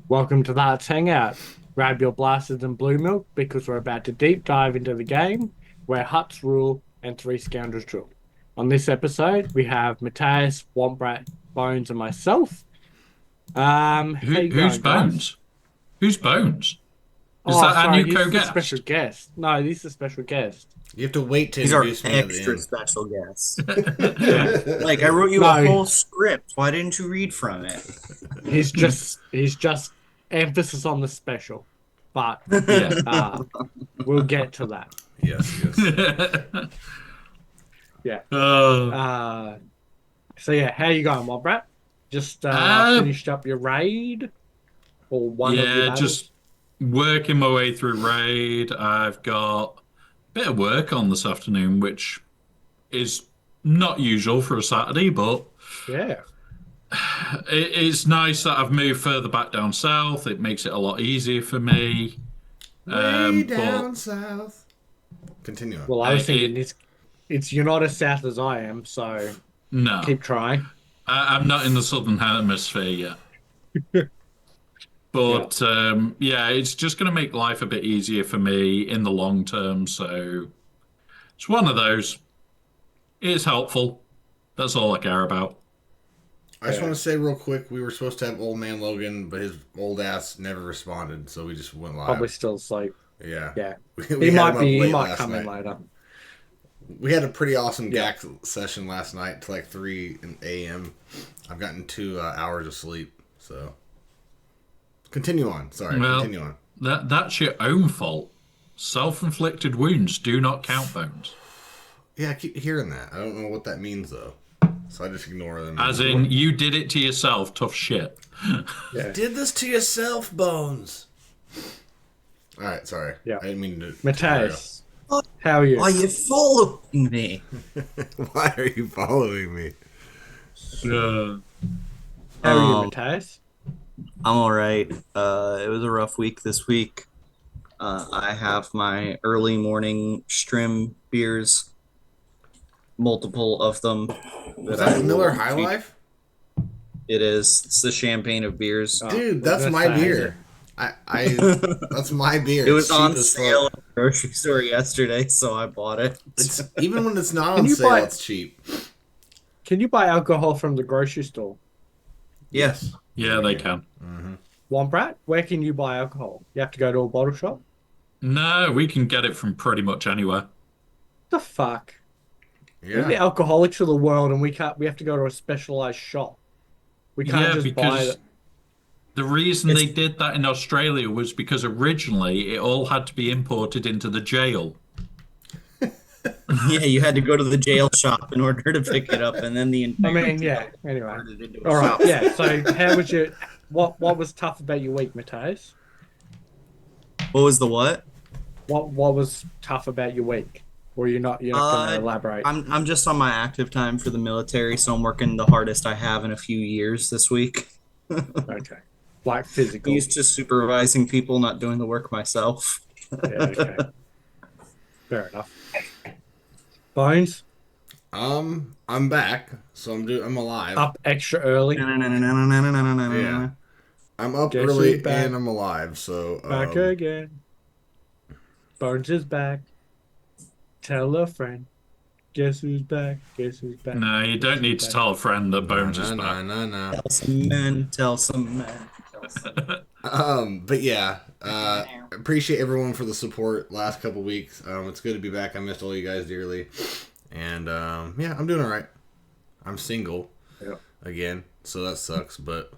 Welcome to the Hutts Hangout. Grab your blasters and blue milk because we're about to deep dive into the game where Hutts rule and three scoundrels rule. On this episode, we have Matthias, Wombrat, Bones, and myself. How you Who's going, guys? Bones? Who's Bones? Is Oh, that our sorry, new he's the special co-guest? guest. No, he's the special guest. You have to wait to He's our introduce me at the extra end. special guest. Yeah. Like I wrote you a No, whole script. Why didn't you read from it? he's just emphasis on the special. But Yeah. we'll get to that. Yes, yes. Yeah. uh, So yeah, how you going, Wombrat? Just uh, finished up your raid or one of your yeah, battles? just working my way through raid. I've got a bit of work on this afternoon, which is not usual for a Saturday, but Yeah. it's nice that I've moved further back down south. It makes it a lot easier for me. Way But down south. Continue on. Well, I was thinking it, it's you're not as south as I am, so no, keep trying. I'm not in the southern hemisphere yet. Yeah. But yeah, it's just going to make life a bit easier for me in the long term. So it's one of those. It's helpful. That's all I care about. I just Yeah. want to say real quick, we were supposed to have old man Logan, but his old ass never responded, so we just went live. Probably still asleep. Yeah. Yeah. We He had might him up be he late might last come in night. later. We had a pretty awesome Yeah. GAC session last night to like 3 a.m. I've gotten 2 hours of sleep, so continue on. Sorry, Well, continue on. that's your own fault. Self-inflicted wounds do not count, Bones. Yeah, I keep hearing that. I don't know what that means though, so I just ignore them. As in, you did it to yourself. Tough shit. Yeah. did this to yourself, Bones. All right, sorry. Yeah. I didn't mean to. Matthias, how are you? Why are you following me? Why are you following me? Uh, How are you, Um, Matthias? I'm all right. It was a rough week this week. I have my early morning strim beers, multiple of them. Was I that will Miller High treat- Life? It is. It's the champagne of beers. Oh, Dude, was that's gonna my say, beer. I that's my beer. It was It's cheap on as sale fuck. at the grocery store yesterday, so I bought it. It's even when it's not Can on you sale, buy- it's cheap. Can you buy alcohol from the grocery store? Yes. yeah, they can. Wombrat, where can you buy alcohol? You have to go to a bottle shop? No, we can get it from pretty much anywhere. The fuck? We're the Yeah. alcoholics of the world, and we have to go to a specialized shop. We can't Yeah, just buy because it. the reason It's- they did that in Australia was because originally it all had to be imported into the jail. Yeah, you had to go to the jail shop in order to pick it up, and then the I entire mean, yeah. jail Anyway, converted into a all right. shop. Yeah. So, how was your what was tough about your week, Matthias? What was the what? What was tough about your week? Or you're not going to elaborate? I'm just on my active time for the military, so I'm working the hardest I have in a few years this week. Okay. Like physical. Used to supervising people, not doing the work myself. Yeah. Okay. Fair enough. Bones I'm back, so I'm alive. up extra early. Yeah. I'm up Guess early who's back? and I'm alive, so Back again. Bones is back. Tell a friend. Guess who's back? Guess who's back? No, you don't need to tell a friend that Bones is back. no. Tell some men, tell some men. Tell some... But yeah, appreciate everyone for the support last couple weeks. It's good to be back. I missed all you guys dearly, and yeah, I'm doing all right. I'm single Yeah. again, so that sucks. But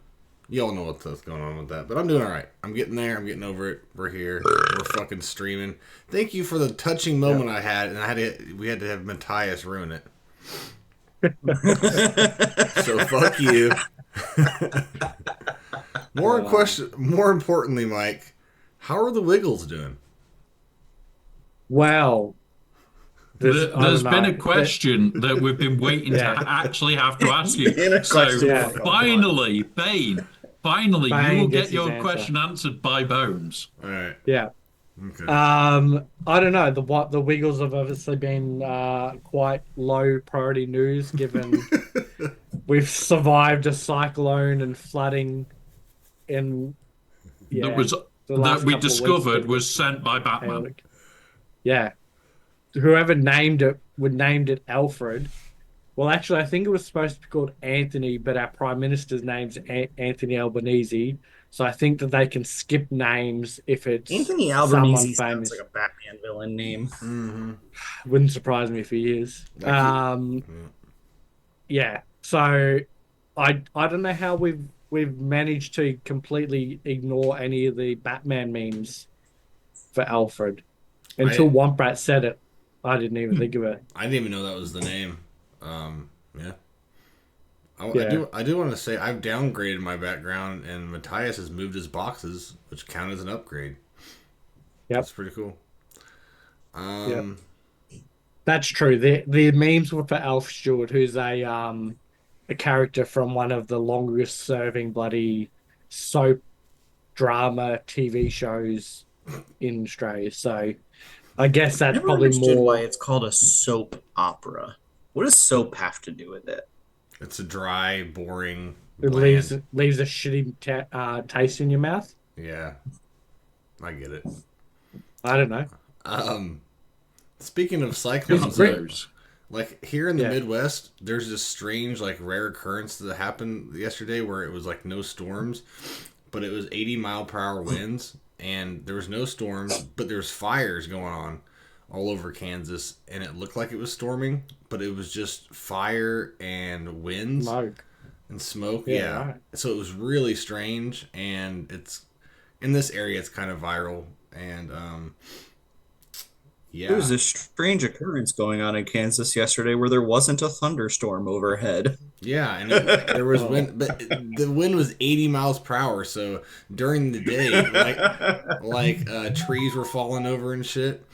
you all know what's going on with that. But I'm doing all right. I'm getting there. I'm getting over it. We're here. We're fucking streaming. Thank you for the touching moment I had, and we had to have Matthias ruin it. So fuck you. More importantly, Mike, how are the Wiggles doing? Well, There's been a question that we've been waiting Yeah. to actually have to ask you. In a So question Yeah. finally, Bane, finally, Bane you will gets get your his answer. question answered by Bones. All right. Yeah. Okay. I don't know. The Wiggles have obviously been quite low priority news given we've survived a cyclone and flooding in that Yeah, was the that last we couple of weeks have discovered been was sent by Batman. chaotic. Yeah, whoever named it would named it Alfred. Well, actually, I think it was supposed to be called Anthony, but our Prime Minister's name's Anthony Albanese. So I think that they can skip names if it's Anthony someone Albanese sounds famous. like a Batman villain name. Mm-hmm. Wouldn't surprise me if he is. Like he, Yeah. So I don't know how we've managed to completely ignore any of the Batman memes for Alfred until I Wombrat said it. I didn't even think of it. I didn't even know that was the name. Yeah. Yeah. I do want to say I've downgraded my background, and Matthias has moved his boxes, which count as an upgrade. Yep. That's pretty cool. Yep. That's true. The memes were for Alf Stewart, who's a character from one of the longest serving bloody soap drama TV shows in Australia. So I guess I that's never probably understood why more. it's called a soap opera. What does soap have to do with it? It's a dry, boring, It leaves bland. leaves a shitty taste in your mouth. Yeah, I get it. I don't know. Um, Speaking of It's cyclones, great. though, like here in the Yeah. Midwest, there's this strange, like rare occurrence that happened yesterday where it was like no storms, but it was 80-mile-per-hour winds, and there was no storms, but there's fires going on all over Kansas, and it looked like it was storming, but it was just fire and winds Smoke. and smoke. Yeah, Yeah. right. So it was really strange, and it's in this area. It's kind of viral, and There yeah, was this strange occurrence going on in Kansas yesterday where there wasn't a thunderstorm overhead. yeah, and there was Oh, wind, but the wind was 80 miles per hour. So during the day, trees were falling over and shit.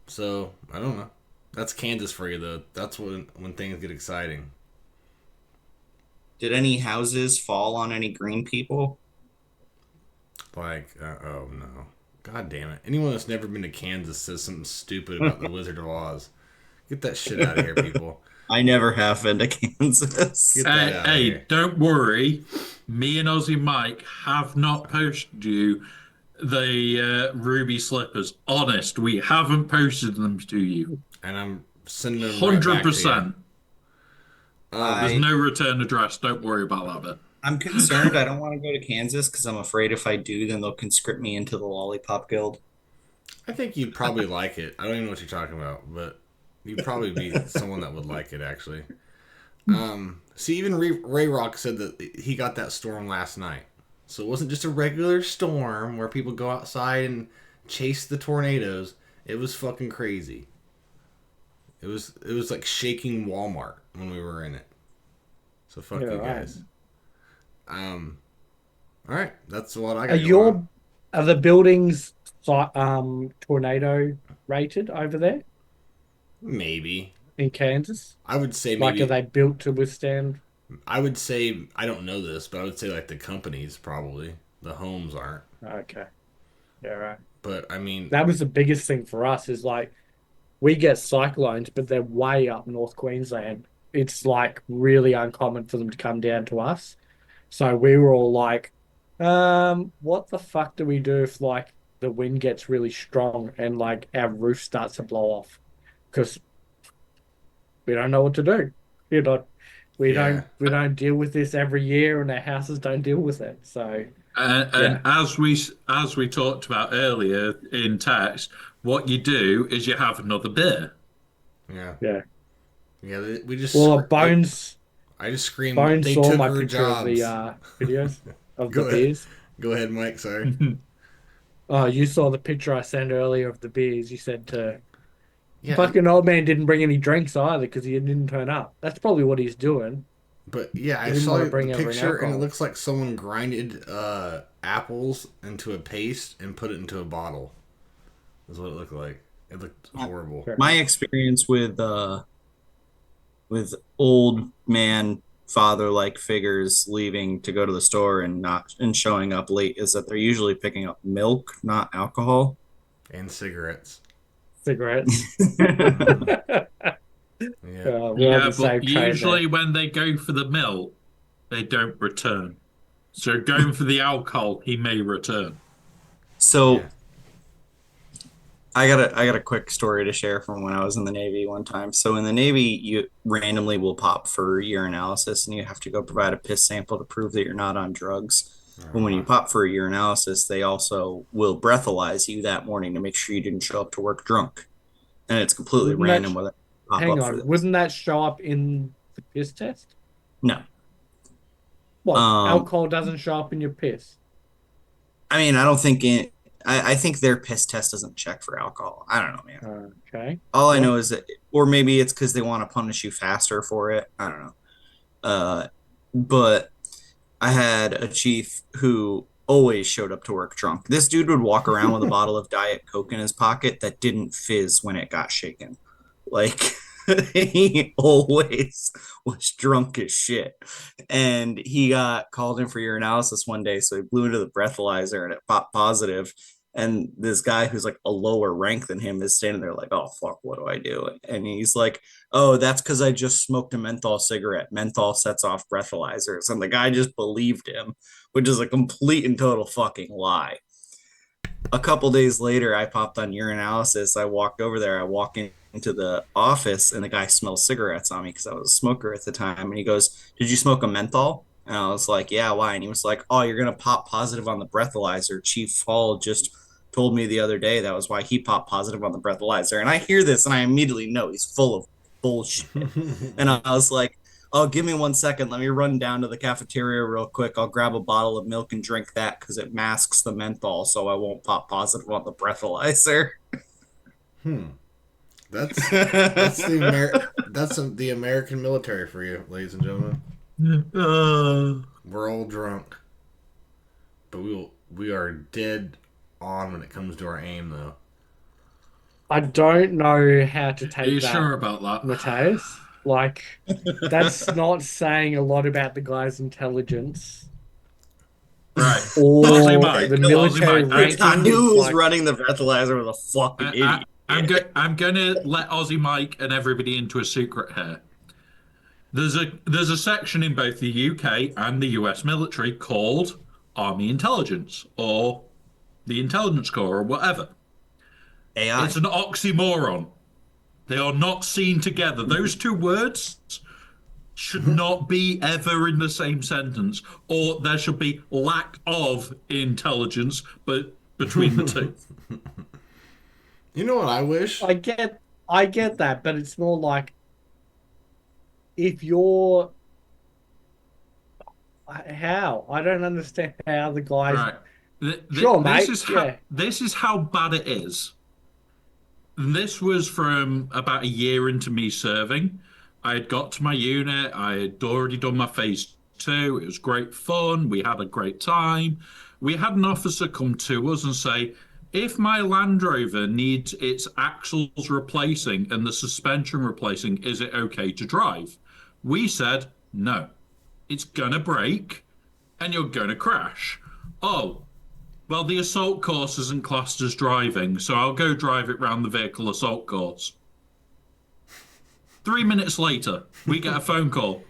So I don't know. That's Kansas for you, though. That's when things get exciting. Did any houses fall on any green people? Oh no, God damn it! Anyone that's never been to Kansas says something stupid about the Wizard of Oz. Get that shit out of here, people. I never have been to Kansas. Get that out of Hey, here. don't worry. Me and Ozzy Mike have not posted you the ruby slippers. Honest, we haven't posted them to you. And I'm sending them right Hundred back to you. percent. There's I no return address. Don't worry about that bit. I'm concerned. I don't want to go to Kansas because I'm afraid if I do, then they'll conscript me into the Lollipop Guild. I think you'd probably like it. I don't even know what you're talking about, but you'd probably be someone that would like it, actually. See, even Ray Rock said that he got that storm last night. So it wasn't just a regular storm where people go outside and chase the tornadoes. It was fucking crazy. It was like shaking Walmart when we were in it. So fuck yeah, you right. guys. All right, that's what I Are got. going your on. are the buildings tornado rated over there Maybe. in Kansas? I would say Like, maybe. are they built to withstand? I would say I don't know this, but I would say like the companies probably. The homes aren't. Okay, yeah, right. But I mean, That was the biggest thing for us is like we get cyclones, but they're way up North Queensland. It's like really uncommon for them to come down to us. So we were all like, what the fuck do we do if like the wind gets really strong and like our roof starts to blow off? Because we don't know what to do. You know, yeah. we don't deal with this every year, and our houses don't deal with it. So And yeah, as we talked about earlier in text, what you do is you have another beer. Yeah. yeah. Yeah, we just Well, Bones I just screamed Bones they saw took my her picture of the jobs. videos of the Go ahead. beers. Go ahead, Mike, sorry. Oh, you saw the picture I sent earlier of the beers. You said to Yeah, fucking old man didn't bring any drinks either because he didn't turn up. That's probably what he's doing. but yeah, He I didn't saw want to the bring over any picture and it alcohol. looks like someone grinded apples into a paste and put it into a bottle. Is what it looked like. It looked horrible. Sure. My experience with old man father like figures leaving to go to the store and showing up late is that they're usually picking up milk, not alcohol. And cigarettes. Cigarettes. Yeah. We're on Yeah, the same but train usually there. when they go for the milk, they don't return. So going for the alcohol, he may return. So Yeah. I got a quick story to share from when I was in the Navy one time. So in the Navy, you randomly will pop for urinalysis, and you have to go provide a piss sample to prove that you're not on drugs. But when you pop for a urinalysis, they also will breathalyze you that morning to make sure you didn't show up to work drunk. And it's completely Wouldn't that random whether you pop hang up for on? this. Wouldn't that show up in the piss test? No. What? Um, Alcohol doesn't show up in your piss. I mean, I don't think it. I think their piss test doesn't check for alcohol. I don't know, man. Okay. All I Yep. know is that, or maybe it's because they want to punish you faster for it. I don't know. Uh, but I had a chief who always showed up to work drunk. This dude would walk around with a bottle of Diet Coke in his pocket that didn't fizz when it got shaken. Like he always was drunk as shit. And he got called in for urinalysis one day. So he blew into the breathalyzer and it popped positive. And this guy who's like a lower rank than him is standing there like, oh, fuck, what do I do? And he's like, oh, that's because I just smoked a menthol cigarette. Menthol sets off breathalyzers. And the guy just believed him, which is a complete and total fucking lie. A couple days later, I popped on urinalysis. I walked over there. I walk into the office, and the guy smells cigarettes on me because I was a smoker at the time. And he goes, "Did you smoke a menthol?" And I was like, "Yeah, why?" And he was like, "Oh, you're gonna pop positive on the breathalyzer. Chief Hall just told me the other day that was why he popped positive on the breathalyzer." And I hear this, and I immediately know he's full of bullshit. And I was like, oh, give me 1 second. Let me run down to the cafeteria real quick. I'll grab a bottle of milk and drink that because it masks the menthol so I won't pop positive on the breathalyzer. That's the American military for you, ladies and gentlemen. We're all drunk, but we are dead on when it comes to our aim, though. I don't know how to Are you take sure that, about that? Mateus. Like, that's not saying a lot about the guy's intelligence Right. Aussie or Mike. the Aussie military Mike. The guy who rankings. was Like, running the breathalyzer was a fucking idiot. I'm gonna let Aussie Mike and everybody into a secret here. There's a section in both the UK and the US military called Army Intelligence or the Intelligence Corps or whatever. AI. It's an oxymoron. They are not seen together. Those two words should not be ever in the same sentence, or there should be lack of intelligence, but between the two. You know what I wish? I get that, but it's more like if you're how I don't understand how the guys. Right. Sure, This mate. is how Yeah, bad it is. This was from about a year into me serving. I had got to my unit. I had already done my phase two. It was great fun. We had a great time. We had an officer come to us and say, if my Land Rover needs its axles replacing and the suspension replacing, is it okay to drive? We said, no, it's gonna break and you're gonna crash. Oh, well, the assault course isn't classed as driving, so I'll go drive it round the vehicle assault course. 3 minutes later, we get a phone call.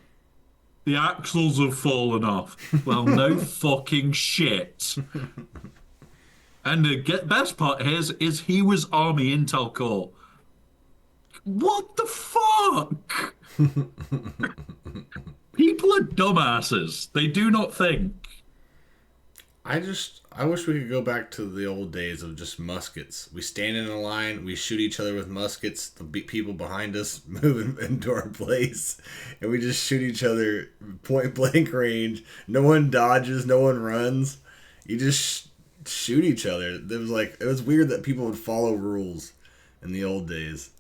The axles have fallen off. Well, no fucking shit. And the best part is he was Army Intel Corps. What the fuck? People are dumbasses. They do not think. I wish we could go back to the old days of just muskets. We stand in a line, we shoot each other with muskets, the people behind us move into our place, and we just shoot each other point blank range. No one dodges, no one runs. You just shoot each other. It was weird that people would follow rules in the old days.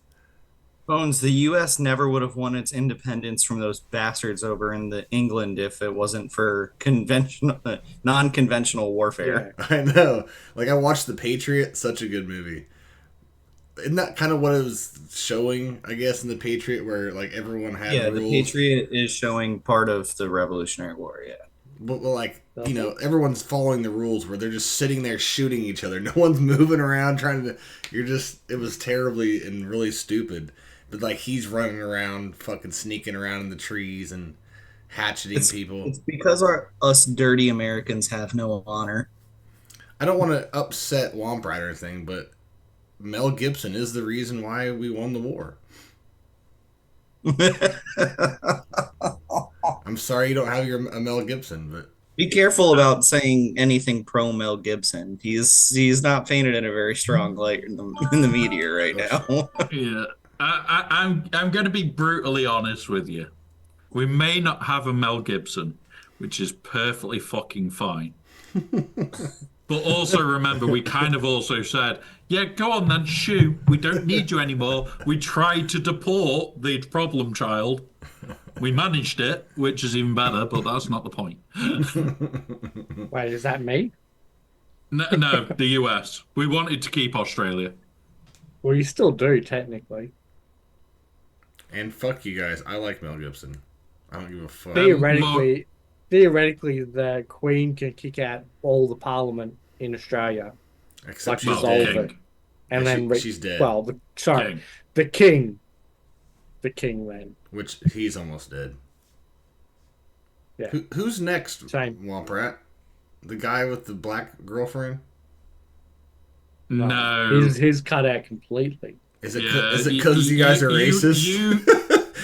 Bones, the US never would have won its independence from those bastards over in the England if it wasn't for conventional non-conventional yeah. warfare. I know. Like I watched The Patriot, such a good movie. Isn't that kind of what it was showing, I guess, in The Patriot, where like everyone had Yeah, the rules? Patriot is showing part of the Revolutionary War, yeah. But like, Does it? everyone's following the rules where they're just sitting there shooting each other. No one's moving around trying to. It was terribly and really stupid. But like, he's running around, fucking sneaking around in the trees and hatcheting people. It's because us dirty Americans have no honor. I don't want to upset Wompride or anything, but Mel Gibson is the reason why we won the war. I'm sorry you don't have a Mel Gibson, but Be careful about saying anything pro Mel Gibson. He's not painted in a very strong light in the media right now. Yeah, I'm going to be brutally honest with you. We may not have a Mel Gibson, which is perfectly fucking fine. But also remember, we kind of also said, yeah, go on then, shoot. We don't need you anymore. We tried to deport the problem child. We managed it, which is even better, but that's not the point. Wait, is that me? No, the US. We wanted to keep Australia. Well, you still do, technically. and fuck you guys. I like Mel Gibson. I don't give a fuck. Theoretically, the Queen can kick out all the Parliament in Australia, Except like she's dissolve dead. it, and Yeah, then she's dead. Well, King. the King then. Which he's almost dead. Yeah. Who's next? Same. Womprat? The guy with the black girlfriend? No. He's cut out completely. Is it Yeah, because you guys are racist?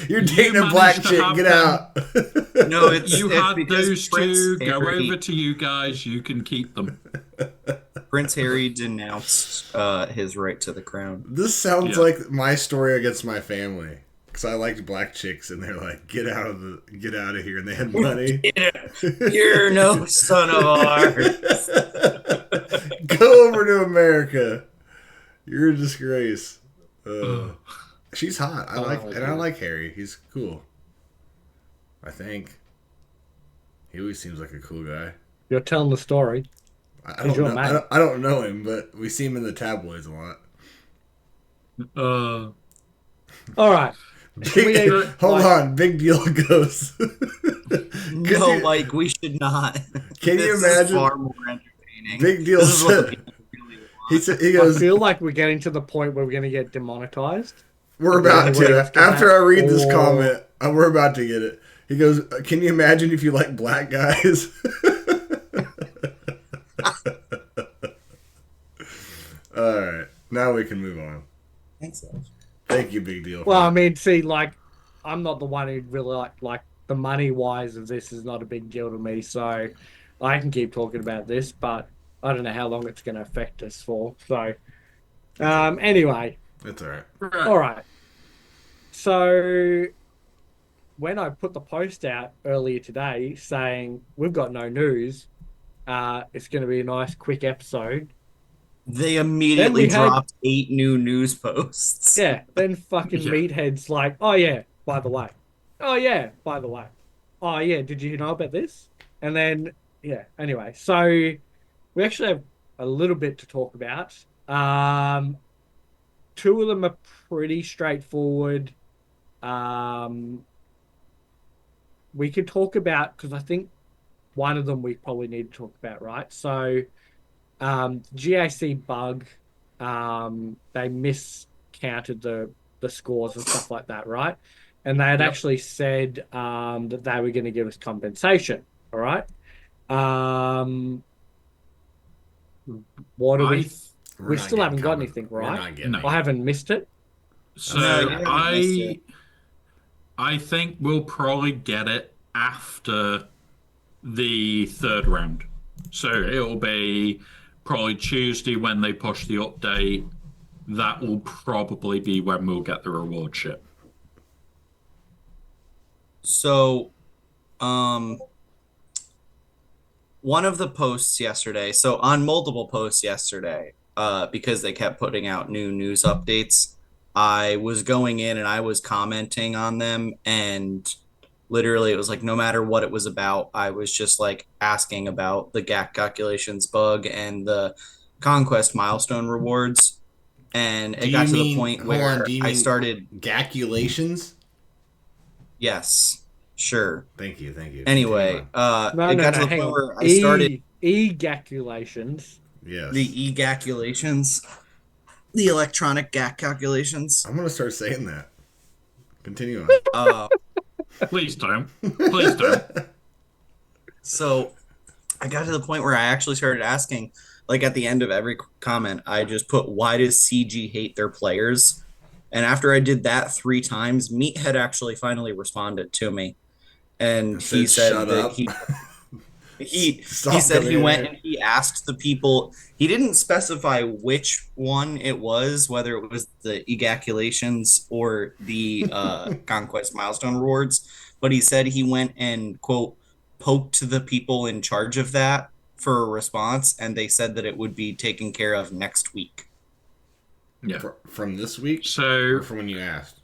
You're dating a black chick. Get them. out. No, You had because those Prince two. Go Harry- over to you guys. You can keep them. Prince Harry denounced his right to the crown. This sounds Yeah. like my story against my family. Because I liked black chicks, and they're like, get out of here, and they had money. You're no son of ours. Go over to America. You're a disgrace. She's hot. I like Harry. He's cool. I think. He always seems like a cool guy. You're telling the story. I don't know him, but we see him in the tabloids a lot. All right. Hold on. Big Deal goes. No, Mike, we should not. Can you imagine? Is far more entertaining. Big Deal This is what said. people really want. He I goes. feel like we're getting to the point where we're going to get demonetized. We're about We're to. gonna have to After I read this or- comment, we're about to get it. He goes, "Can you imagine if you like black guys?" All right, now we can move on. Thanks, Ed. Thank you, Big Deal. Well, I mean, see, like, I'm not the one who really like the money wise of this is not a big deal to me, so I can keep talking about this, but I don't know how long it's going to affect us for. So, anyway, It's all right. all right. So, when I put the post out earlier today saying we've got no news, it's going to be a nice, quick episode. They immediately Then we had- dropped 8 new news posts. Yeah, then fucking Yeah. meatheads like, oh yeah, by the way. Oh yeah, by the way. Oh yeah, did you know about this? And then, yeah, anyway. So, we actually have a little bit to talk about. 2 of them are pretty straightforward. We could talk about, because I think one of them we probably need to talk about, right? So, GAC bug, they miscounted the scores and stuff like that, right? And they had Yep. actually said that they were going to give us compensation, all right? What do we? We're We not still getting haven't got comment- anything, we're right? not getting No. it. I haven't missed it. So No, you haven't missed it. I think we'll probably get it after the third round. So it'll be probably Tuesday when they push the update. That will probably be when we'll get the reward ship. So, one of the posts yesterday, so on multiple posts yesterday, because they kept putting out new news updates, I was going in and I was commenting on them, and literally it was like no matter what it was about, I was just like asking about the GAC calculations bug and the conquest milestone rewards. And it got to the point where I started. Gaculations? Yes, sure. Thank you. Anyway, Continue on. No, it got to the hang point on. where I started Ejaculations. Yes. the e-calculations, the electronic GAC calculations. I'm gonna start saying that. Continue on. Please don't. Please don't. So I got to the point where I actually started asking, like at the end of every comment, I just put, "Why does CG hate their players?" And after I did that 3 times, Meathead actually finally responded to me, I and he said, shut said that up. he Stop said coming he in went here. and he asked the people. He didn't specify which one it was, whether it was the ejaculations or the conquest milestone rewards, but he said he went and quote poked the people in charge of that for a response, and they said that it would be taken care of next week. Yeah. From this week? Or So from when you asked?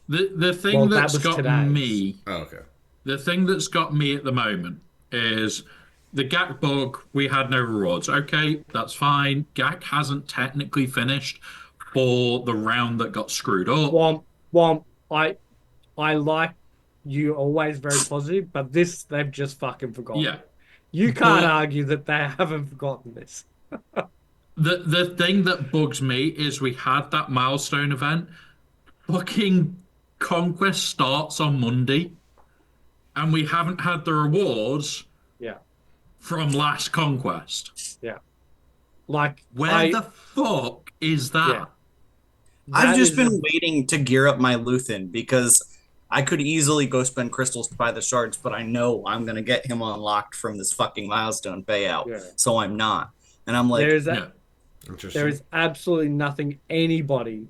the Well, thing that that's was got today's. me, Oh, okay. the thing that's got me at the moment is the GAC bug. We had no rewards. Okay, that's fine. GAC hasn't technically finished for the round that got screwed up. Womp womp. I like you always very positive, but this they've just fucking forgotten. Yeah, You can't but argue that they haven't forgotten this. the thing that bugs me is we had that milestone event. Fucking Conquest starts on Monday, and we haven't had the rewards Yeah, from last Conquest. yeah. Like Where the fuck is yeah, that? I've that just is a been waiting to gear up my Luthen because I could easily go spend crystals to buy the shards, but I know I'm gonna get him unlocked from this fucking milestone payout, yeah. so I'm not. And I'm There like, is a, Yeah, there Interesting. is absolutely nothing anybody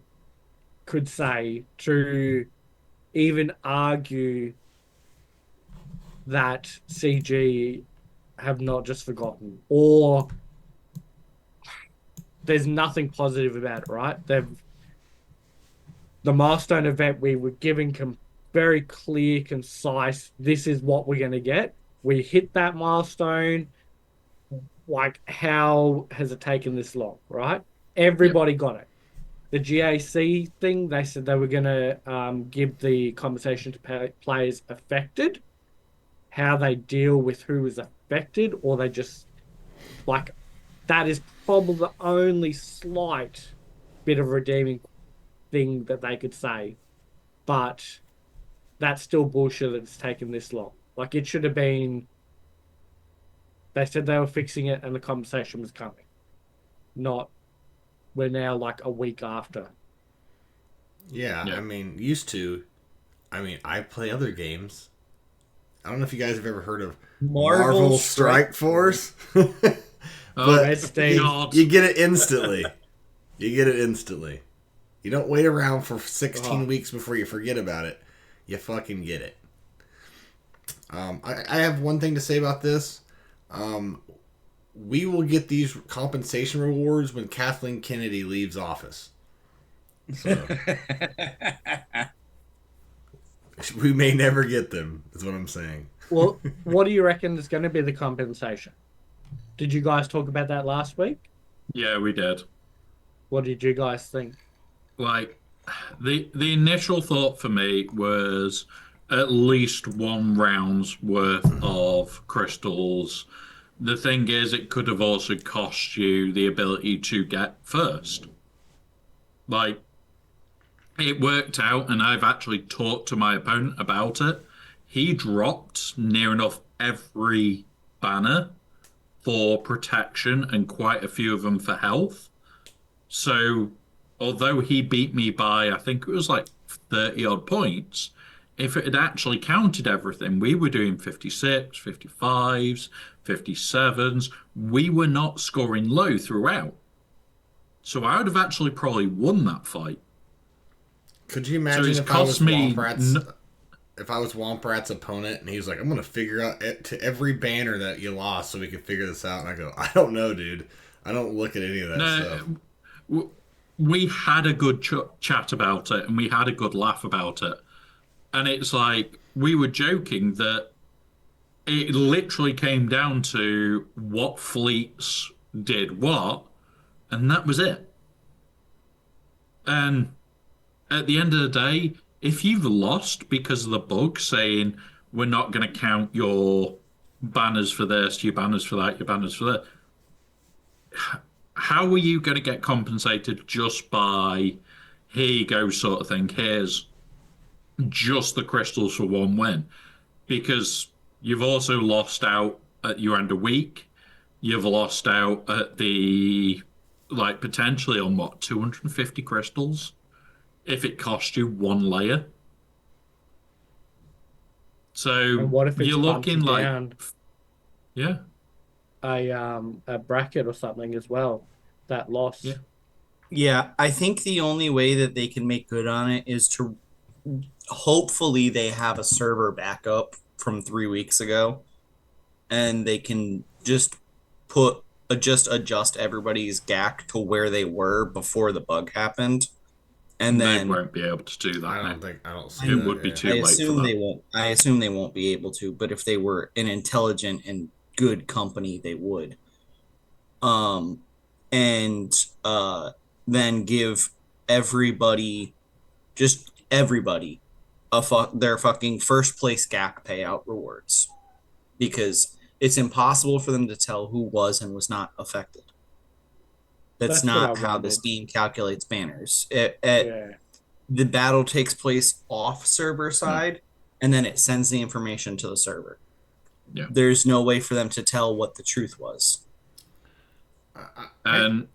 could say to even argue that CG have not just forgotten, or there's nothing positive about it, right? The milestone event we were giving very clear, concise, this is what we're going to get. We hit that milestone. Like, how has it taken this long, right? yeah, Everybody got it. The GAC thing, they said they were going to give the conversation to players affected, how they deal with who is affected, or they just, like, that is probably the only slight bit of redeeming thing that they could say. But that's still bullshit that it's taken this long. Like, it should have been, they said they were fixing it and the conversation was coming. Not, we're now like a week after. Yeah, yeah. I mean, used to. I mean, I play other games. I don't know if you guys have ever heard of Marvel Marvel Strike Strike Force, Oh Red but State. God. you get it instantly. You get it instantly. You don't wait around for 16 Oh, weeks before you forget about it. You fucking get it. I have one thing to say about this. We will get these compensation rewards when Kathleen Kennedy leaves office. So we may never get them, is what I'm saying. well, what do you reckon is going to be the compensation? Did you guys talk about that last week? Yeah, we did. What did you guys think? Like the initial thought for me was at least one round's worth of crystals. The thing is, it could have also cost you the ability to get first. Like it worked out, and I've actually talked to my opponent about it. He dropped near enough every banner for protection and quite a few of them for health. So, although he beat me by, I think it was like 30 odd points, if it had actually counted everything, we were doing 56, 55s, 57s. We were not scoring low throughout. So I would have actually probably won that fight. Could you So imagine it's if I was cost me. Womprat's opponent and he was like, I'm gonna figure out to every banner that you lost so we can figure this out, and I go, I don't know, dude. I don't look at any of that stuff. No, we had a good chat about it and we had a good laugh about it. And it's like we were joking that it literally came down to what fleets did what, and that was it. And at the end of the day, if you've lost because of the bug saying we're not going to count your banners for this, your banners for that, your banners for that, how are you going to get compensated just by here you go sort of thing? Here's just the crystals for one win because you've also lost out at your end of week. you've lost out at the like potentially on what 250 crystals if it cost you one layer. And So what if it's you're bumped you looking like, down yeah, a bracket or something as well? That yeah, loss. Yeah, I think the only way that they can make good on it is to hopefully they have a server backup from 3 weeks ago and they can just adjust everybody's GAC to where they were before the bug happened. And they then won't be able to do that now. I don't see It I, would that. be Yeah. I too late for assume that. they won't. I assume they won't be able to, but if they were an intelligent and good company, they would. Um, and then give everybody, just everybody, their fucking first place GAC payout rewards because it's impossible for them to tell who was and was not affected. That's That's what I not how the wondered. Steam calculates banners. Yeah. The battle takes place off server Yeah, side, and then it sends the information to the server. yeah. There's no way for them to tell what the truth was. I And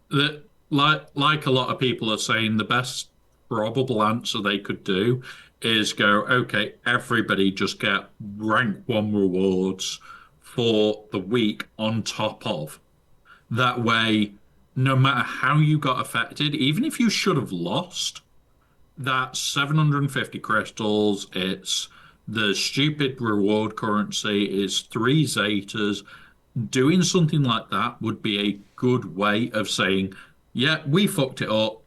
like a lot of people are saying, the best probable answer they could do is go, okay, everybody just get rank one rewards for the week on top of. That way, no matter how you got affected, even if you should have lost, that 750 crystals, it's the stupid reward currency is three zetas. Doing something like that would be a good way of saying, yeah, we fucked it up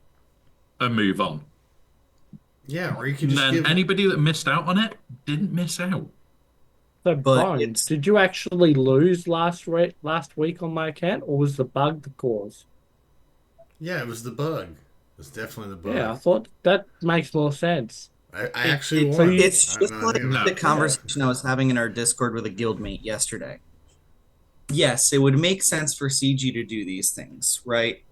and move on. Yeah, or you could And just then give. anybody that missed out on it didn't miss out. So But Bones, it's did you actually lose last week on my account, or was the bug the cause? Yeah, it was the bug. It's definitely the Yeah, bug. I thought that makes more sense. I it, actually it's So won. you, it's I, just now that I like think about the No. it. yeah, conversation I was having in our Discord with a guildmate yesterday. Yes, it would make sense for CG to do these things, right?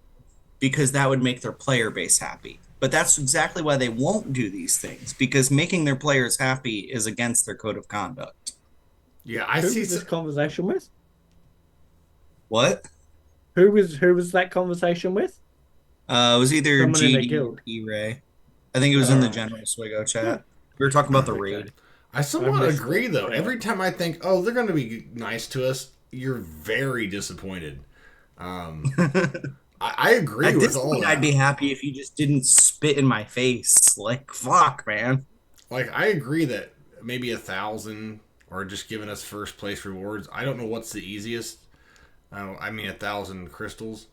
Because that would make their player base happy. But that's exactly why they won't do these things because making their players happy is against their code of conduct. Yeah, I who see. was this conversation with? What? Who was that conversation with? It was either Someone in a GD or guild. E-Ray. I think it was All in the right. general SWGOH Yeah. chat. We were talking about the Okay. raid. I I somewhat missed agree, it. though. Yeah. Every time I think, oh, they're going to be nice to us, you're very disappointed. Um, I agree At with this all point, I'd be that. happy if you just didn't spit in my face. Like, fuck, man. Like, I agree that maybe 1,000 or just giving us first place rewards. I don't know what's the easiest. I mean, 1,000 crystals.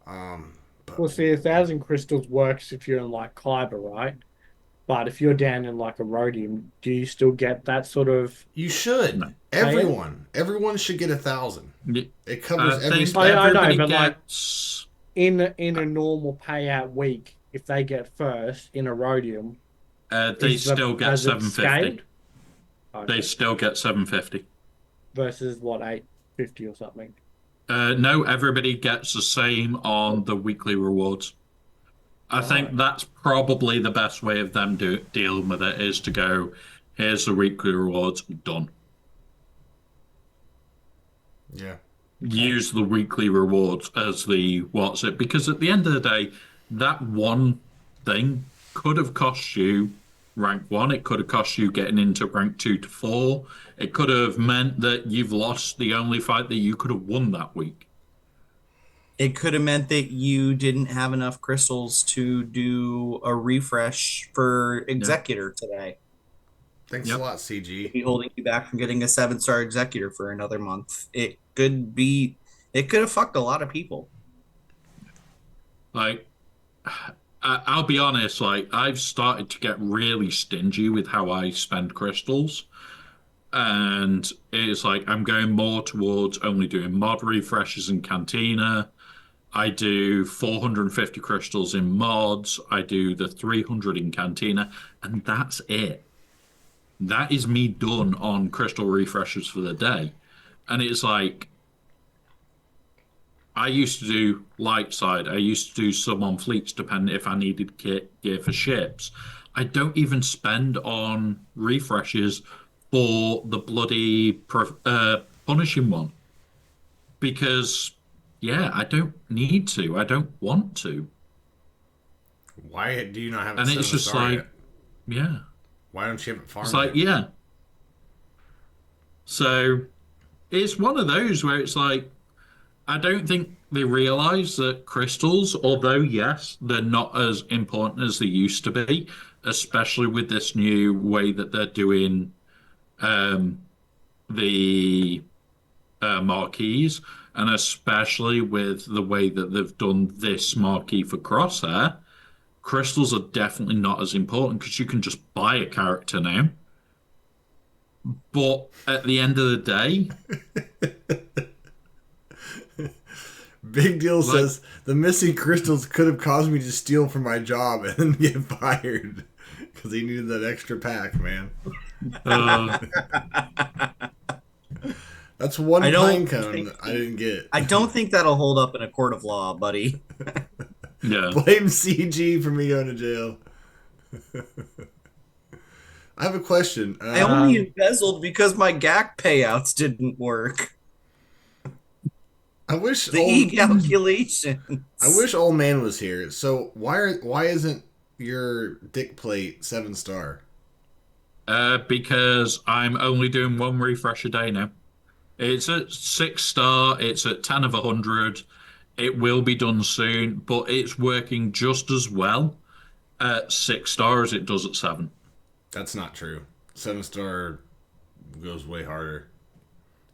But Well, see, 1,000 crystals works if you're in like Kyber, right? But if you're down in like a rhodium, do you still get that sort of you should. No. payout? Everyone should get 1,000. It covers I every think I, spell. I know, everybody but like gets. in a normal payout week, if they get first in a rhodium, They is the still get as it 750. scaled? They Okay. still get 750. Versus what, 850 or something. No, everybody gets the same on the weekly rewards. I think Right. that's probably the best way of them dealing with it is to go, here's the weekly rewards, done. Yeah. Use the weekly rewards as the what's it? Because at the end of the day, that one thing could have cost you rank one. It could have cost you getting into rank two to four. It could have meant that you've lost the only fight that you could have won that week. It could have meant that you didn't have enough crystals to do a refresh for Yeah. Executor today. Thanks a Yep. lot, It'd CG. be holding you back from getting a 7-star Executor for another month. It could have fucked a lot of people. Like, I'll be honest, like, I've started to get really stingy with how I spend crystals. And it's like I'm going more towards only doing mod refreshes in Cantina. I do 450 crystals in mods. I do the 300 in Cantina, and that's it. That is me done on crystal refreshes for the day. And it's like I used to do light side. I used to do some on fleets, depending if I needed gear for ships. I don't even spend on refreshes for the bloody punishing one. because, yeah, I don't need to. I don't want to. Why do you not have it And it's 7 just star like, yet? yeah. Why don't you have it It's farmed like, yet? yeah. So it's one of those where it's like, I don't think they realize that crystals, although yes, they're not as important as they used to be, especially with this new way that they're doing um, the marquees, and especially with the way that they've done this marquee for Crosshair. Crystals are definitely not as important because you can just buy a character now. But at the end of the day, Big Deal like, says the missing crystals could have caused me to steal from my job and then get fired because he needed that extra pack, man. uh, That's one I pine don't cone think that I didn't get. I don't think that'll hold up in a court of law, buddy. yeah. Blame CG for me going to jail. I have a question. I only Um, embezzled because my GAC payouts didn't work. I wish The old e-calculations. I wish old man was here. So why isn't your dick plate 7 star? Because I'm only doing one refresh a day now. It's at 6 star, it's at 10 of 100. It will be done soon, but it's working just as well at 6 star as it does at 7. That's not true. 7 star goes way harder.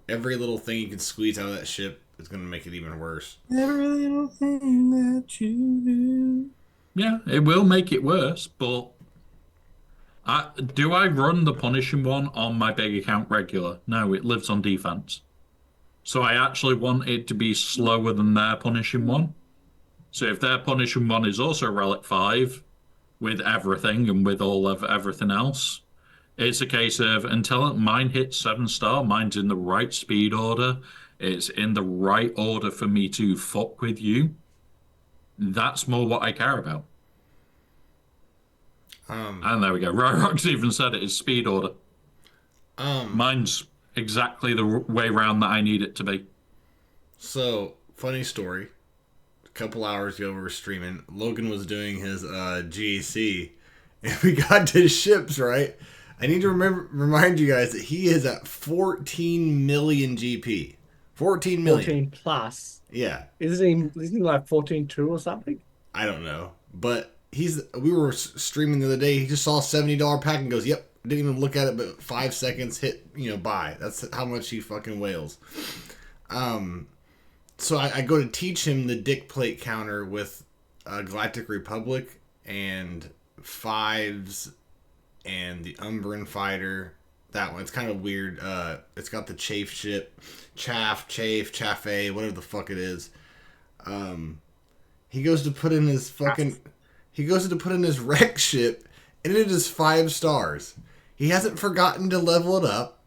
Every little thing you can squeeze out of that ship is going to make it even worse. Every little thing that you do. Yeah, it will make it worse, but do I run the punishing one on my big account regular? No, it lives on defense. So I actually want it to be slower than their punishing one. So if their punishing one is also relic 5 with everything and with all of everything else, it's a case of until mine hits 7 star, mine's in the right speed order. It's in the right order for me to fuck with you. That's more what I care about. Um, And there we go. Rox even said it is speed order. um, Mine's exactly the way round that I need it to be. so funny story. A couple hours ago we were streaming. Logan was doing his GEC and we got to ships, right? I need to remind you guys that he is at 14 million GP. 14 million. 14 plus. Yeah. Isn't he like 14.2 or something? I don't know. But we were streaming the other day. He just saw a $70 pack and goes, "Yep." Didn't even look at it, but 5 seconds hit, buy. That's how much he fucking wails. So I go to teach him the dick plate counter with Galactic Republic and fives and the Umbran fighter. That one. It's kind of weird. It's got the chafe ship, chafe, whatever the fuck it is. He goes to put in his fucking. He goes to put in his wreck ship, and it is 5 stars. He hasn't forgotten to level it up.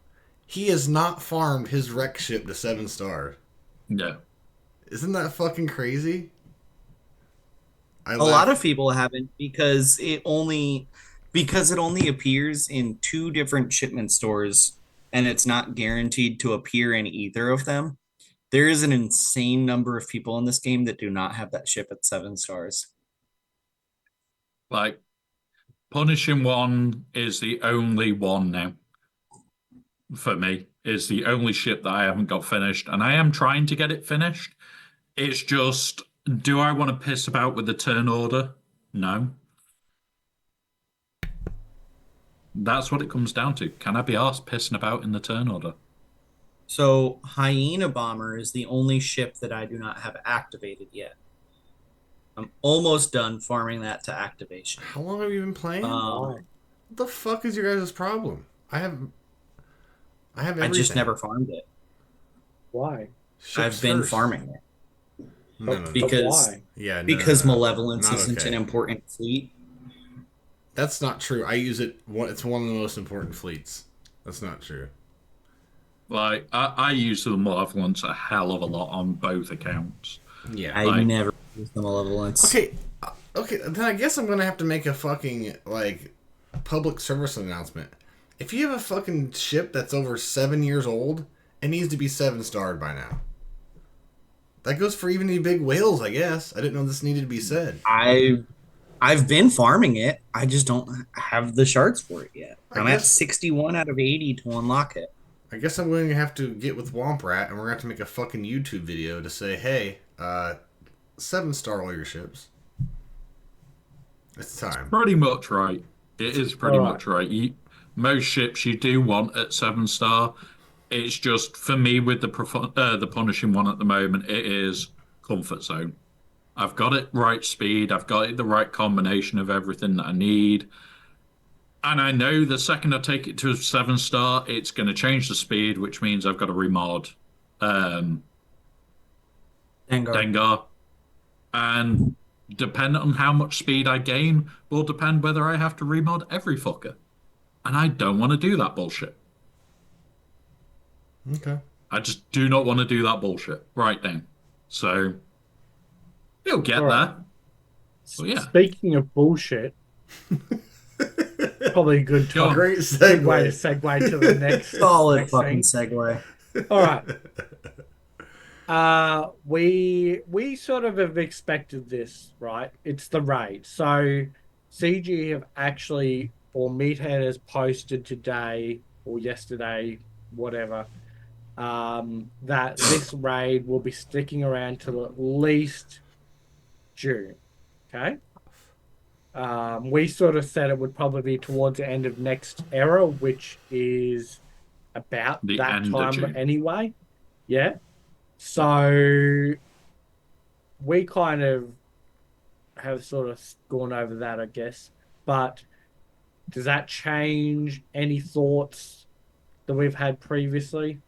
He has not farmed his wreck ship to 7 stars. Yeah. Isn't that fucking crazy? A lot of people haven't because it only appears in 2 different shipment stores and it's not guaranteed to appear in either of them. There is an insane number of people in this game that do not have that ship at 7 stars. Like, punishing one is the only one now. For me, is the only ship that I haven't got finished, and I am trying to get it finished. It's just, do I want to piss about with the turn order? No. That's what it comes down to. Can I be arsed pissing about in the turn order? So Hyena Bomber is the only ship that I do not have activated yet. I'm almost done farming that to activation. How long have you been playing? Oh. What the fuck is your guys' problem? I have everything. I just never farmed it. Why? Ships I've been first. farming it. No. Because why? Yeah, because no. Malevolence Not isn't okay. an important fleet. That's not true. I use it. It's one of the most important fleets. That's not true. Like, I use the Malevolence a hell of a lot on both accounts. Yeah. I never use the Malevolence. Okay. Then I guess I'm gonna have to make a fucking public service announcement. If you have a fucking ship that's over 7 years old, it needs to be 7 starred by now. That goes for even the big whales, I guess. I didn't know this needed to be said. I've been farming it. I just don't have the shards for it yet. I I'm at guess 61 out of 80 to unlock it. I guess I'm going to have to get with Womp Rat, and we're going to have to make a fucking YouTube video to say, hey, 7-star all your ships. It's time. Pretty much right. It is pretty much right. Most ships you do want at 7-star. It's just for me with the punishing one at the moment. It is comfort zone. I've got it right speed. I've got it the right combination of everything that I need. And I know the second I take it to a 7-star, it's going to change the speed, which means I've got to remod Dengar. And depending on how much speed I gain, will depend whether I have to remod every fucker. And I don't want to do that bullshit. Okay. I just do not want to do that bullshit right now. So, you'll get there. Well, yeah. Speaking of bullshit, probably a good time. Great Good way to segue. segue to the next. Solid next fucking thing. segue. All right. We sort of have expected this, right? It's the raid. So CG have actually, or Meathead has posted today or yesterday, whatever, that this raid will be sticking around till at least June. Okay. We sort of said it would probably be towards the end of next era, which is about The that end of time June. anyway. Yeah. So we kind of have sort of gone over that, I guess. But does that change any thoughts that we've had previously?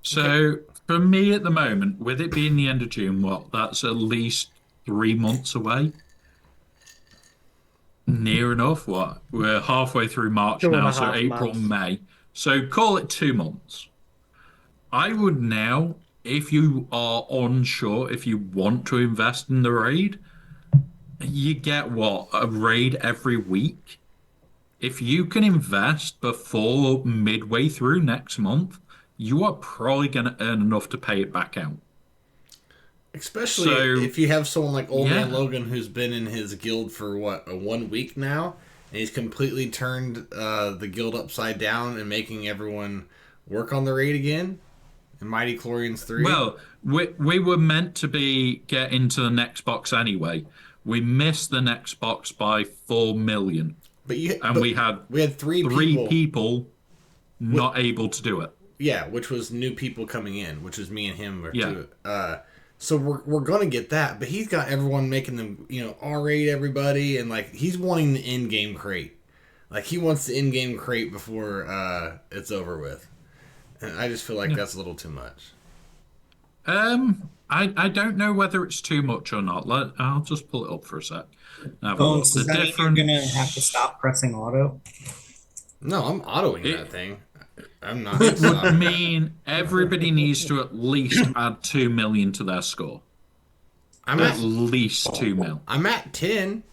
So, for me at the moment, with it being the end of June, that's at least 3 months away. Near enough. We're halfway through March 2.5 now, so April, months. May. So call it 2 months. I would now, if you are unsure, if you want to invest in the raid, you get a raid every week. If you can invest before midway through next month, you are probably going to earn enough to pay it back out. Especially So, if you have someone like Old Man yeah. Logan who's been in his guild for, a 1 week now, and he's completely turned the guild upside down and making everyone work on the raid again in Mighty Chlorians 3. Well, we were meant to be getting to the next box anyway. We missed the next box by 4 million. We had three people not able to do it. Yeah, which was new people coming in, which was me and him. Yeah. So we're gonna get that, but he's got everyone making them, R8 everybody, and like he's wanting the in-game crate. Like he wants the in-game crate before it's over with. And I just feel like that's a little too much. I don't know whether it's too much or not. I'll just pull it up for a sec. Bones, does that mean you're gonna have to stop pressing auto? No, I'm autoing that thing. I'm not. It would mean everybody needs to at least add 2 million to their score. At least 2 mil. I'm at 10.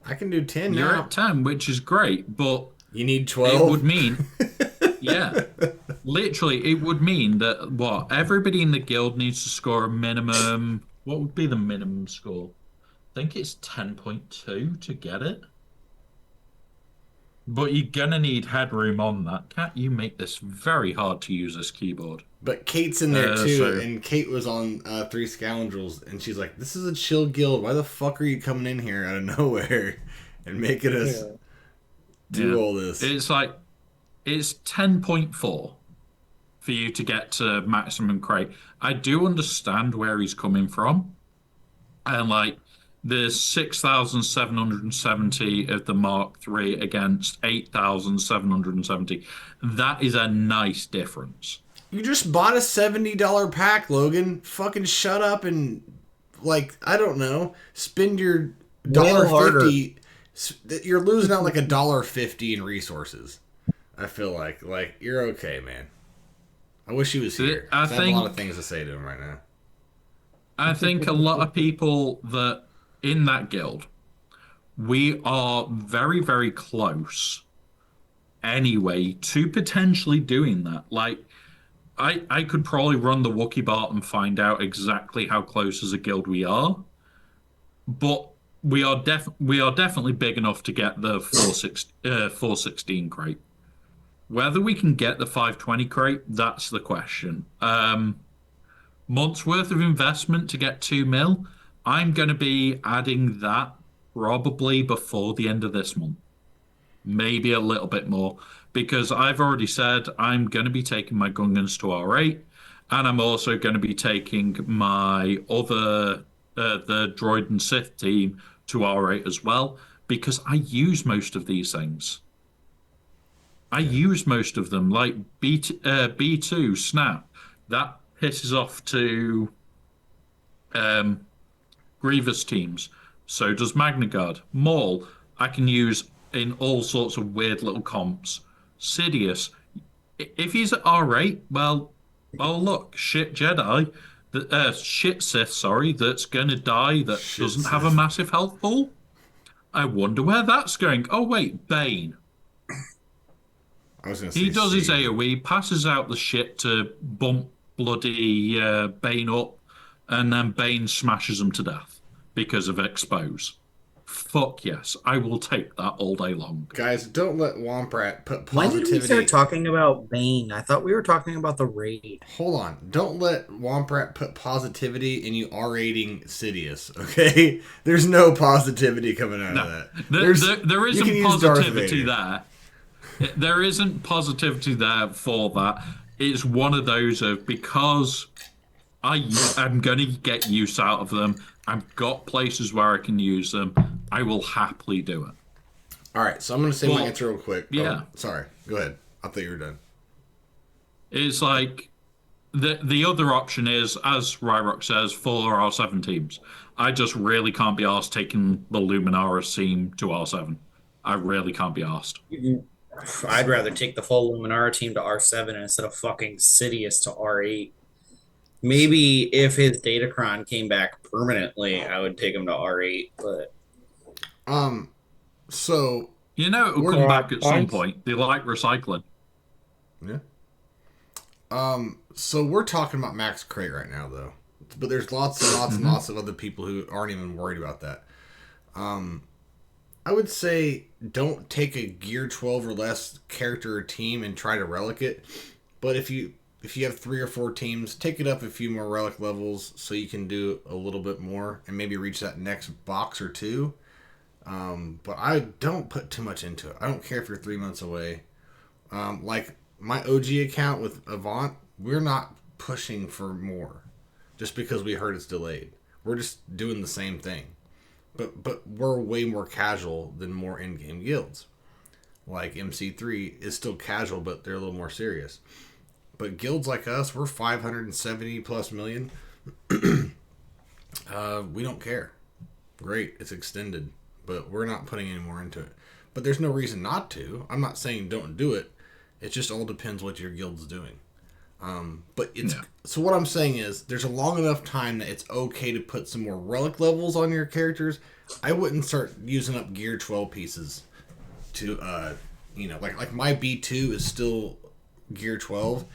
I can do 10 You're now. at 10, which is great, but You need 12. it would mean, yeah, literally, it would mean that everybody in the guild needs to score a minimum. What would be the minimum score? I think it's 10.2 to get it. But you're gonna need headroom on that. Can't you make this very hard to use this keyboard? But Kate's in there too, so- and Kate was on Three Scoundrels, and she's like, "This is a chill guild. Why the fuck are you coming in here out of nowhere and making us do all this?" It's like it's 10.4 for you to get to maximum crate. I do understand where he's coming from, and like there's 6,770 of the Mark III against 8,770. That is a nice difference. You just bought a $70 pack, Logan. Fucking shut up and, like, I don't know, spend your $1.50. You're losing out like $1.50 in resources. I feel like you're okay, man. I wish he was here. I have a lot of things to say to him right now. I think a lot of people that in that guild, we are very, very close anyway to potentially doing that. Like, I could probably run the Wookiee bot and find out exactly how close as a guild we are, but we are definitely big enough to get the 416 crate. Whether we can get the 520 crate, that's the question. Month's worth of investment to get 2 mil. I'm going to be adding that probably before the end of this month, maybe a little bit more, because I've already said I'm going to be taking my Gungans to R8, and I'm also going to be taking my other, the Droid and Sith team to R8 as well, because I use most of these things. I use most of them, like B2 Snap. That pisses off to um, Grievous teams. So does Magna Guard. Maul, I can use in all sorts of weird little comps. Sidious, if he's at R8, well, oh look, shit Jedi, shit Sith, sorry, that's gonna die that Shit doesn't have a Sith. massive health pool. I wonder where that's going. Oh wait, Bane. I was gonna He say does his Siege. AoE, passes out the shit to bump bloody Bane up, and then Bane smashes him to death because of expose. Fuck yes, I will take that all day long. Guys, don't let Womprat put When did we positivity. start talking about Bane? I thought we were talking about the raid. Hold on. Don't let Womprat put positivity in you R-rating Sidious, okay? There's no positivity coming out of that. There you can isn't use Darth positivity Vader. there. There isn't positivity there for that. It's one of those of because I'm going to get use out of them. I've got places where I can use them. I will happily do it. All right, so I'm going to say my Well, answer real quick. yeah. Oh, sorry. Go ahead. I thought you were done. It's like the other option is, as Ryrock says, 4 R7 teams. I just really can't be asked taking the Luminaris team to R7. I really can't be asked. I'd rather take the full Luminara team to R7 instead of fucking Sidious to R8. Maybe if his datacron came back permanently, I would take him to R8, but So, You know, it'll We're- come Alright, back at some points. point. They like recycling. yeah. So we're talking about Max Crate right now, though. But there's lots and lots and lots of other people who aren't even worried about that. I would say don't take a Gear 12 or less character or team and try to relic it. But if you have 3 or 4 teams, take it up a few more relic levels so you can do a little bit more and maybe reach that next box or two. But I don't put too much into it. I don't care if you're 3 months away. Like my OG account with Avant, we're not pushing for more just because we heard it's delayed. We're just doing the same thing. But we're way more casual than more in-game guilds. Like MC3 is still casual, but they're a little more serious. But guilds like us, we're 570 plus million. We don't care. Great, it's extended, but we're not putting any more into it. But there's no reason not to. I'm not saying don't do it. It just all depends what your guild's doing. But it's so what I'm saying is there's a long enough time that it's okay to put some more relic levels on your characters. I wouldn't start using up Gear 12 pieces to like my B2 is still Gear 12.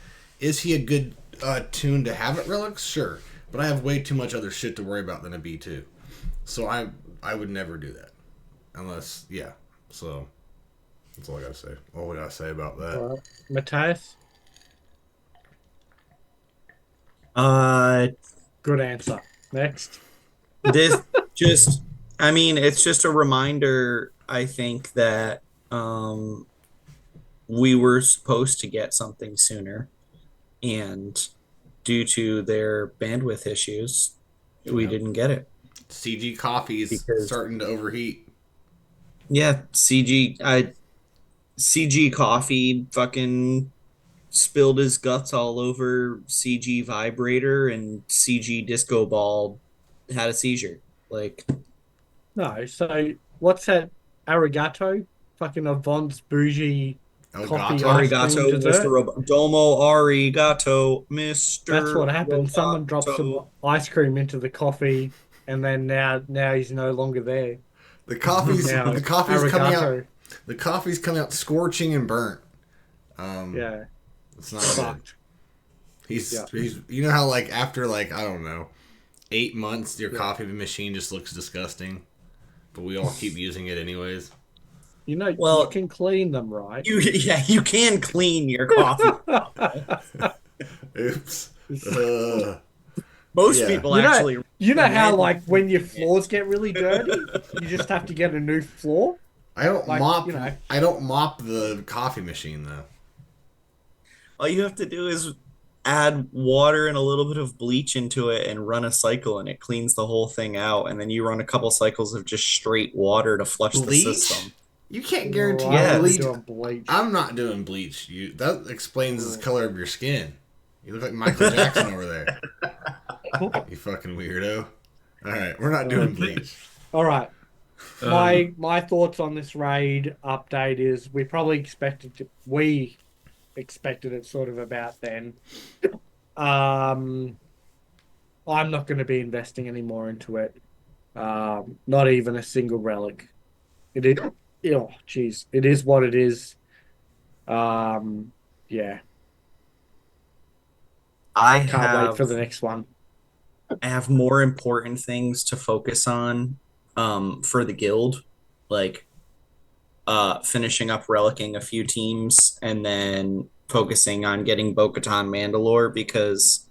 Is he a good tune to have at relics? Sure, but I have way too much other shit to worry about than a B2. So I would never do that unless So that's all I gotta say. All I gotta say about that. All right. Matthias, good answer. Next. this just, I mean, it's just a reminder, I think, that we were supposed to get something sooner. And due to their bandwidth issues, we didn't get it. CG coffee is Because- starting to overheat. Yeah, CG coffee fucking spilled his guts all over CG vibrator, and CG disco ball had a seizure. Like, No, so what's that? Arigato? Fucking Avant's bougie coffee Elgato. ice cream arigato, dessert? Domo arigato, Mr. That's what happened. Someone dropped some Roboto. ice cream into the coffee, and then now he's no longer there. The coffee's Now the coffee's coming out. arigato. The coffee's coming out scorching and burnt. Yeah, It's not good. fucked. Yeah. He's you know how like after like I don't know 8 months your Yeah. coffee machine just looks disgusting, but we all keep using it anyways. You know, you Well, can clean them, right? you can clean your coffee. Oops. Most Yeah. people actually You know how recommend like when your using it. floors get really dirty, you just have to get a new floor. I don't Like, mop. you know, I don't mop the coffee machine though. All you have to do is add water and a little bit of bleach into it and run a cycle, and it cleans the whole thing out. And then you run a couple cycles of just straight water to flush the Bleach? system. You can't oh, guarantee I wouldn't be bleach. doing bleach. I'm not doing bleach. You that explains the Oh. color of your skin. You look like Michael Jackson over there. You fucking weirdo. All right, we're not doing bleach. All right. Um, My thoughts on this raid update is we expected it sort of about then. Um, I'm not going to be investing any more into it. Not even a single relic. It is, oh, jeez, it is what it is. Yeah, I can't wait have for the next one. I have more important things to focus on for the guild, like finishing up relicking a few teams and then focusing on getting Bo-Katan Mandalore because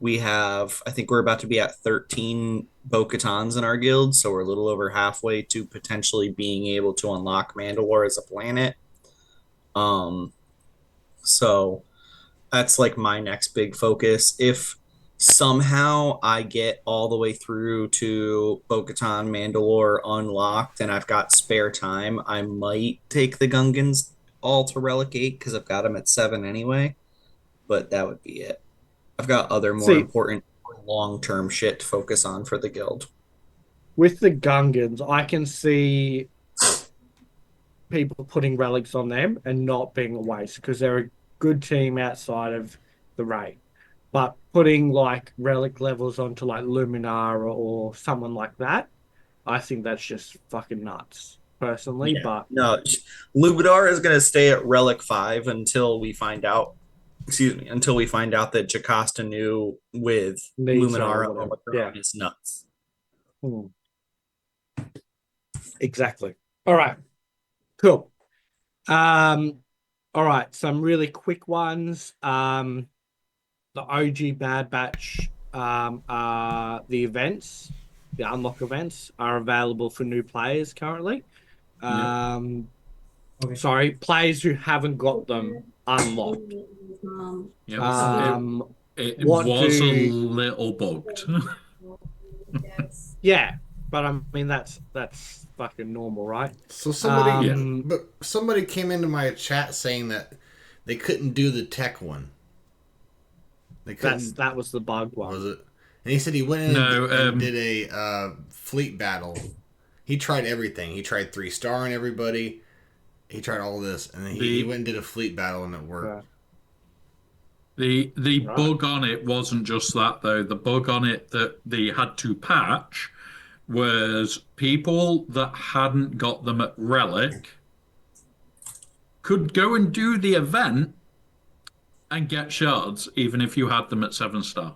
I think we're about to be at 13 Bo-Katans in our guild, so we're a little over halfway to potentially being able to unlock Mandalore as a planet. Um, so that's like my next big focus. If somehow I get all the way through to Bo-Katan Mandalore unlocked and I've got spare time, I might take the Gungans all to Relic 8 because I've got them at 7 anyway. But that would be it. I've got other more See, important long-term shit to focus on for the guild. with the Gungans, I can see people putting relics on them and not being a waste because they're a good team outside of the raid. But putting like relic levels onto like Luminara or someone like that, I think that's just fucking nuts, personally. Yeah. But No, Lugadar is going to stay at Relic 5 until we find out, excuse me, until we find out that Jocasta New with needs her or Luminara whatever. Yeah. overthrown is nuts. Hmm. Exactly. All right. Cool. All right. Some really quick ones. The OG Bad Batch, the events, the unlock events are available for new players currently. yep. Okay. Sorry, players who haven't got them unlocked. Yep. Um, It what was a do little bugged. Yeah, but I mean that's fucking normal, right? So somebody, Yeah. but somebody came into my chat saying that they couldn't do the tech one. They couldn't. that was the bug Was one. it? And he said he went in No, and did a fleet battle. He tried everything. He tried 3-star on everybody. He tried all this, and then he went and did a fleet battle, and it worked. The Right. bug on it wasn't just that though. The bug on it that they had to patch was people that hadn't got them at Relic could go and do the event and get shards even if you had them at 7-star.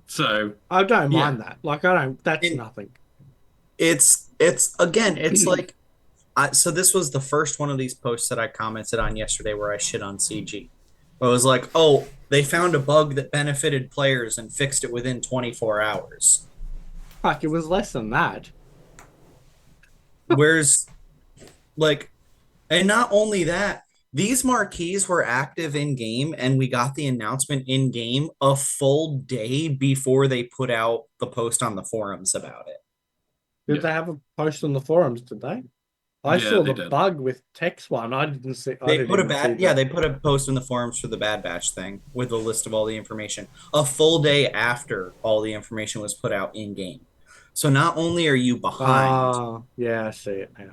So I don't yeah, mind that. Like I don't. That's And nothing. it's again, it's like so this was the first one of these posts that I commented on yesterday where I shit on CG. I was like, oh, they found a bug that benefited players and fixed it within 24 hours. Fuck, it was less than that. Whereas, like, and not only that, these marquees were active in game, and we got the announcement in game a full day before they put out the post on the forums about it. Did yeah, they have a post on the forums? Did they? I yeah, saw they the did. bug with text one. I didn't see. I They didn't put a even see bad, yeah, that. they put a post in the forums for the Bad Batch thing with a list of all the information a full day after all the information was put out in game. So not only are you behind, Yeah, I see it now.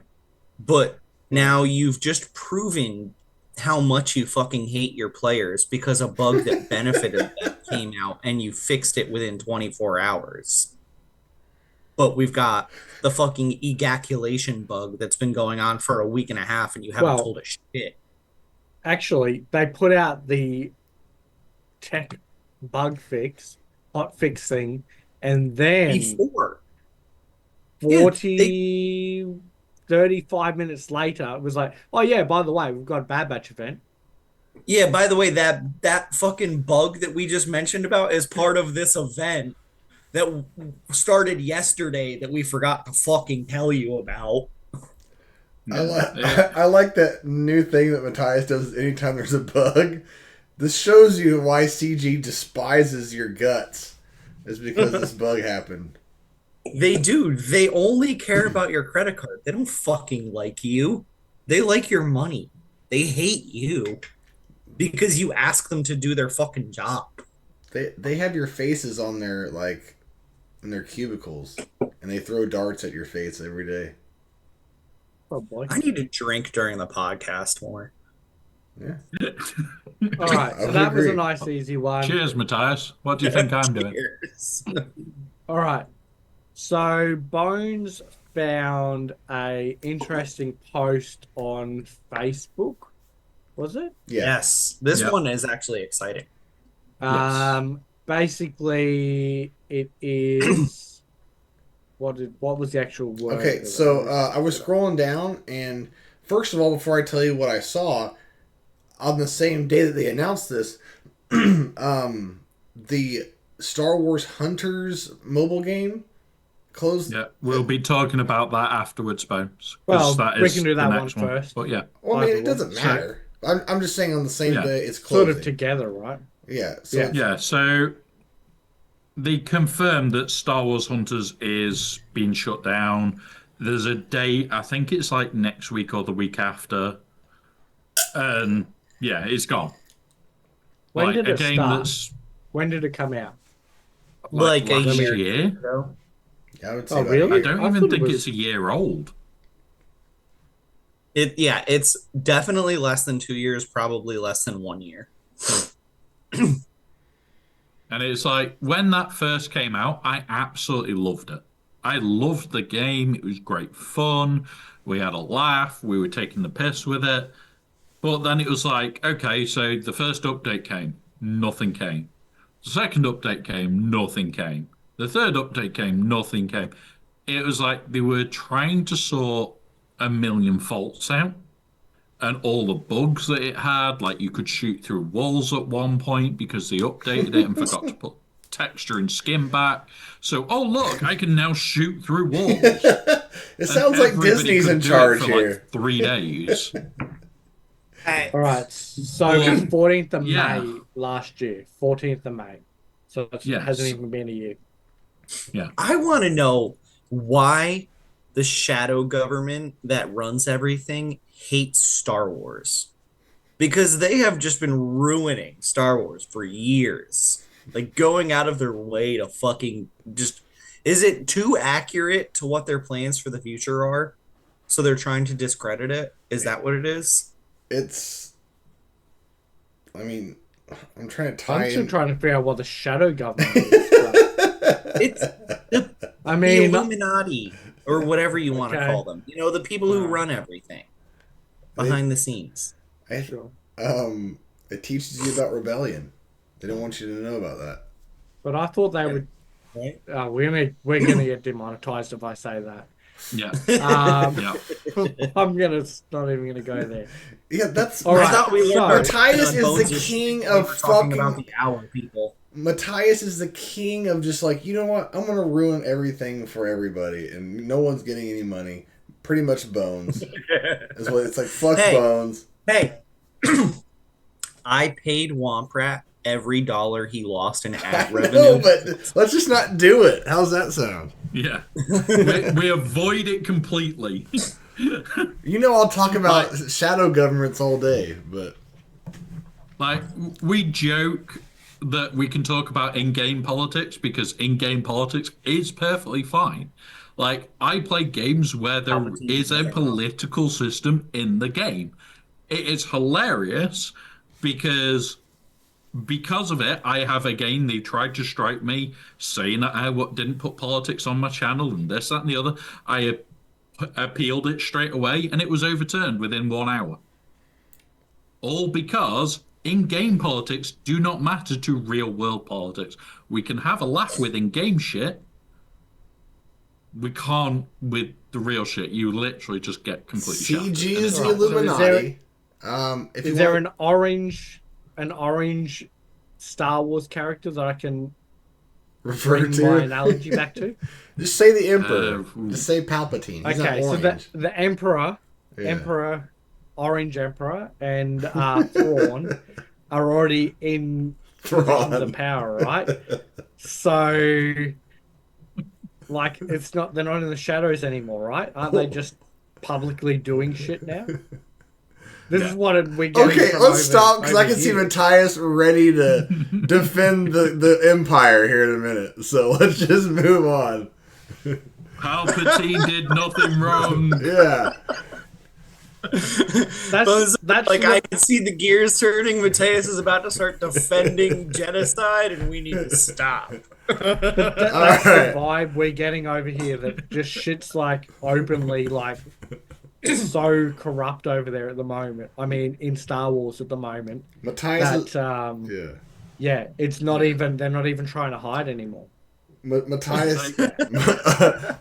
but Yeah. now you've just proven how much you fucking hate your players because a bug that benefited them came out and you fixed it within 24 hours. But we've got the fucking ejaculation bug that's been going on for a week and a half and you haven't Well, told us shit. actually, they put out the tech bug fix, hot fix thing, and then Before. Yeah, they 40, 35 minutes later, it was like, oh yeah, by the way, we've got a Bad Batch event. Yeah, by the way, that fucking bug that we just mentioned about is part of this event that started yesterday that we forgot to fucking tell you about. I like that new thing that Matthias does anytime there's a bug. This shows you why CG despises your guts. Is because this bug happened. They do. They only care about your credit card. They don't fucking like you. They like your money. They hate you because you ask them to do their fucking job. They have your faces on their like in their cubicles, and they throw darts at your face every day. Oh boy. I need to drink during the podcast more. Yeah. All right, I so would that was a agree. nice, easy one. Cheers, Matthias. What do you think I'm doing? Cheers. All right. So Bones found a interesting post on Facebook, was it? Yeah. Yes, this Yep. one is actually exciting. Yes. Basically it is what was the actual word? Okay, so I was scrolling down, and first of all, before I tell you what I saw, on the same day that they announced this, the Star Wars Hunters mobile game closed. Yeah, we'll be talking about that afterwards, Bones. 'Cause Well, that we is can do the that one next first. But yeah, Well, I mean, it Either doesn't one. matter. I'm just saying on the same Yeah. day it's Sort closing. of together, right? Yeah. So Yeah. yeah. So they confirmed that Star Wars Hunters is being shut down. There's a date. I think it's like next week or the week after. And yeah, it's gone. When Like did a it game start? that's When did it come out? like Like a last year year. ago. I would say Oh, about really? a I year. don't I even thought it think was- it's a year old. It's definitely less than 2 years, probably less than 1 year. And it's like when that first came out, I absolutely loved it. I loved the game. It was great fun. We had a laugh. We were taking the piss with it. But then it was like, okay, so the first update came, nothing came. The second update came, nothing came. The third update came, nothing came. It was like they were trying to sort a million faults out and all the bugs that it had. Like you could shoot through walls at one point because they updated it and forgot to put texture and skin back. So, oh, look, I can now shoot through walls. It sounds like Everybody Disney's could in do it charge for here. like 3 days. All right. So it was 14th of Yeah. May last year. 14th of May. So it Yes. hasn't even been a year. I want to know why the shadow government that runs everything hates Star Wars. Because they have just been ruining Star Wars for years. Like going out of their way to fucking just. Is it too accurate to what their plans for the future are? So they're trying to discredit it? Is that what it is? It's. I mean, I'm trying to I'm tie still in. trying to figure out what the shadow government is. but, It's the, I the mean, Illuminati or whatever you want to Okay. call them. You know, the people who run everything behind the scenes. I, sure. it teaches you about rebellion. They don't want you to know about that. But I thought they would. Right? We're gonna get demonetized if I say that. Yeah. Um, Yeah. I'm not even gonna go there. Yeah, that's. All right. I thought we learned so- our Matthias is Bones the is- king we of were talking fucking. about the owl people. Matthias is the king of just like, you know what? I'm gonna ruin everything for everybody, and no one's getting any money. Pretty much Bones is what it's like. Fuck Hey. Bones. Hey, I paid Womprat every dollar he lost in ad revenue. No, but let's just not do it. How's that sound? Yeah. We avoid it completely. You know, I'll talk about shadow governments all day, but Like, we joke that we can talk about in-game politics because in-game politics is perfectly fine. Like, I play games where there is a political system in the game. It is hilarious because of it, I have again, they tried to strike me saying that I didn't put politics on my channel and this, that, and the other. I appealed it straight away and it was overturned within 1 hour. All because in-game politics do not matter to real-world politics. We can have a laugh with in-game shit. We can't with the real shit. You literally just get completely CG shafted. is the Right, so Illuminati. If is you there want, an orange Star Wars character that I can refer bring my to, analogy back to? just say the Emperor. Uh, Just say Palpatine. He's not Okay, so orange. the Emperor, Yeah. Orange Emperor, and Thrawn are already in positions of Thrawn. power, right? So, like, they're not in the shadows anymore, right? Aren't they just publicly doing shit now? This is what we're getting Okay, from let's stop because I over can see here. Matthias ready to defend the Empire here in a minute. So let's just move on. Palpatine did nothing wrong. Yeah. That's like what- I can see the gears turning. Mateus is about to start defending genocide, and we need to stop. that's Alright. the vibe we're getting over here. That just shit's like openly like so corrupt over there at the moment. I mean, in Star Wars at the moment, Matthias that is, yeah, it's not even they're not even trying to hide anymore. Matthias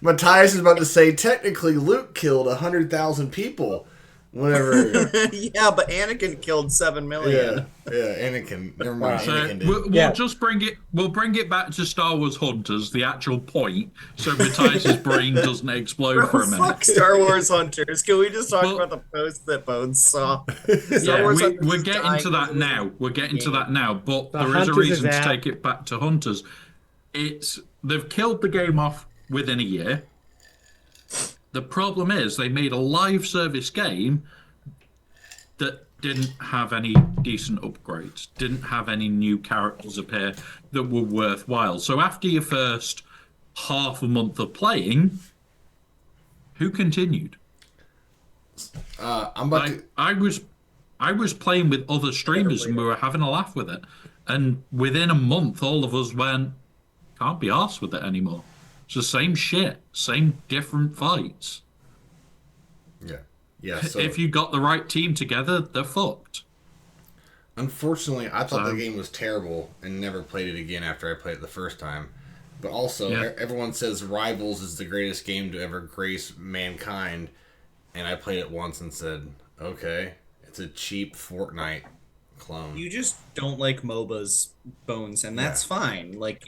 Matthias is about to say technically Luke killed 100,000 people whenever Yeah, but Anakin killed 7 million. Anakin, never mind. So Anakin did. we'll just bring it back to Star Wars Hunters, the actual point, so Matthias's brain doesn't explode for a minute. Fuck Star Wars Hunters. Can we just talk Well- about the post that Bones saw? Yeah, Wars we're Hunters getting dying to that because now. We're getting to that now, but The there is a Hunters reason is to out. take it back to Hunters. They've killed the game off within a year. The problem is they made a live service game that didn't have any decent upgrades, didn't have any new characters appear that were worthwhile. So after your first half a month of playing, who continued? I'm about to. I was playing with other streamers and we were having a laugh with it. And within a month, all of us went, can't be arsed with it anymore. It's the same shit, same different fights. Yeah. So If you got the right team together, they're fucked. unfortunately, I thought So- the game was terrible and never played it again after I played it the first time. But also, Yeah. everyone says Rivals is the greatest game to ever grace mankind, and I played it once and said, okay, it's a cheap Fortnite clone. You just don't like MOBAs, Bones, and that's fine. Like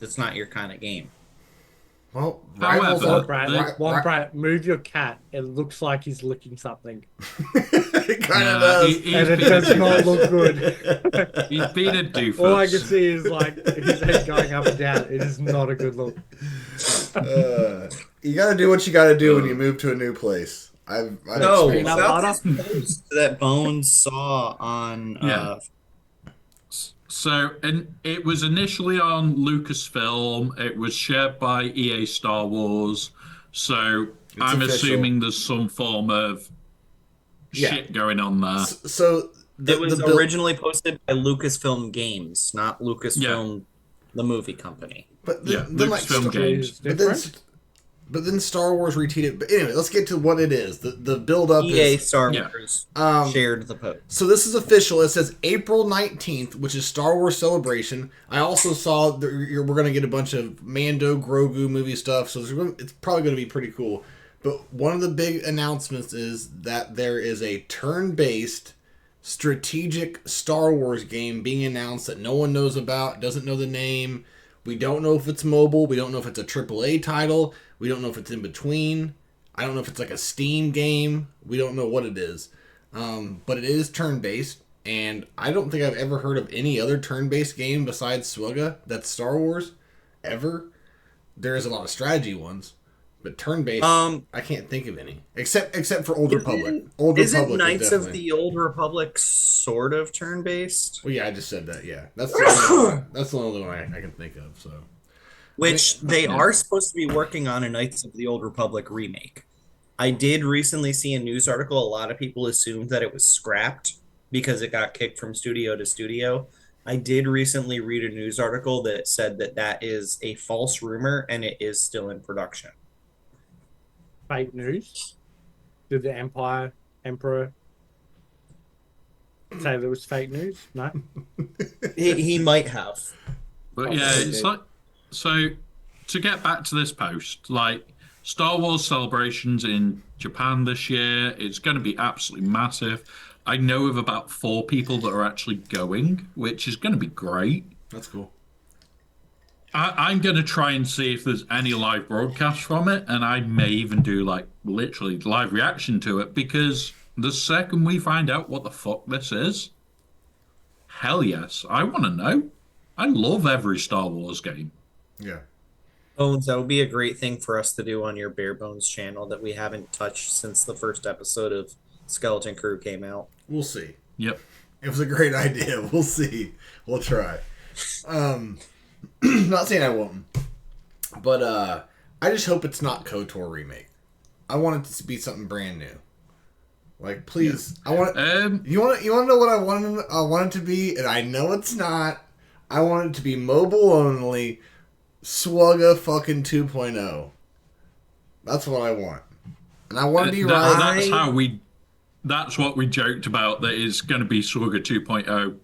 that's not your kind of game. Well, However, Rivals Brad, move your cat. It looks like he's licking something, it kind of Nah, does. he's and it been a does not doofus. look good. He's been a doofus. All I can see is like his head going up and down. It is not a good look. You got to do what you got to do when you move to a new place. I've No, experienced Peanut that. about butter? this post that Bones saw on Yeah. So, and it was initially on Lucasfilm. It was shared by EA Star Wars. So I'm official. assuming there's some form of shit going on there. So it was originally posted by Lucasfilm Games, not Lucasfilm, the movie company. but Yeah, then like Lucasfilm Games. But then Star Wars retweeted. But anyway, let's get to what it is. The build up EA is Star Yeah. Wars Um, shared the post. so this is official. It says April 19th, which is Star Wars Celebration. I also saw that we're going to get a bunch of Mando, Grogu movie stuff, so it's probably going to be pretty cool. But one of the big announcements is that there is a turn-based strategic Star Wars game being announced that no one knows about, doesn't know the name. We don't know if it's mobile. We don't know if it's a AAA title. We don't know if it's in between. I don't know if it's like a Steam game. We don't know what it is. But it is turn-based, and I don't think I've ever heard of any other turn-based game besides SWGOH that's Star Wars, ever. There is a lot of strategy ones, but turn-based, I can't think of any. Except for Old Republic. Old Isn't Republic is Knights of definitely- the Old Republic sort of turn-based? Well, yeah, I just said that, yeah. That's the only one I can think of, so... Which they are supposed to be working on a Knights of the Old Republic remake. I did recently see a news article. A lot of people assumed that it was scrapped because it got kicked from studio to studio. I did recently read a news article that said that that is a false rumor and it is still in production. Fake news. Did the Emperor say there was fake news? No. He might have. But Oh, yeah, okay. it's like, so to get back to this post, like Star Wars celebrations in Japan this year, it's going to be absolutely massive. I know of about 4 people that are actually going, which is going to be great. That's cool. I'm going to try and see if there's any live broadcast from it, and I may even do like literally live reaction to it because the second we find out what the fuck this is, hell yes, I want to know. I love every Star Wars game. Yeah. Bones, that would be a great thing for us to do on your Bare Bones channel that we haven't touched since the first episode of Skeleton Crew came out. We'll see. Yep. It was a great idea. We'll see. We'll try. Not saying I won't. But I just hope it's not KOTOR remake. I want it to be something brand new. Like, please. Yeah. I want you want to know what I want it to be, and I know it's not. I want it to be mobile only. SWGOH fucking 2.0. That's what I want. And I want to be right. That's what we joked about, that is going to be SWGOH 2.0.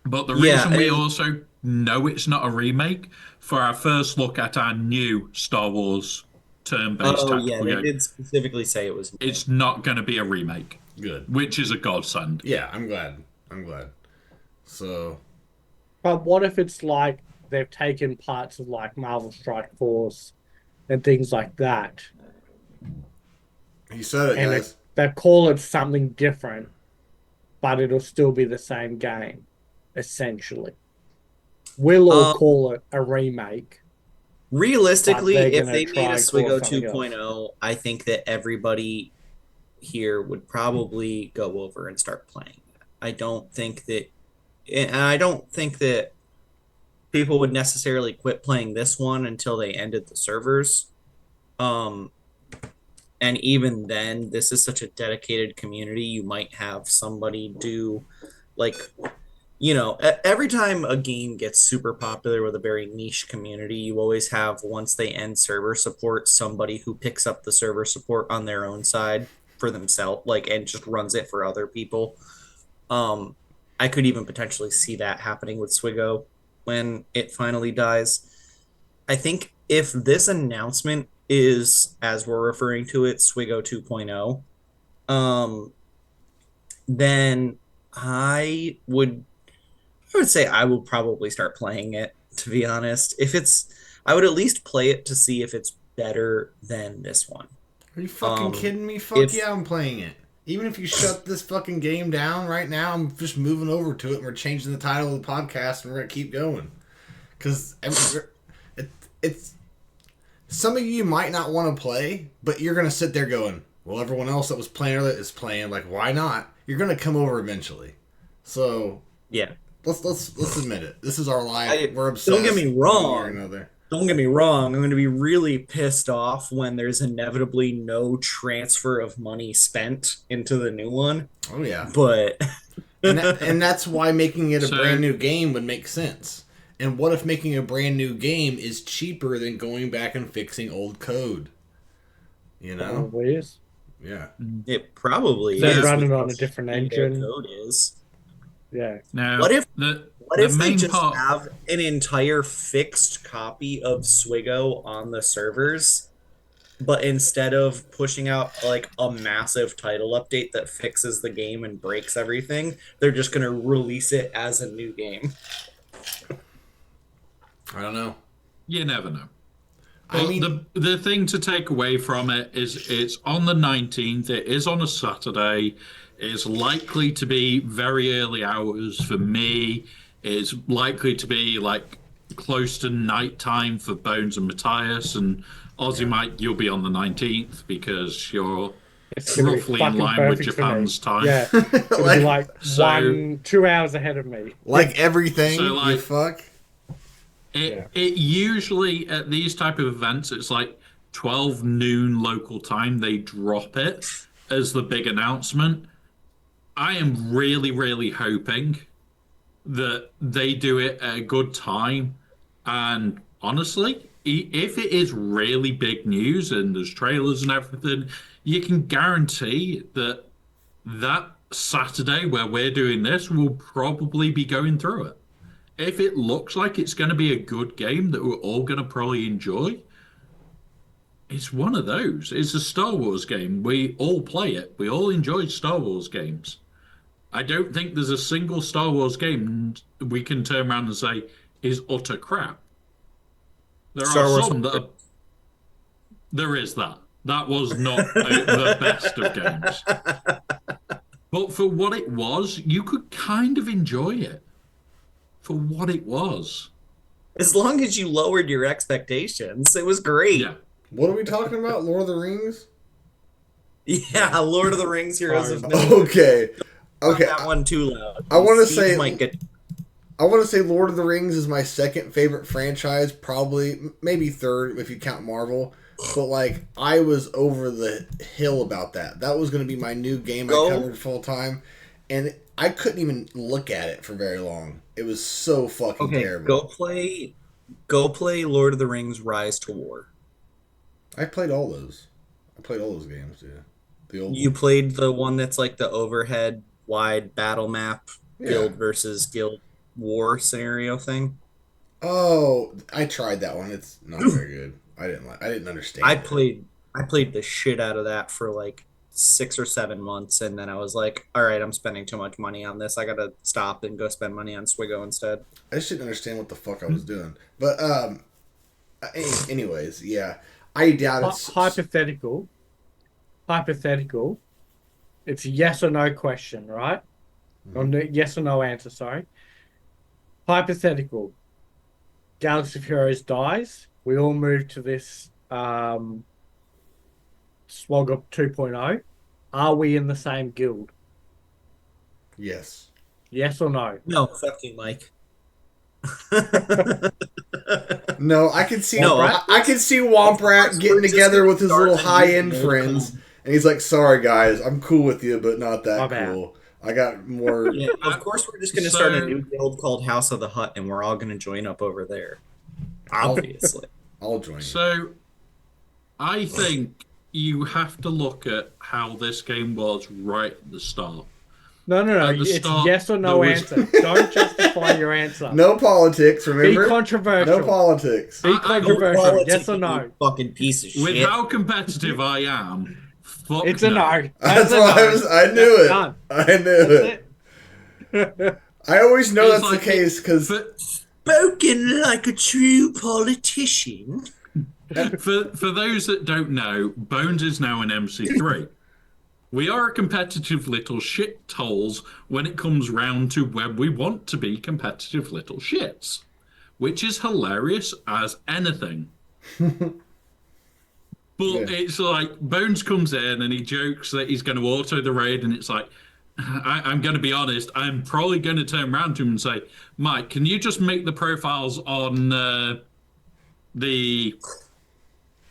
But the reason we also know it's not a remake, for our first look at our new Star Wars turn-based tactical they game, did specifically say it was. It's not going to be a remake. Good. Which is a godsend. Yeah, I'm glad. So. But what if it's like they've taken parts of like Marvel Strike Force and things like that, He said it, and guys. they call it something different, but it'll still be the same game, essentially. We'll all call it a remake. Realistically, if they try made a and call SWGOH something 2.0, I think that everybody here would probably go over and start playing that. I don't think that people would necessarily quit playing this one until they ended the servers. And even then, this is such a dedicated community. You might have somebody do, like, you know, every time a game gets super popular with a very niche community, you always have, once they end server support, somebody who picks up the server support on their own side for themselves, like, and just runs it for other people. I could even potentially see that happening with SWGOH when it finally dies. I think if this announcement is, as we're referring to it, SWGOH 2.0, then I would say I will probably start playing it, to be honest. I would at least play it to see if it's better than this one. Are you fucking kidding me? Fuck yeah, I'm playing it. Even if you shut this fucking game down right now, I'm just moving over to it and we're changing the title of the podcast and we're going to keep going. Because it's some of you might not want to play, but you're going to sit there going, well, everyone else that was playing is playing. Like, why not? You're going to come over eventually. So, yeah. Let's admit it. This is our life. We're obsessed. Don't get me wrong. Don't get me wrong. I'm going to be really pissed off when there's inevitably no transfer of money spent into the new one. Oh yeah. But and that's why making it a brand new game would make sense. And what if making a brand new game is cheaper than going back and fixing old code? You know? Probably is. Yeah. It probably is. They're running on a different engine. Code is. Yeah. Now, what if they just part... have an entire fixed copy of SWGOH on the servers, but instead of pushing out like a massive title update that fixes the game and breaks everything, they're just going to release it as a new game? I don't know. You never know. I mean, the thing to take away from it is it's on the 19th. It is on a Saturday. It's likely to be very early hours for me. It's likely to be like close to nighttime for Bones and Matthias. And Aussie Mike, you'll be on the 19th because you're roughly in line with Japan's time. Yeah, it'll be like 2 hours ahead of me. Like everything, so like, you fuck. It usually at these type of events, it's like 12 noon local time. They drop it as the big announcement. I am really, really hoping that they do it at a good time. And honestly, if it is really big news and there's trailers and everything, you can guarantee that Saturday, where we're doing this, we'll probably be going through it. If it looks like it's going to be a good game that we're all going to probably enjoy, it's one of those. It's a Star Wars game. We all play it. We all enjoy Star Wars games. I don't think there's a single Star Wars game we can turn around and say is utter crap. There Star are Wars. some that are. There is that. That was not the best of games. But for what it was, you could kind of enjoy it. For what it was. As long as you lowered your expectations, it was great. Yeah. What are we talking about? Lord of the Rings? Yeah, Lord of the Rings, Heroes of Myth. Okay. Okay. Not that one too loud. I want to Steve say might get. I want to say Lord of the Rings is my second favorite franchise, probably maybe third if you count Marvel. But like I was over the hill about that. That was going to be my new game I covered full time, and I couldn't even look at it for very long. It was so fucking terrible. Go play Lord of the Rings: Rise to War. I played all those. I played all those games, yeah. The old You played the one that's like the overhead wide battle map, guild versus guild war scenario thing. Oh, I tried that one. It's not very good. I didn't understand. I played the shit out of that for like 6 or 7 months, and then I was like, all right, I'm spending too much money on this. I gotta stop and go spend money on SWGOH instead. I just didn't understand what the fuck I was doing. But anyways, yeah. I doubt it's Hypothetical. It's a yes or no question, right? Or no, yes or no answer, sorry. Hypothetical. Galaxy of Heroes dies. We all move to this SWGOH 2.0. Are we in the same guild? Yes. Yes or no? No, fuck you, Mike. No, I can see. No, I can see Womprat getting together with his little high-end friends, and he's like, "Sorry guys, I'm cool with you, but not that cool. I got more." Yeah, of course, we're just gonna start a new guild called House of the Hut, and we're all gonna join up over there. Obviously, I'll join you. So, I think you have to look at how this game was right at the start. No. It's yes or no answer. Don't justify your answer. No politics, remember? Be controversial. No politics. Be controversial. politics, Yes or you no? fucking piece of With shit. how competitive I am, fuck It's a no. That's why I knew it. I knew it. I always know that's the case because Spoken like a true politician. for those that don't know, Bones is now an MC3. We are a competitive little shitholes when it comes round to when we want to be competitive little shits, which is hilarious as anything. But it's like Bones comes in and he jokes that he's going to auto the raid, and it's like, I'm going to be honest, I'm probably going to turn around to him and say, Mike, can you just make the profiles on the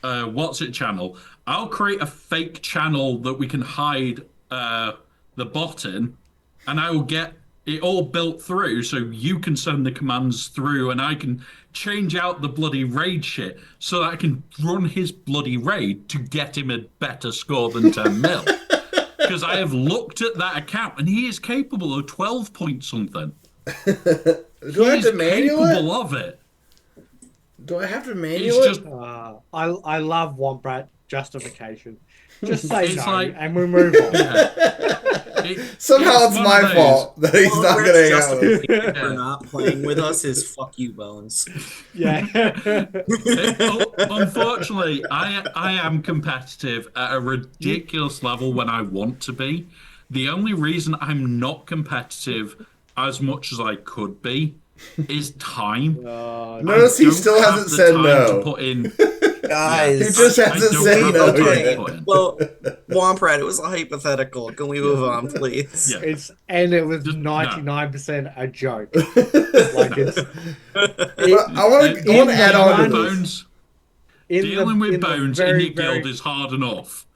what's it channel? I'll create a fake channel that we can hide the bot in, and I will get it all built through so you can send the commands through, and I can change out the bloody raid shit so that I can run his bloody raid to get him a better score than 10 mil. Because I have looked at that account, and he is capable of 12 point something. Do I have to manual capable of it. Do I have to manual it? I love Womprat justification. Just say no, like, and we move on. Somehow it's my fault that he's not going to hang out with us. For not playing with us is fuck you, Bones. Yeah. Unfortunately, I am competitive at a ridiculous level when I want to be. The only reason I'm not competitive as much as I could be is time. Notice he still hasn't said no. To put in, Guys, he just hasn't said no yet. Well, Womprat, it was a hypothetical. Can we move on, please? Yeah. It was 99% a joke. I want to add on to Bones. Dealing with Bones in your guild is hard enough.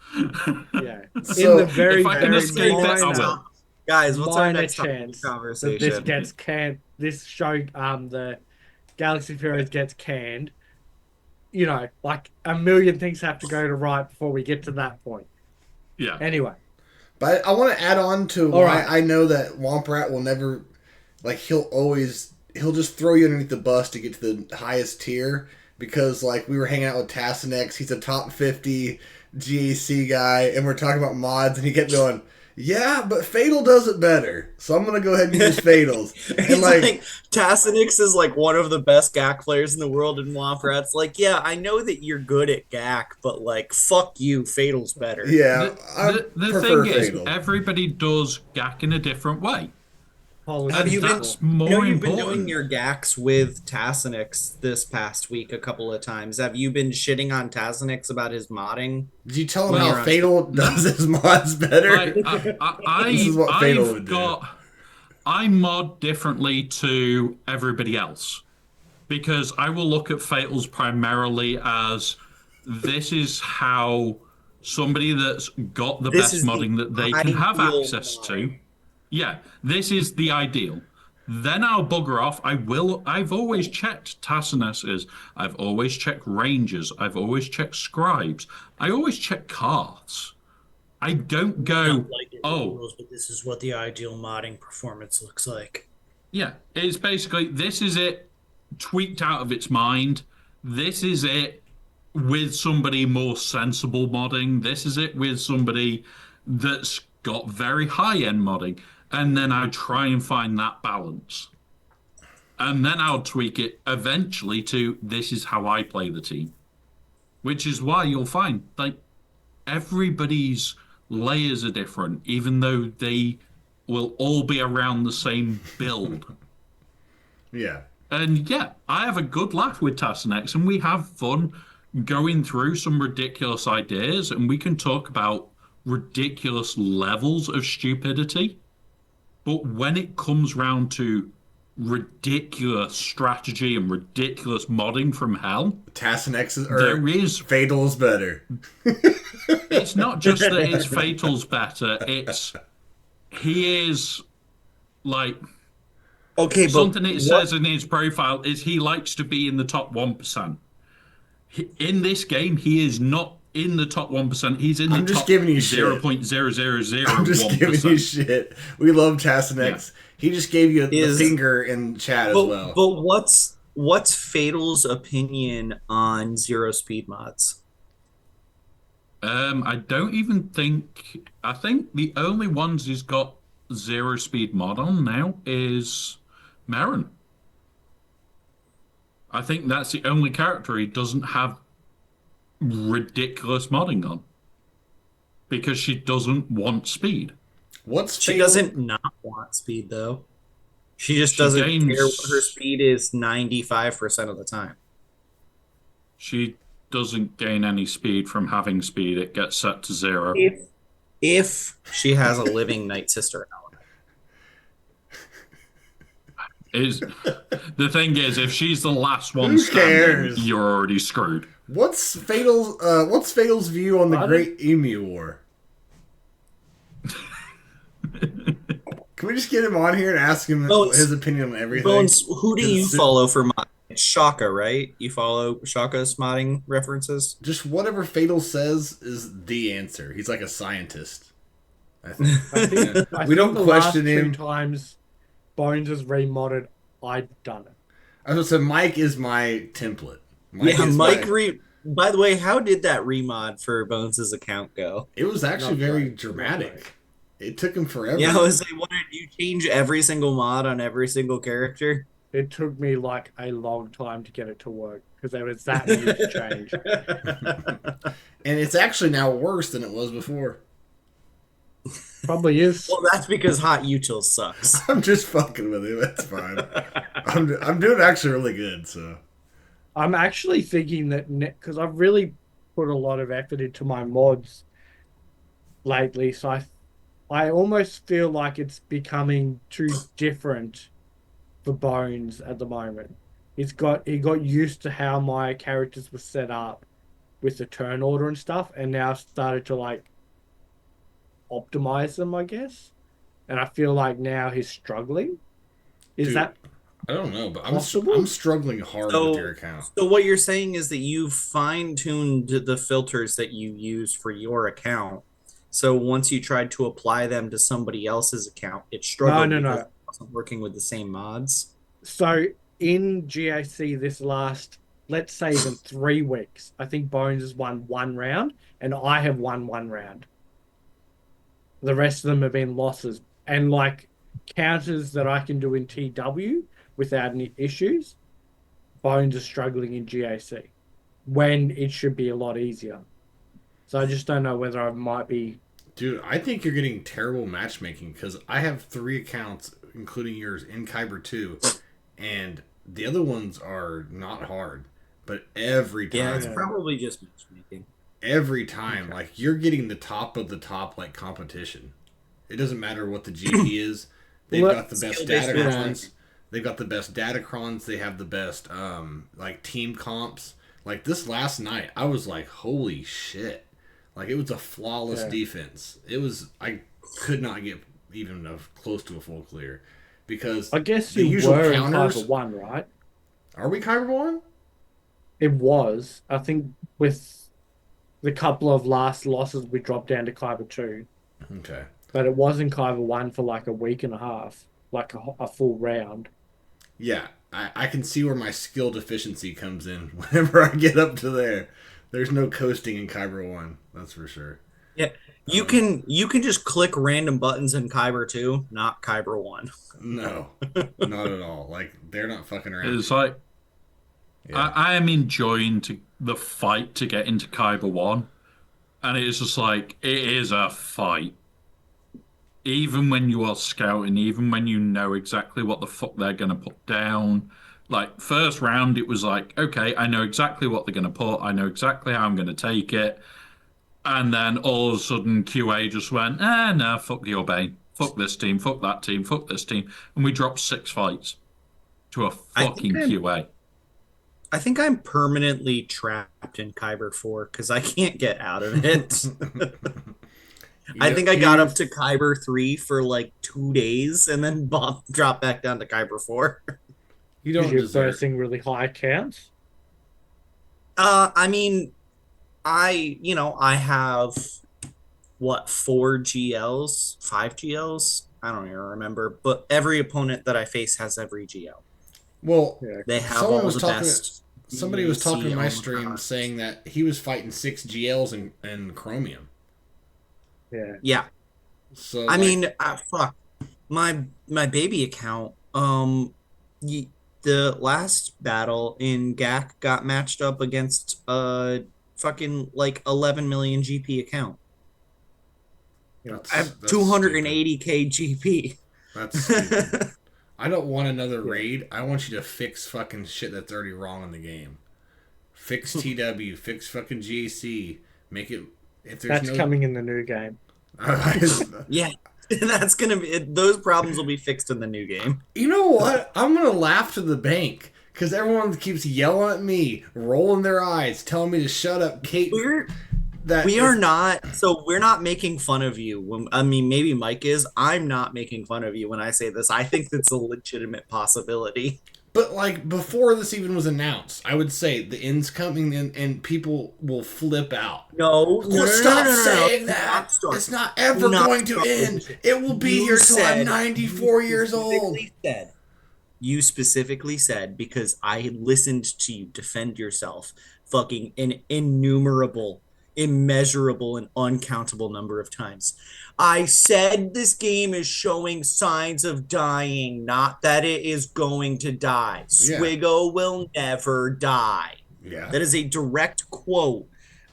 Yeah. So, in the very, if I can very escape it, I minor, will. Guys, what's our minor next chance conversation? that this gets canned. This show, the Galaxy of Heroes gets canned. You know, like a million things have to go to right before we get to that point. Yeah. Anyway. But I want to add on to All why right. I know that Womp Rat will never, like, he'll just throw you underneath the bus to get to the highest tier. Because, like, we were hanging out with Tassanex, he's a top 50 GAC guy, and we're talking about mods, and he kept going, yeah, but Fatal does it better. So I'm going to go ahead and use Fatals. And, He's like, like, Tassinix is like one of the best GAC players in the world, and Womprat's like, yeah, I know that you're good at GAC, but like, fuck you, Fatal's better. yeah, I The prefer thing is, Fatal. everybody does GAC in a different way. Have you been? That's I know more you've been important. doing your GACs with Tassinix this past week a couple of times. Have you been shitting on Tassinix about his modding? Did you tell him Well, how you're on Fatal does his mods better? This is what Fatal I've would do. got I mod differently to everybody else because I will look at Fatals primarily as this is how somebody that's got the This best is the modding that they can have ideal access to. modding. Yeah, this is the ideal. Then I'll bugger off. I've always checked Tassinus's. I've always checked Rangers. I've always checked Scribes. I always check Carths. I don't go, Not like it oh, rules, but this is what the ideal modding performance looks like. yeah. It's basically, this is it tweaked out of its mind. This is it with somebody more sensible modding. This is it with somebody that's got very high-end modding. And then I try and find that balance. And then I'll tweak it eventually to this is how I play the team. Which is why you'll find like everybody's layers are different, even though they will all be around the same build. Yeah. And yeah, I have a good laugh with Tassanex, and we have fun going through some ridiculous ideas, and we can talk about ridiculous levels of stupidity. But when it comes round to ridiculous strategy and ridiculous modding from hell, Tassinex's there is. Fatal's better. It's not just that it's Fatal's better, it's. He is. Like. Okay, but Something it says in his profile is he likes to be in the top 1%. In this game, he is not in the top 1%. He's in the I'm just top giving you shit. 0.0001%. I'm just giving you shit. We love Tassanex. Yeah. He just gave you the finger in chat as well. But what's Fatal's opinion on zero speed mods? I don't even think. I think the only ones he's got zero speed mod on now is Marin. I think that's the only character he doesn't have ridiculous modding on because she doesn't want speed. She doesn't not want speed though. She just doesn't care what her speed is 95% of the time. She doesn't gain any speed from having speed. It gets set to 0. If she has a living Night Sister element. Is the thing is, if she's the last one Who standing, cares? you're already screwed. What's Fatal's view on the Great Emu War? Can we just get him on here and ask him his opinion on everything? Bones, who do you follow for modding? It's Shaka, right? You follow Shaka's modding references? Just whatever Fatal says is the answer. He's like a scientist. I think. We don't question him. 2 times Bones has remodded, I've done it. I was gonna say Mike is my template. By the way, how did that remod for Bones' account go? It was actually very dramatic. It took him forever. Yeah, I was like, what, did you change every single mod on every single character? It took me like a long time to get it to work because there was that huge change. And it's actually now worse than it was before. Probably is. Well, that's because Hot Util sucks. I'm just fucking with you. That's fine. I'm doing actually really good. So I'm actually thinking that because I've really put a lot of effort into my mods lately, so I almost feel like it's becoming too different for Bones at the moment. He got used to how my characters were set up with the turn order and stuff, and now started to like optimize them, I guess. And I feel like now he's struggling. Is that I don't know, but possible? I'm struggling hard with your account. So what you're saying is that you've fine-tuned the filters that you use for your account, So once you tried to apply them to somebody else's account, it struggled No, because no. it wasn't working with the same mods. So in GAC this last, let's say even 3 weeks, I think Bones has won 1 round and I have won 1 round. The rest of them have been losses. And like counters that I can do in TW without any issues, Bones is struggling in GAC when it should be a lot easier. So I just don't know whether I might be. Dude, I think you're getting terrible matchmaking because I have 3 accounts, including yours, in Kyber 2, and the other ones are not hard. But every time, Yeah, it's probably just matchmaking. every time, like you're getting the top of the top like competition. It doesn't matter what the GP is. They've got the best Skill-based datacrons. matchmaking. They've got the best datacrons. They have the best like team comps. Like this last night, I was like, holy shit. Like it was a flawless defense. It was I could not get even close to a full clear. Because I guess the you usual were counters, in Kyber 1, right? Are we Kyber 1? It was. I think with the couple of last losses, we dropped down to Kyber 2. Okay. But it was in Kyber 1 for like a week and a half, like a full round. Yeah, I can see where my skill deficiency comes in whenever I get up to there. There's no coasting in Kyber 1, that's for sure. Yeah. You can just click random buttons in Kyber 2, not Kyber 1. No, not at all. Like, they're not fucking around. It's like Yeah. I am enjoying the fight to get into Kyber 1, and it is just like it is a fight. Even when you are scouting, even when you know exactly what the fuck they're gonna put down. Like first round, it was like, okay, I know exactly what they're gonna put. I know exactly how I'm gonna take it. And then all of a sudden, QA just went, no, fuck your bane. Fuck this team, fuck that team, fuck this team. And we dropped 6 fights to a fucking QA. I think I'm permanently trapped in Kyber 4 because I can't get out of it. I think I got up to Kyber 3 for like 2 days and then dropped back down to Kyber 4. You don't Is your deserve bursting really high counts? I mean, I have what 4 GLs, 5 GLs? I don't even remember, but every opponent that I face has every GL. Well, They have someone all was the talking. best. Somebody was talking in my CL stream cards. saying that he was fighting 6 GLs in Chromium. Yeah. Yeah. So I mean, fuck my baby account. The last battle in GAC got matched up against a fucking like 11 million GP account. I have 280k GP. That's stupid. I don't want another raid. I want you to fix fucking shit that's already wrong in the game. Fix TW. Fix fucking GAC. Make it. If there's That's coming in the new game. Yeah, that's gonna be. Those problems will be fixed in the new game. You know what? I'm gonna laugh to the bank because everyone keeps yelling at me, rolling their eyes, telling me to shut up. Kate, We're not making fun of you. I mean, maybe Mike is. I'm not making fun of you when I say this. I think that's a legitimate possibility. But like before this even was announced, I would say the end's coming and people will flip out. No, Stop saying that. It's not ever going to end. It will be here till I'm 94 years old. You specifically said, because I listened to you defend yourself fucking an immeasurable and uncountable number of times. I said this game is showing signs of dying, not that it is going to die. Yeah. SWGOH will never die. Yeah. That is a direct quote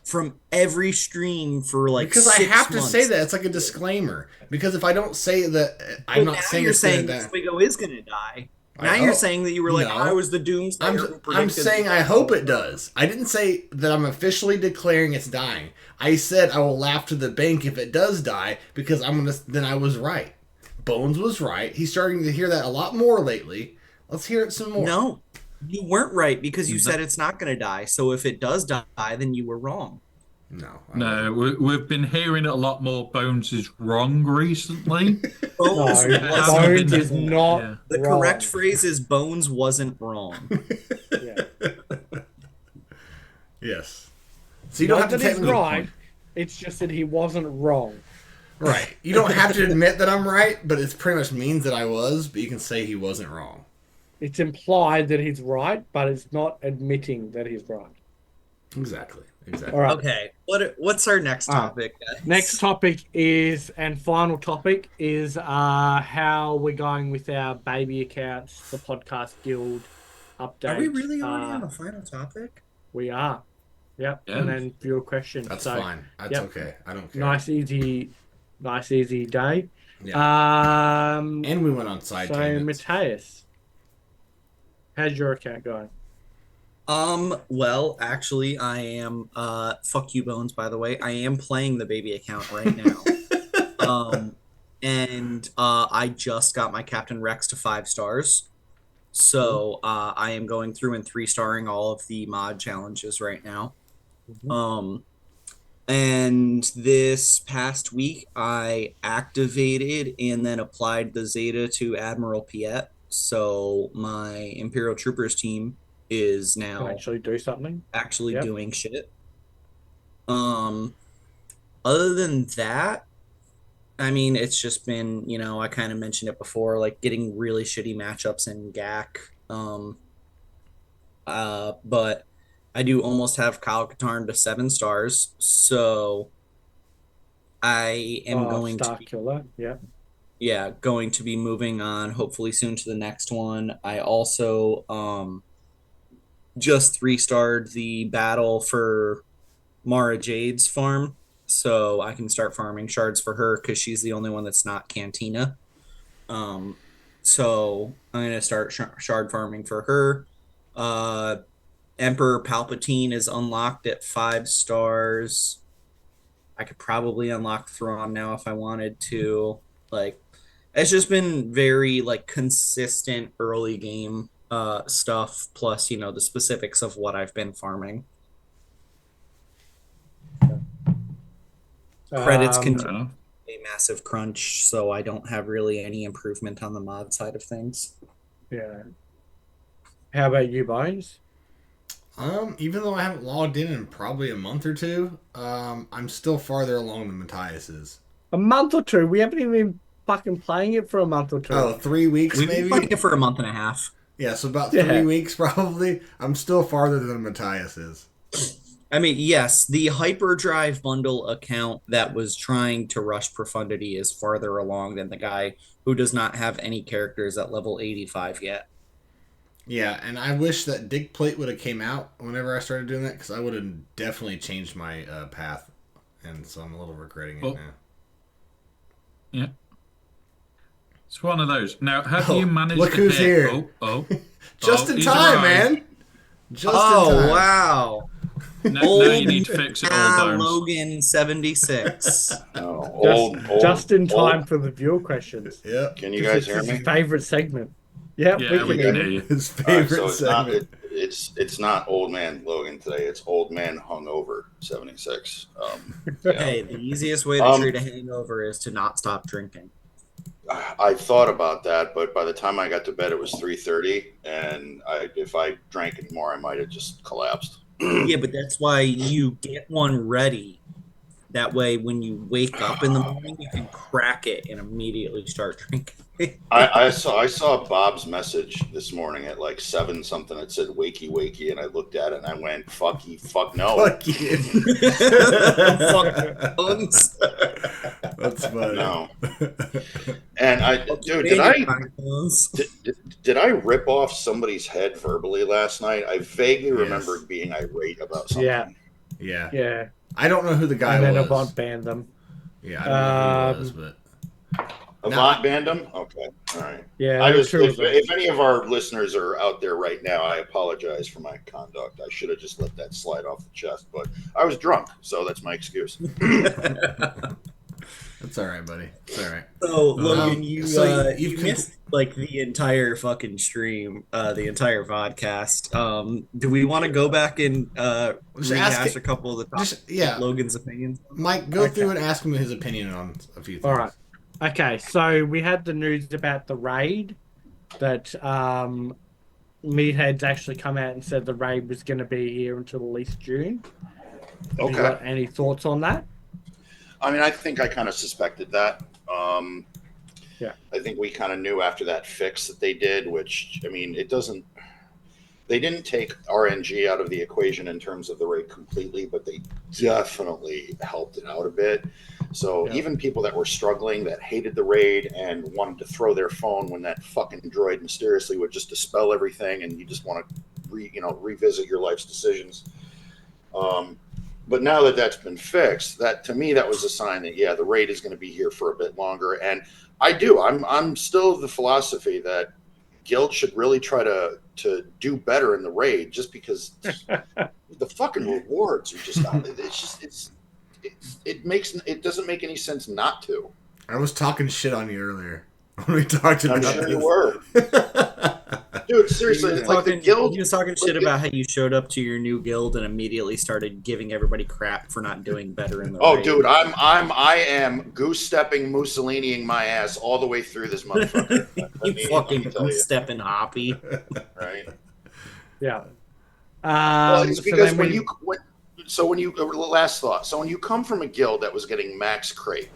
from every stream for like because 6 I have months. to say that. It's like a disclaimer. Because if I don't say that, I'm not saying you're it's saying going to die. SWGOH is going to die. Now you're saying that you were like, I was the doomsdayer. I'm saying I hope it does. I didn't say that I'm officially declaring it's dying. I said I will laugh to the bank if it does die because then I was right. Bones was right. He's starting to hear that a lot more lately. Let's hear it some more. No, you weren't right because you said it's not going to die. So if it does die, then you were wrong. No, we've been hearing it a lot more. Bones is wrong recently. Bones is not. Yeah. The correct phrase is Bones wasn't wrong. Yeah. Yes. So you don't have to take technically right. It's just that he wasn't wrong. Right. You don't have to admit that I'm right, but it pretty much means that I was, but you can say he wasn't wrong. It's implied that he's right, but it's not admitting that he's right. Exactly. All right. Okay. What's our next topic, guys? Next topic is, and final topic is, how we're going with our baby accounts, the podcast guild update. Are we really already on the final topic? We are. Yep. Yeah. And then viewer questions. That's so, fine. That's yep. okay. I don't care. Nice easy day. Yeah. And we went on side So tangents. Mateus, how's your account going? Well, actually, I am, fuck you, Bones, by the way. I am playing the baby account right now. I just got my Captain Rex to 5 stars. So, I am going through and 3-starring all of the mod challenges right now. And this past week, I activated and then applied the Zeta to Admiral Piet. So, my Imperial Troopers team is now Can actually do something. actually doing shit. Other than that, I mean, it's just been, I kind of mentioned it before, like getting really shitty matchups in GAC. But I do almost have Kyle Katarn to 7 stars, so I am going to Star be, Killer. Yeah. going to be moving on hopefully soon to the next one. I also just 3-starred the battle for Mara Jade's farm, so I can start farming shards for her because she's the only one that's not Cantina. So I'm gonna start shard farming for her. Emperor Palpatine is unlocked at 5 stars. I could probably unlock Thrawn now if I wanted to. Like, it's just been very consistent early game stuff, plus the specifics of what I've been farming. Credits continue a massive crunch, so I don't have really any improvement on the mod side of things. Yeah. How about you, Bones? Even though I haven't logged in probably a month or two, I'm still farther along than Matthias is. A month or two? We haven't even been fucking playing it for a month or two. Oh, 3 weeks We've maybe? been playing it for a month and a half. Yeah, so about 3 weeks probably. I'm still farther than Matthias is. I mean, yes, the Hyperdrive bundle account that was trying to rush Profundity is farther along than the guy who does not have any characters at level 85 yet. Yeah, and I wish that Dig Plate would have came out whenever I started doing that, because I would have definitely changed my path, and so I'm a little regretting it now. Yeah. It's one of those. Now, have you managed look to who's hit... here. Just in time, man. Just in time. Wow. Now you need to fix it all, Bones. Logan 76. Just in time for the viewer questions. Yep. Can you guys hear me? His favorite segment. Yep, Yeah, we can hear you. His favorite So it's segment. it's not old man Logan today. It's old man hungover 76. Hey, the easiest way to treat a hangover is to not stop drinking. I thought about that, but by the time I got to bed, it was 3:30, and if I drank anymore, I might have just collapsed. Yeah, but that's why you get one ready. That way, when you wake up in the morning, you can crack it and immediately start drinking. I saw Bob's message this morning at like 7 something. It said "wakey wakey," and I looked at it and I went, "Fuck no." Fuck you. Fuck Bones. That's funny. No. And did I rip off somebody's head verbally last night? I vaguely remember being irate about something. Yeah. I don't know who the guy and then was. Avant banned them. Yeah, I don't know who it was, but... Avant banned him? Okay, all right. Yeah, if any of our listeners are out there right now, I apologize for my conduct. I should have just let that slide off the chest, but I was drunk, so that's my excuse. That's all right, buddy. It's all right. So, Logan, you missed like the entire fucking stream, the entire vodcast. Do we want to go back and rehash a couple of the topics? Logan's opinions? Mike, go through and ask him his opinion on a few things. All right. Okay, so we had the news about the raid that Meathead's actually come out and said the raid was going to be here until at least June. Have you got any thoughts on that? I mean, I think I kind of suspected that. Yeah. I think we kind of knew after that fix that they did, which, I mean, it doesn't. They didn't take RNG out of the equation in terms of the raid completely, but they definitely helped it out a bit. So even people that were struggling, that hated the raid and wanted to throw their phone when that fucking droid mysteriously would just dispel everything, and you just want to revisit your life's decisions. But now that that's been fixed, that to me that was a sign that the raid is going to be here for a bit longer. And I'm still of the philosophy that guild should really try to do better in the raid, just because the fucking rewards are just it doesn't make any sense not to. I was talking shit on you earlier when we talked about I'm sure this. you were. Dude, seriously, it's like the guild. He was talking shit about how you showed up to your new guild and immediately started giving everybody crap for not doing better in the raid. Dude, I am goose stepping Mussoliniing my ass all the way through this motherfucker. You fucking goose stepping hoppy. Right? Yeah. Well, it's so because then when you last thought. So when you come from a guild that was getting max crate,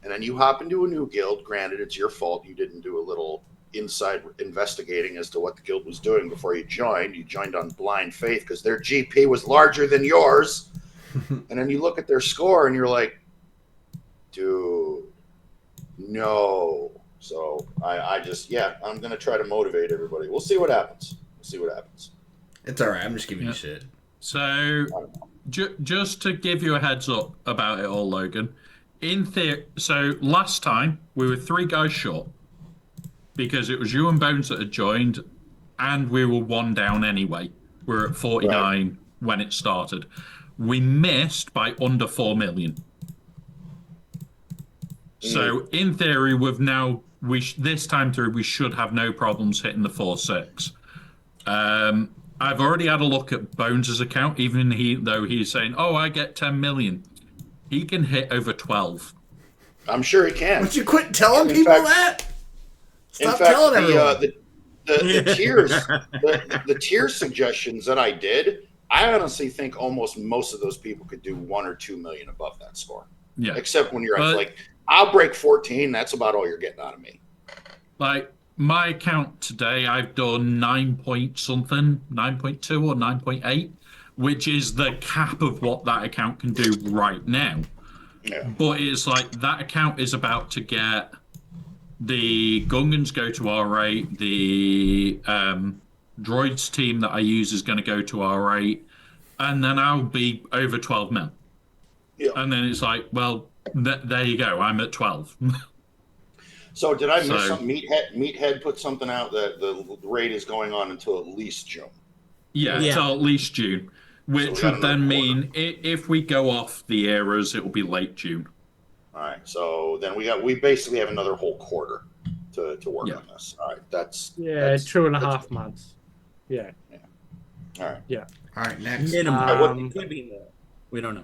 and then you hop into a new guild, granted it's your fault you didn't do a little inside investigating as to what the guild was doing before you joined. You joined on blind faith because their GP was larger than yours. And then you look at their score and you're like, dude, no. So I just, I'm going to try to motivate everybody. We'll see what happens. It's all right. I'm just giving you shit. So, just to give you a heads up about it all, Logan. In theory, so last time we were 3 guys short because it was you and Bones that had joined, and we were 1 down anyway. We were at 49 when it started. We missed by under 4 million. So in theory, this time through we should have no problems hitting the 4-6. I've already had a look at Bones' account, even though he's saying, "Oh, I get 10 million." He can hit over 12. I'm sure he can. Would you quit telling people that? Stop telling everyone. The tiers, the tier suggestions that I did, I honestly think almost most of those people could do 1 or 2 million above that score. Yeah. Except when you're at I'll break 14. That's about all you're getting out of me. Like my account today, I've done 9.2 or 9.8, which is the cap of what that account can do right now. Yeah. But it's like that account is about to get the Gungans go to R8, the droids team that I use is going to go to R8, and then I'll be over 12 mil. Yeah. And then it's like, well, there you go. I'm at 12. So did I miss something? Meathead put something out that the raid is going on until at least June. Yeah, until at least June, which would then mean if we go off the eras, it will be late June. All right, so then we basically have another whole quarter to work on this. All right, that's 2.5 months. Yeah. All right. Yeah. All right, next. Minimum. Could be more. We don't know.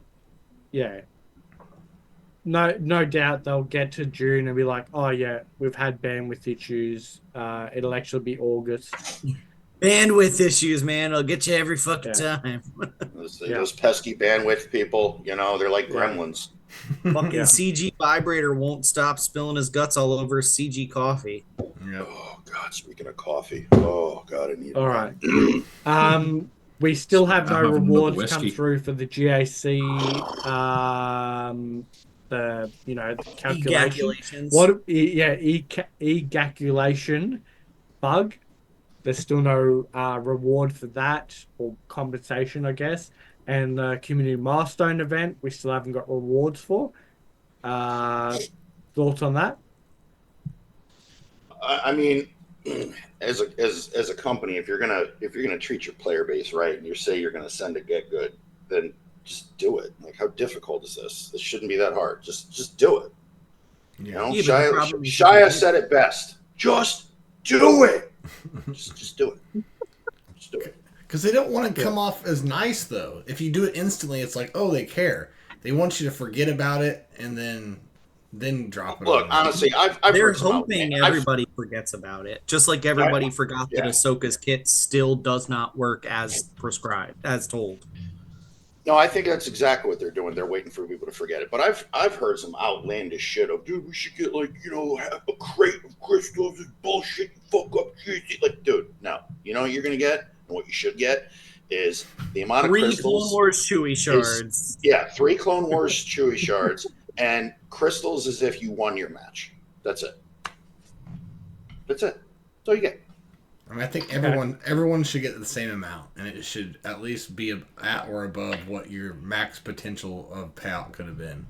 Yeah. No doubt they'll get to June and be like, oh yeah, we've had bandwidth issues. It'll actually be August. Bandwidth issues, man. It'll get you every fucking time. Those pesky bandwidth people, they're like gremlins. Fucking CG vibrator won't stop spilling his guts all over CG coffee. Yep. Oh God! Speaking of coffee, oh God, I need. All right. We still have no rewards come through for the GAC. The calculation. Ejaculation bug. There's still no reward for that, or compensation, I guess. And the community milestone event, we still haven't got rewards for. Thoughts on that? I mean, as a company, if you're gonna treat your player base right, and you say you're gonna send a get good, then just do it. Like, how difficult is this? This shouldn't be that hard. Just do it. Shia said it best. Just do it. just do it. Just do it. Because they don't want to come off as nice, though. If you do it instantly, it's like, oh, they care. They want you to forget about it and then drop it. Look, honestly, they're hoping everybody forgets about it. Just like everybody forgot that Ahsoka's kit still does not work as prescribed, as told. No, I think that's exactly what they're doing. They're waiting for people to forget it. But I've heard some outlandish shit of, dude, we should get like, a crate of crystals and bullshit and fuck up shit. Like, dude, no. You know what you're gonna get, and what you should get is the amount of 3 crystals. Clone Wars Chewy shards. Yeah, 3 Clone Wars Chewy shards and crystals as if you won your match. That's it. That's it. That's all you get. I mean, I think everyone should get the same amount, and it should at least be at or above what your max potential of payout could have been.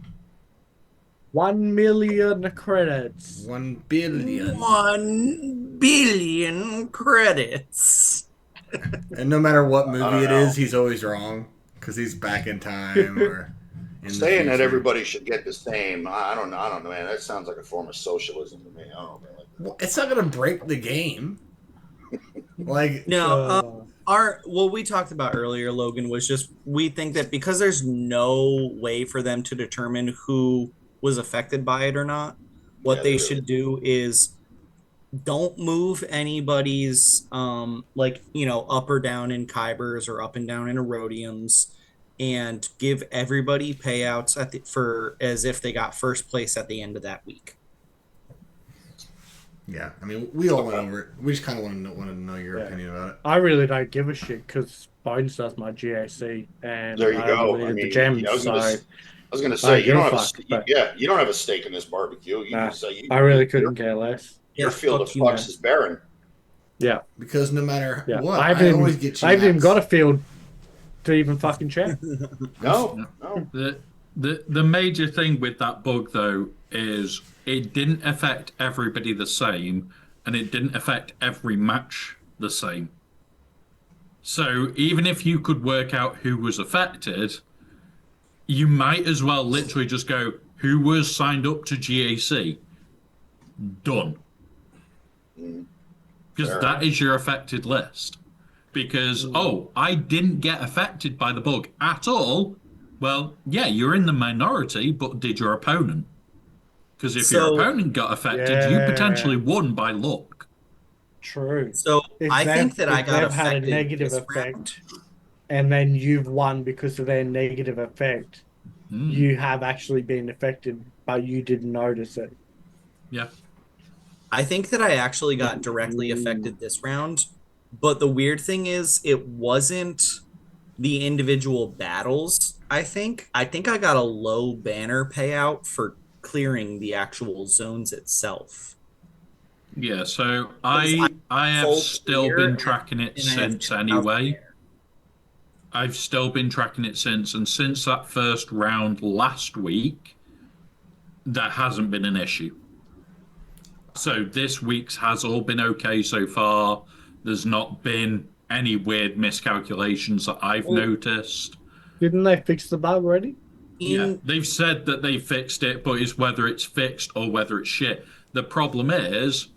1 million credits. 1 billion. 1 billion credits. And no matter what movie it know. is, he's always wrong because he's back in time or in Saying the that future. everybody should get the same, I don't know, man. That sounds like a form of socialism to me. I don't know, man. Well, it's not going to break the game. Like, No, what we talked about earlier, Logan, was just we think that because there's no way for them to determine who was affected by it or not, what they should do is don't move anybody's up or down in Kybers or up and down in Erodiums, and give everybody payouts as if they got first place at the end of that week. yeah, I mean, we all went over it. We just kind of want to know your opinion about it. I really don't give a shit because Bones does my GAC and There you go. really I hit mean, the gems. I was gonna I say you don't give a have fuck, you don't have a stake in this barbecue. I really couldn't care less. Your field of fuck you, fucks man. is barren. Yeah, Because no matter yeah. what, I I always get you. haven't even max. got a field to even fucking check. No. The major thing with that bug though is it didn't affect everybody the same, and it didn't affect every match the same. So even if you could work out who was affected, you might as well literally just go, who was signed up to GAC? Done. Because that is your affected list. Because, I didn't get affected by the bug at all. Well, yeah, you're in the minority, but did your opponent? Because if your opponent got affected, you potentially won by luck. True. So I think that I got they've had a affected negative this effect, round. and then you've won because of their negative effect. You have actually been affected, but you didn't notice it. Yeah. I think that I actually got directly affected this round, but the weird thing is it wasn't the individual battles. I think I got a low banner payout for clearing the actual zones itself. Yeah, so I have still been tracking it since anyway. I've still been tracking it since, and since that first round last week, that hasn't been an issue. So this week's has all been okay so far. There's not been any weird miscalculations that I've noticed. Didn't they fix the bug already? Yeah, they've said that they fixed it, but it's whether it's fixed or whether it's shit. The problem is,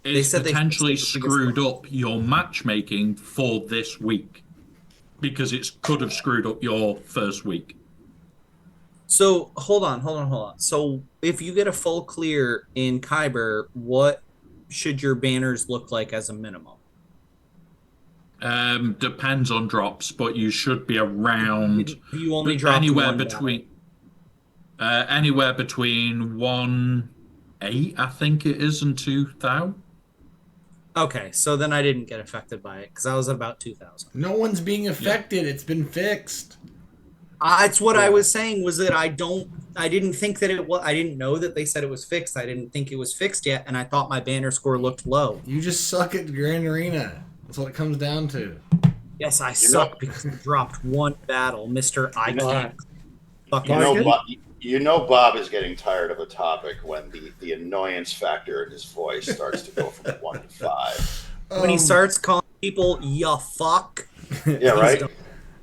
it's potentially screwed up your matchmaking for this week. Because it could have screwed up your first week. So hold on. So if you get a full clear in Kyber, what should your banners look like as a minimum? Depends on drops, but you should be around. You only drop anywhere between 1.8, I think it is, and 2,000. Okay, so then I didn't get affected by it because I was at about 2,000. No one's being affected. It's been fixed. It's what I was saying was that I didn't think that it was. I didn't know that they said it was fixed. I didn't think it was fixed yet, and I thought my banner score looked low. You just suck at Grand Arena. That's what it comes down to. Yes, I suck because I dropped one battle, Mr. I can't. Bob is getting tired of a topic when the annoyance factor in his voice starts to go from 1 to 5. When he starts calling people "ya fuck." Yeah, right.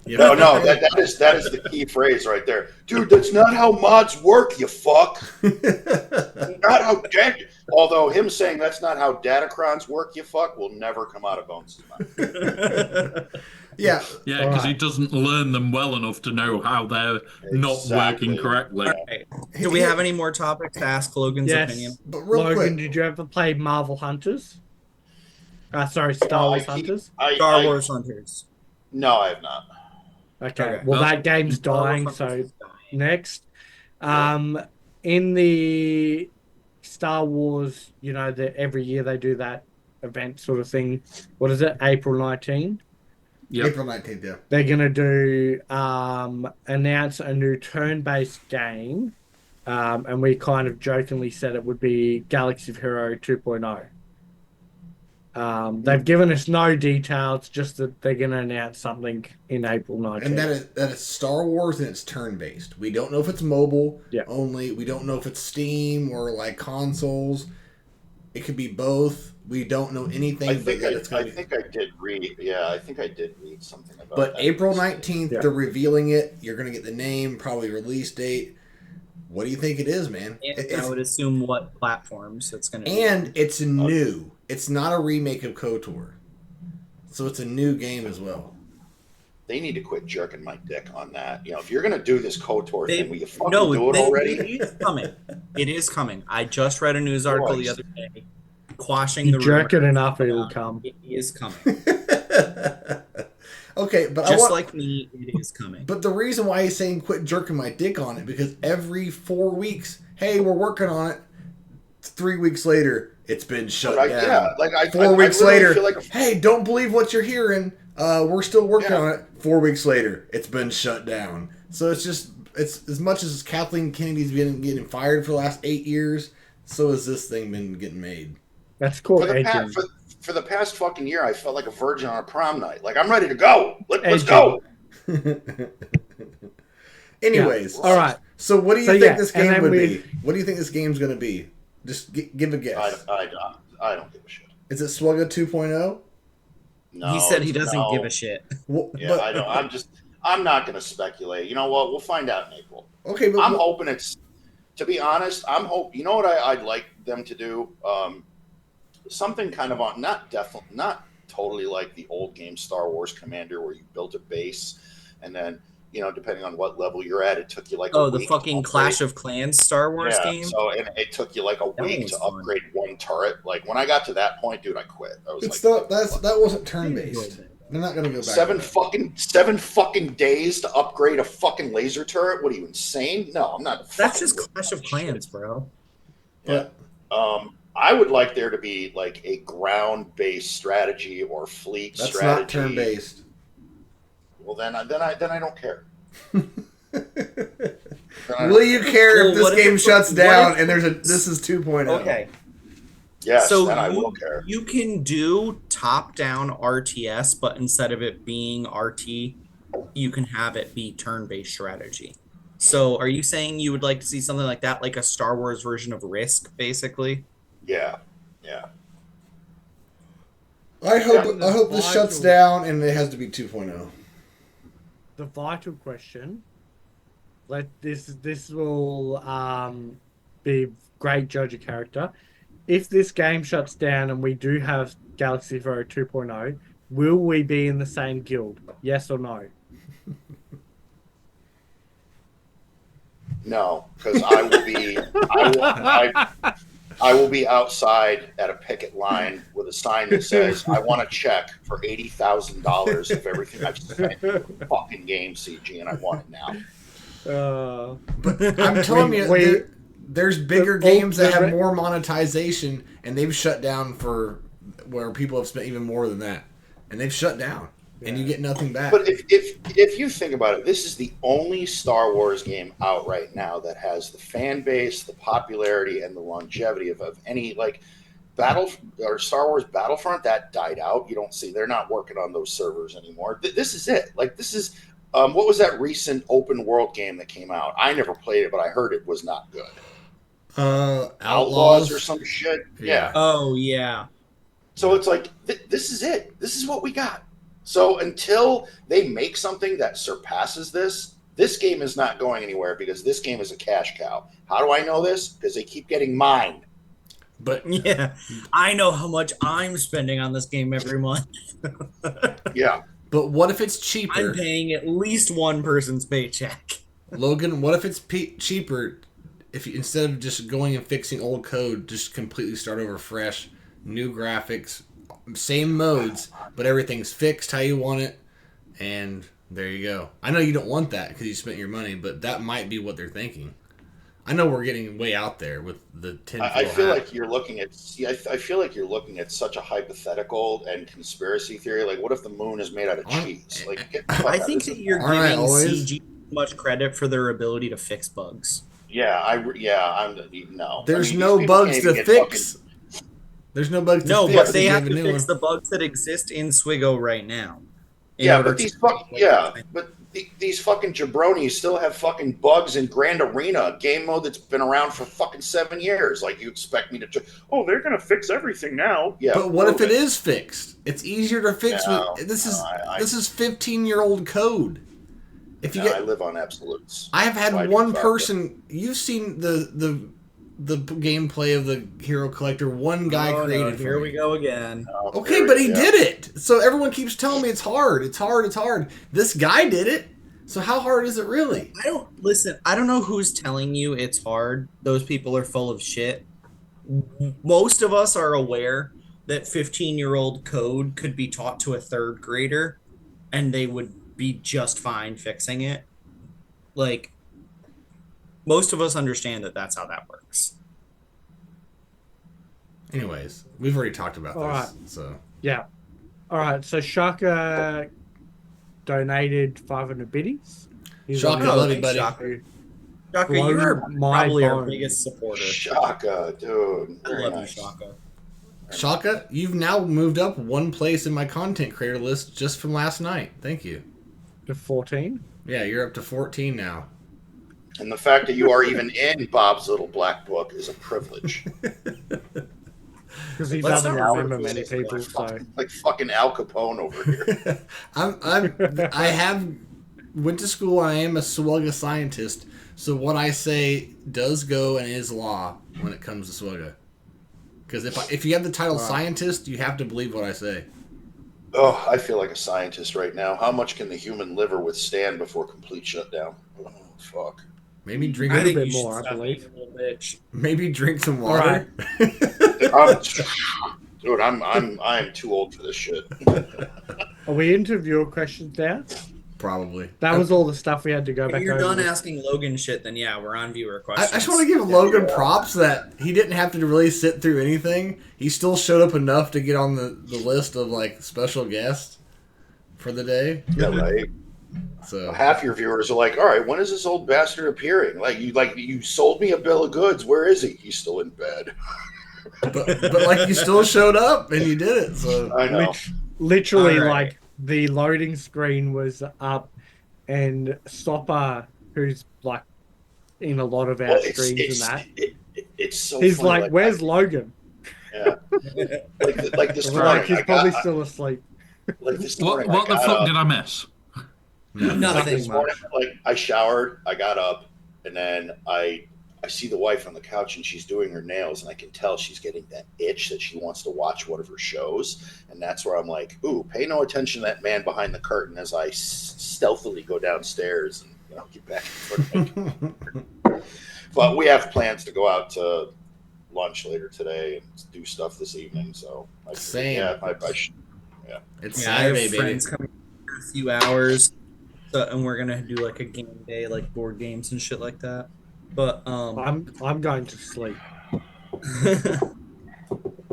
No, that is the key phrase right there, dude. That's not how mods work. You fuck. Not how Although him saying that's not how datacrons work, you fuck, will never come out of Bones' mouth. Yeah, because he doesn't learn them well enough to know how they're not working correctly. Right. Do we have any more topics to ask Logan's opinion? But real Logan, quick, did you ever play Marvel Hunters? Star Wars Hunters? Star Wars Hunters. No, I have not. Okay. Okay. Well, No, that game's dying. Battlefront So is dying. next, in the Star Wars, that every year they do that event sort of thing. What is it? April 19th. Yep. April 19th, yeah. They're gonna do announce a new turn-based game. And we kind of jokingly said it would be Galaxy of Hero 2.0. They've given us no details, just that they're going to announce something in April 19th. And that is Star Wars and it's turn-based. We don't know if it's mobile only. We don't know if it's Steam or like consoles. It could be both. We don't know anything. I think I did read something about But that. April 19th, they're revealing it. You're going to get the name, probably release date. What do you think it is, man? And I would assume what platforms it's going to be. And it's new. It's not a remake of KOTOR. So it's a new game as well. They need to quit jerking my dick on that. If you're going to do this KOTOR thing, will you fucking No, do it already? It is coming. It is coming. I just read a news article the other day quashing the jerk it rumor. enough, it'll come. It is coming. Okay, but Just like me, it is coming. But the reason why he's saying quit jerking my dick on it, because every 4 weeks, hey, we're working on it. 3 weeks later, it's been shut down. Yeah, 4 weeks later, feel like hey, don't believe what you're hearing. We're still working on it. 4 weeks later, it's been shut down. So it's as much as Kathleen Kennedy's been getting fired for the last 8 years, so has this thing been getting made. That's cool. For the past fucking year, I felt like a virgin on a prom night. Like, I'm ready to go. Let's go. Anyways, all right. So what do you think this game would be? What do you think this game's going to be? Just give a guess. I don't give a shit. Is it SWGOH 2.0? No. He said he doesn't give a shit. Well, yeah, I don't. I'm not going to speculate. You know what? We'll find out in April. Okay, but I'm hoping it's. To be honest, You know what I'd like them to do? Something kind of on not totally like the old game Star Wars Commander, where you built a base, and then depending on what level you're at, it took you like the fucking Clash of Clans Star Wars game. So and it took you like a week to upgrade one turret. Like when I got to that point, dude, I quit. I was that wasn't turn based. They're not gonna go back. 7 fucking days to upgrade a fucking laser turret. What are you, insane? No, I'm not. That's just Clash of Clans, bro. Yeah. I would like there to be like a ground-based strategy or fleet strategy. That's not turn-based. Well, then I don't care. Will you care if this game shuts down and this is 2.0? Okay. Yes, so then I will care. You can do top-down RTS, but instead of it being RT, you can have it be turn-based strategy. So are you saying you would like to see something like that, like a Star Wars version of Risk, basically? Yeah. I hope this shuts down and it has to be 2.0. The vital question. This will be great judge of character. If this game shuts down and we do have Galaxy of Hero 2.0, will we be in the same guild? Yes or no? No, because I will be outside at a picket line with a sign that says, "I want a check for $80,000 of everything I've spent in the fucking game, CG, and I want it now." But I'm telling you, there's bigger games that have more monetization, and they've shut down for where people have spent even more than that, and they've shut down. And you get nothing back. But if you think about it, this is the only Star Wars game out right now that has the fan base, the popularity, and the longevity of any like Star Wars Battlefront that died out. You don't see, they're not working on those servers anymore. This is it. Like this is what was that recent open world game that came out? I never played it, but I heard it was not good. Outlaws or some shit. Yeah. Oh yeah. So it's like this is it. This is what we got. So until they make something that surpasses this game is not going anywhere because this game is a cash cow. How do I know this? Because they keep getting mined. But yeah, I know how much I'm spending on this game every month. Yeah. But what if it's cheaper? I'm paying at least one person's paycheck. Logan, what if it's cheaper if you, instead of just going and fixing old code, just completely start over fresh, new graphics, same modes, but everything's fixed how you want it, and There you go. I know you don't want that because you spent your money, but that might be what they're thinking. I know we're getting way out there with the tinfoil I feel hat. like you're looking at. See, I feel like you're looking at such a hypothetical and conspiracy theory. Like, what if the moon is made out of cheese? Like, get the fuck I out. think This that is- you're Aren't I giving always? CG much credit for their ability to fix bugs. I'm no. There's I mean, no these people bugs can't to even get fix. There's no bugs to No, fix. but if they you have a to new fix one. the bugs that exist in SWGOH right now. But these fucking jabronis still have fucking bugs in Grand Arena, a game mode that's been around for fucking 7 years. Like, you expect me to? Oh, they're gonna fix everything now. Yeah. But what if prove it is fixed? It's easier to fix No, with this is no, this is 15-year-old code. If you No, I get, live on absolutes. I have had Why do one you fuck person. You've seen the gameplay of the Hero Collector. One guy created. for Here me. we go again. Okay, but he did it. So everyone keeps telling me it's hard. It's hard. It's hard. This guy did it. So how hard is it really? I don't know who's telling you it's hard. Those people are full of shit. Most of us are aware that 15-year-old code could be taught to a third grader and they would be just fine fixing it. Like, most of us understand that that's how that works. Anyways, we've already talked about All this. right. So Yeah. All right. So Shaka donated 500 biddies. He's Shaka, on I love the- you, buddy. Shaka, Blow you're my probably our bones. biggest supporter. Shaka, dude. I Very love nice. you, Shaka. Shaka, you've now moved up one place in my content creator list just from last night. Thank you. to 14. Yeah, you're up to 14 now. And the fact that you are even in Bob's little black book is a privilege. Because he Let's doesn't not remember argue many this, people, so. Like fucking Al Capone over here. I have went to school. I am a SWGOH scientist. So what I say does go and is law when it comes to SWGOH. Because if you have the title scientist, you have to believe what I say. Oh, I feel like a scientist right now. How much can the human liver withstand before complete shutdown? Oh, fuck. Maybe drink. I think you bit should more, I stop believe. being a little bitch. Maybe drink some All water. Dude, I'm too old for this shit. Are we into viewer questions now? Probably. That was all the stuff we had to go If back you're over. done asking Logan shit, then yeah, we're on viewer I questions. just want to give Logan props that he didn't have to really sit through anything. He still showed up enough to get on the list of like special guests for the day. Yeah, right. So Half your viewers are like, "All right, when is this old bastard appearing? You sold me a bill of goods. Where is he? He's still in bed." but like you still showed up and you did it. So I know. Literally, All right. like, the loading screen was up, and Stopper, who's, like, in a lot of our Well, streams and that, it's so. he's funny, like, where's Logan? Yeah. like this We're morning, like, he's I probably got, still asleep. like this What morning, what I the got fuck up. did I miss? Like Nothing this much. morning, like I showered, I got up, and then I see the wife on the couch and she's doing her nails, and I can tell she's getting that itch that she wants to watch one of her shows, and that's where I'm like, "Ooh, pay no attention to that man behind the curtain," as I stealthily go downstairs and get back in front of my computer. But we have plans to go out to lunch later today and do stuff this evening, so Same. Yeah, I should. it's Yeah, I have Saturday, baby. friends coming in a few hours, and we're gonna do like a game day, like board games and shit like that. But I'm going to sleep.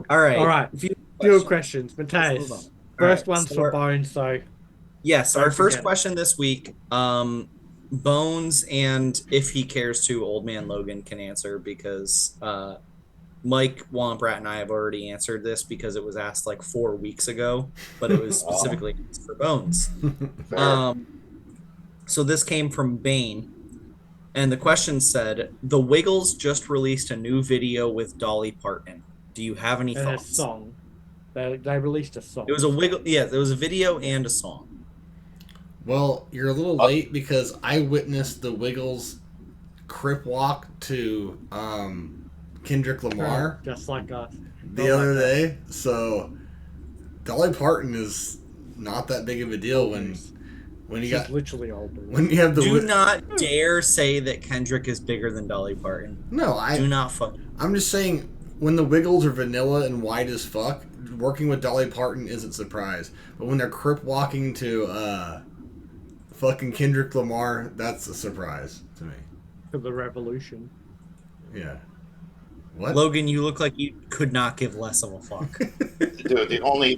all right, All right. Viewer questions. Let's move on. Mateus. All First right, one's so for our- Bones, so Yes, Don't our first forget. question this week, Bones, and if he cares to, Old Man Logan can answer because Mike Womprat and I have already answered this because it was asked like 4 weeks ago, but it was specifically asked for Bones. Fair. So this came from Bane, and the question said, "The Wiggles just released a new video with Dolly Parton. Do you have any and a thoughts?" song. They released a song. It was a wiggle. Yeah, there was a video and a song. Well, you're a little late because I witnessed the Wiggles crip walk to Kendrick Lamar Just like us. the other day. So Dolly Parton is not that big of a deal when you She's got literally old. when you have the Do not dare say that Kendrick is bigger than Dolly Parton. no. Do not fuck. I'm just saying when the Wiggles are vanilla and white as fuck, working with Dolly Parton isn't a surprise. But when they're crip walking to fucking Kendrick Lamar, that's a surprise to me. For the revolution. Yeah. What? Logan, you look like you could not give less of a fuck. Dude, the only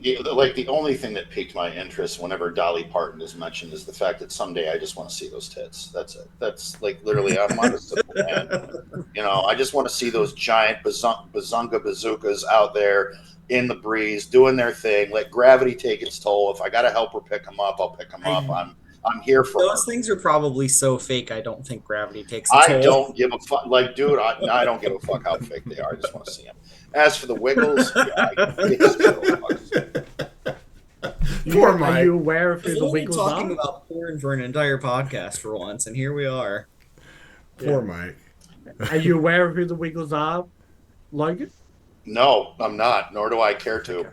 thing that piqued my interest whenever Dolly Parton is mentioned is the fact that someday I just want to see those tits. That's it. That's like literally, I'm not a simple man. You know, I just want to see those giant bazunga bazookas out there in the breeze doing their thing. Let gravity take its toll. If I got to help her pick them up, I'll pick them up. I'm here for Those her. things are probably so fake. I don't think gravity takes a toll. I don't give a fuck. Like, dude, I don't give a fuck how fake they are. I just want to see them. As for the Wiggles, Poor Are Mike. you aware of who We're the only Wiggles talking are? about porn for an entire podcast for once, and here we are. Poor Mike. Are you aware of who the Wiggles are, Logan? No, I'm not. Nor do I care to. Okay.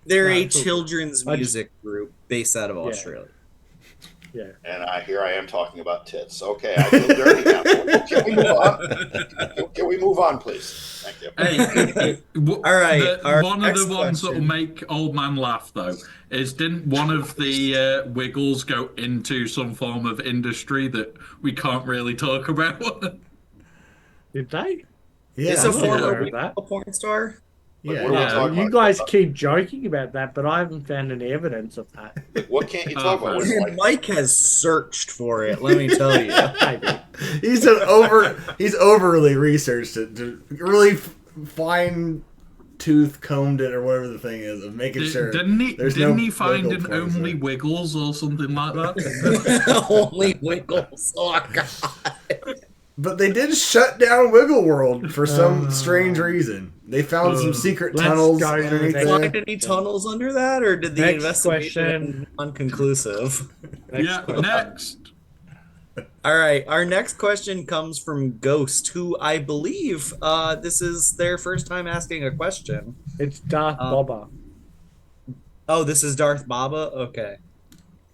They're No, a it's all good. children's I just- music group based out of Australia. Yeah. And here I am talking about tits. Okay, I feel dirty now. Can we move on? Can we move on, please? Thank you. Hey, All right, our one of the next ones that will question. make old man laugh though is didn't one of the Wiggles go into some form of industry that we can't really talk about? Did they? Yeah. Is a I'm not former aware of that. porn star? Like, Yeah. what are we Yeah. talking You about? guys keep joking about that, but I haven't found any evidence of that. Like, what can't you talk about? What is it, like, Mike has searched for it. Let me tell you. Maybe. He's overly researched it to really fine tooth combed it or whatever the thing is of making sure. Didn't no he find wiggle an points only there. Wiggles or something like that? Only Wiggles. Oh, God. But they did shut down Wiggle World for some strange reason. They found some secret Let's tunnels go to the underneath next- there. Find any tunnels under that, or did the Next investigation unconclusive? Yeah, question. next. All right, our next question comes from Ghost, who I believe this is their first time asking a question. It's Darth Bobber. Oh, this is Darth Baba? Okay.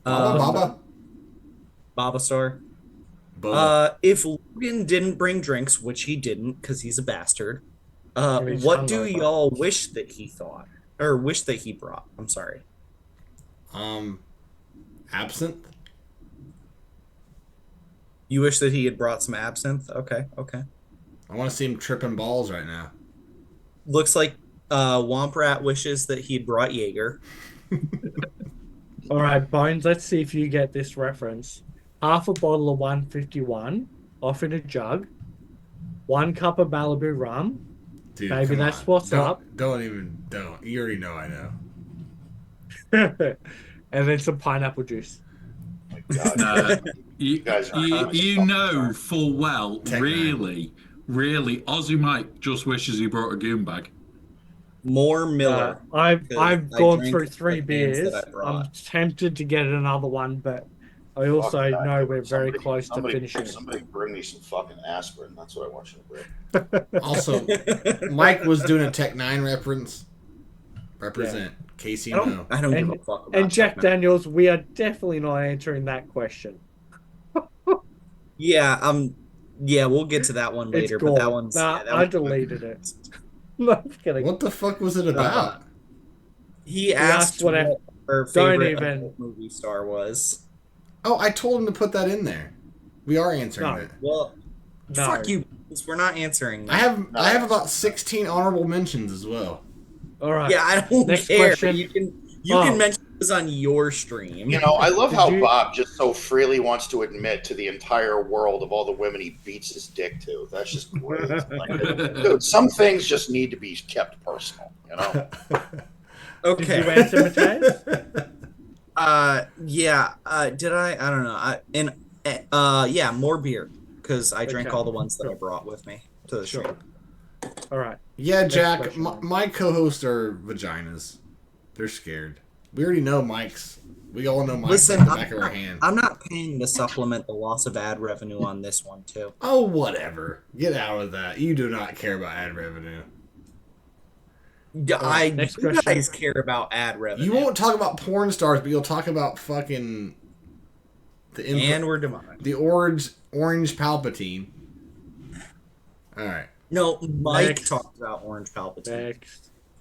Baba? Baba Star. Boba. If Logan didn't bring drinks, which he didn't because he's a bastard, He's what do hungover. y'all wish that he thought? Or wish that he brought? I'm sorry. Absinthe? You wish that he had brought some absinthe? Okay. I want to see him tripping balls right now. Looks like Womp Rat wishes that he'd brought Jaeger. All right, Bones, let's see if you get this reference. Half a bottle of 151 off in a jug, 1 cup of Malibu rum. Dude, Maybe come that's on. what's up. Don't. You already know I know. And then some pineapple juice. my God. Nah, you, guys are you, honest. you know full well, Tech really, Aussie Mike just wishes he brought a goon bag. More Miller. I've Because I've I gone drank through the 3 cans beers. that I brought. I'm tempted to get another one, but I also Fuck that, know dude. we're very close to finishing. Somebody bring me some fucking aspirin. That's what I want you to bring. Also, Mike was doing a Tech 9 reference. Represent. Casey, no. I don't give And- a fuck about And Jack Tech Daniels, we are definitely not answering that question. Yeah, yeah, we'll get to that one It's later, gone. but that one's Nah, yeah, that I one- deleted it. No, I'm kidding. What the fuck was it about? He asked asked what what I- her Don't favorite even- adult movie star was. Oh, I told him to put that in there. We are answering No. it. Well, No. fuck you. We're not answering that. I have about 16 honorable mentions as well. All right. Yeah, I don't Next care. question. You can Oh. mention this on your stream. You know, I love Did how you- Bob just so freely wants to admit to the entire world of all the women he beats his dick to. That's just great. Like, dude, some things just need to be kept personal, you know? Did you Okay. answer, Mateus? Yeah. Did I? I don't know. Yeah, more beer because I drank Okay. all the ones that I brought with me to the Sure. stream. All right. Yeah, Jack, question. my co-hosts are vaginas. They're scared. We already know Mike's. We all know Mike's Listen, like the back of our hand. I'm not paying to supplement the loss of ad revenue on this one too. Oh, whatever. Get out of that. You do not care about ad revenue. next You question. guys care about ad revenue. You won't talk about porn stars, but you'll talk about fucking And we're demonic. the orange Palpatine. All right. No, Mike Next. talked about Orange Palpatine.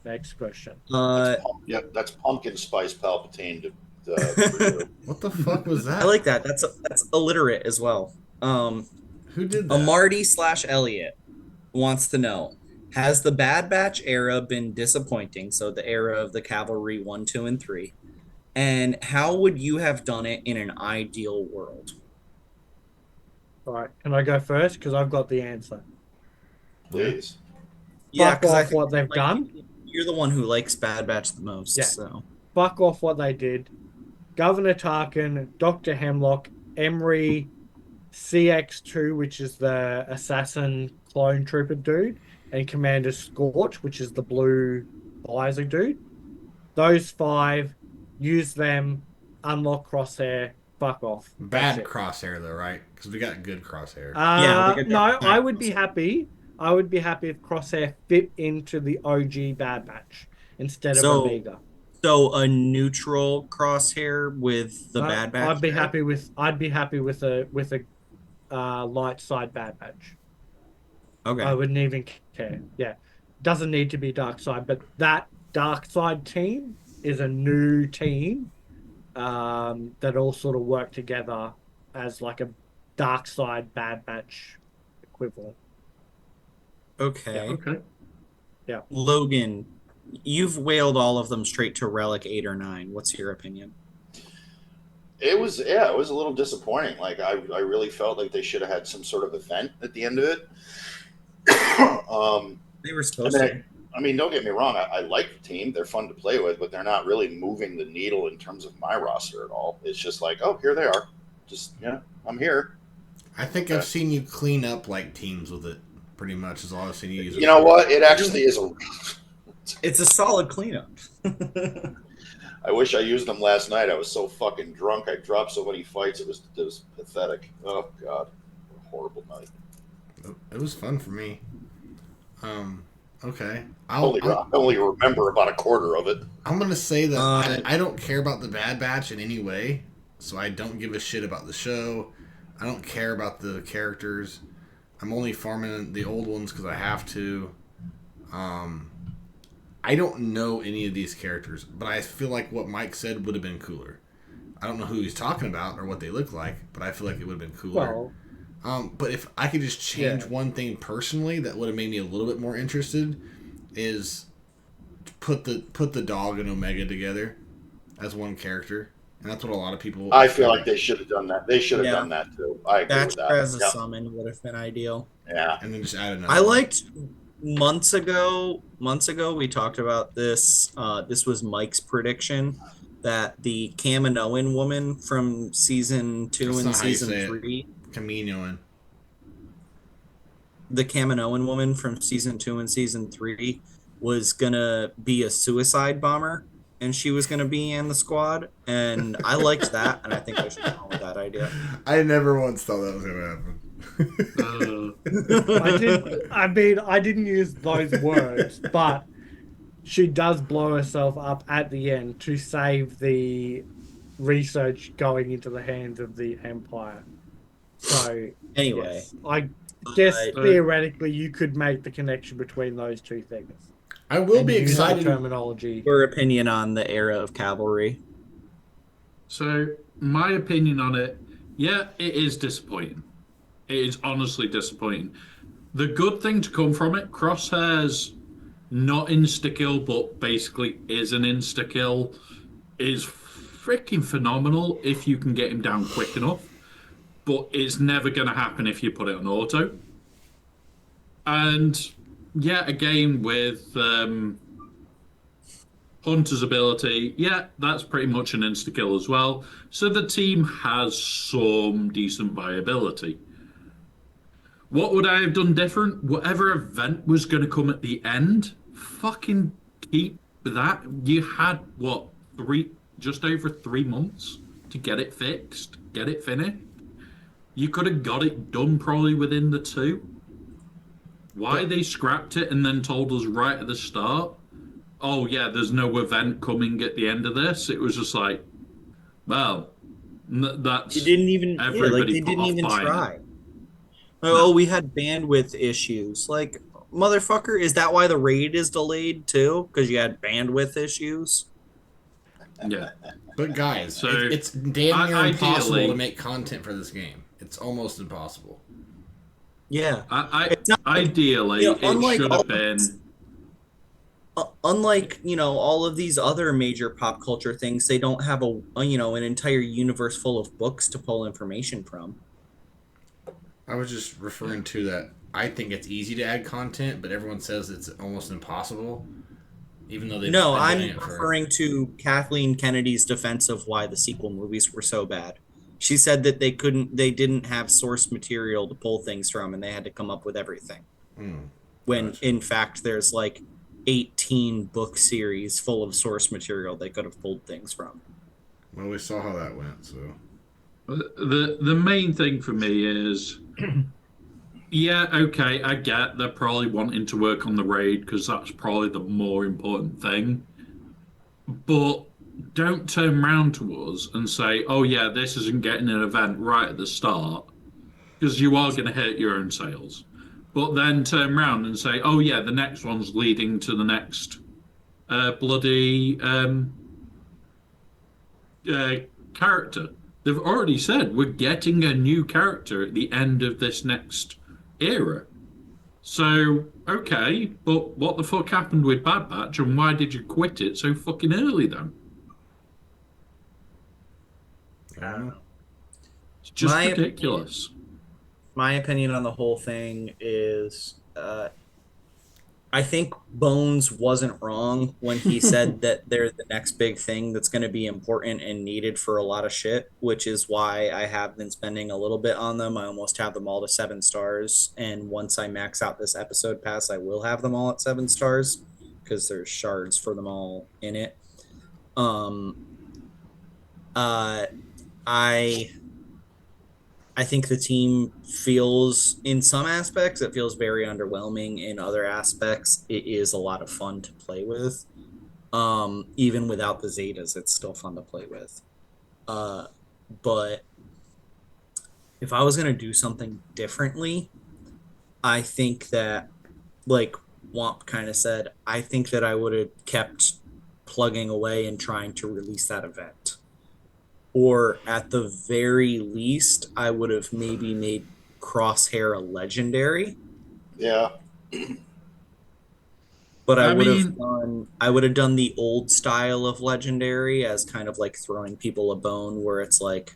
Next question. Yep, that's pumpkin spice Palpatine to for you. What the fuck was that? I like that. That's illiterate as well. Who did A that? Marty / Elliot wants to know: has the Bad Batch era been disappointing? So the era of the Cavalry 1, 2, and 3. And how would you have done it in an ideal world? All right, can I go first? Because I've got the answer. Please. Yeah, Fuck because I off think what they've like, done. you're the one who likes Bad Batch the most. Yeah. So Fuck off what they did. Governor Tarkin, Dr. Hemlock, Emery, CX2, which is the assassin clone trooper dude, and Commander Scorch, which is the blue visor dude. Those 5, use them, unlock Crosshair, fuck off. That's Bad it. Crosshair though, right? Because we got good Crosshair. Yeah, like a No, Dark I Knight would be Crosshair. happy. I would be happy if Crosshair fit into the OG Bad Batch instead of So Omega. so a neutral Crosshair with the No, Bad Batch. I'd be era? happy with a light side Bad Batch. Okay. I wouldn't even care. Yeah, doesn't need to be dark side, but that dark side team is a new team that all sort of work together as like a dark side Bad Batch equivalent. Okay. Okay. Logan, you've whaled all of them straight to Relic 8 or 9. What's your opinion? It was it was a little disappointing. Like I really felt like they should have had some sort of event at the end of it. They were I supposed mean, to. don't get me wrong. I like the team; they're fun to play with, but they're not really moving the needle in terms of my roster at all. It's just like, oh, here they are. Just I'm here. I think I've seen you clean up like teams with it. Pretty much is all I've seen you use. You know what? It actually is a. It's a solid cleanup. I wish I used them last night. I was so fucking drunk. I dropped so many fights. It was pathetic. Oh god, what a horrible night. It was fun for me. Okay. I only remember about a quarter of it. I'm gonna say that I don't care about the Bad Batch in any way, so I don't give a shit about the show. I don't care about the characters. I'm only farming the old ones because I have to. I don't know any of these characters, but I feel like what Mike said would have been cooler. I don't know who he's talking about or what they look like, but I feel like it would have been cooler. Well, But if I could just change one thing personally that would have made me a little bit more interested is put the dog and Omega together as one character. And that's what a lot of people... I feel like they should have done that. They should have done that too. I agree with Thatcher that. as a summon would have been ideal. Yeah. And then just add another I one. liked months ago we talked about this. This was Mike's prediction that the Kaminoan woman from season 2 That's and not how you say season it. 3, Kaminoan. the Kaminoan woman from season 2 and season 3 was gonna be a suicide bomber, and she was gonna be in the squad, and I liked that, and I think I should go with that idea. I never once thought that was going to happen. I didn't use those words, but she does blow herself up at the end to save the research going into the hands of the Empire. So Anyway, yes, I guess theoretically you could make the connection between those two things. I will And be use that excited. terminology. your opinion on the era of cavalry? So my opinion on it, yeah, it is disappointing. It is honestly disappointing. The good thing to come from it, Crosshair's not insta-kill, but basically is an insta-kill, is freaking phenomenal if you can get him down quick enough. But it's never going to happen if you put it on auto. And yeah, again, with Hunter's ability, yeah, that's pretty much an insta-kill as well. So the team has some decent viability. What would I have done different? Whatever event was going to come at the end, fucking keep that. You had, what, just over 3 months to get it fixed, get it finished. You could have got it done probably within the 2. Why they scrapped it and then told us right at the start, oh yeah, there's no event coming at the end of this. It was just like, well, that's You didn't even everybody they put didn't off even buying it. try. Oh, we had bandwidth issues. Like, motherfucker, is that why the raid is delayed too? Because you had bandwidth issues? Yeah. But guys, So, it's damn near impossible ideally- to make content for this game. It's almost impossible. Yeah. I It's not like, ideally, you know, it unlike should all have been. unlike all of these other major pop culture things, they don't have an entire universe full of books to pull information from. I was just referring to that. I think it's easy to add content, but everyone says it's almost impossible. Even though they've No, been I'm doing it for... referring to Kathleen Kennedy's defense of why the sequel movies were so bad. She said that they didn't have source material to pull things from, and they had to come up with everything. When Gotcha. in fact, there's like 18 book series full of source material they could have pulled things from. Well, we saw how that went, so... The main thing for me is, yeah, okay, I get they're probably wanting to work on the raid because that's probably the more important thing. But don't turn around to us and say, oh yeah, this isn't getting an event right at the start, because you are going to hurt your own sales. But then turn around and say, oh yeah, the next one's leading to the next bloody character. They've already said we're getting a new character at the end of this next era. So, okay, but what the fuck happened with Bad Batch and why did you quit it so fucking early then? I don't know. It's just My ridiculous. My opinion on the whole thing is I think Bones wasn't wrong when he said that they're the next big thing that's going to be important and needed for a lot of shit, which is why I have been spending a little bit on them. I almost have them all to 7 stars. And once I max out this episode pass, I will have them all at 7 stars because there's shards for them all in it. I think the team feels, in some aspects, it feels very underwhelming. In other aspects, it is a lot of fun to play with. Even without the Zetas, it's still fun to play with. But if I was going to do something differently, I think that, like Womp kind of said, I think that I would have kept plugging away and trying to release that event. Or at the very least, I would have maybe made Crosshair a legendary. Yeah. But I I would mean- have done the old style of legendary as kind of like throwing people a bone, where it's like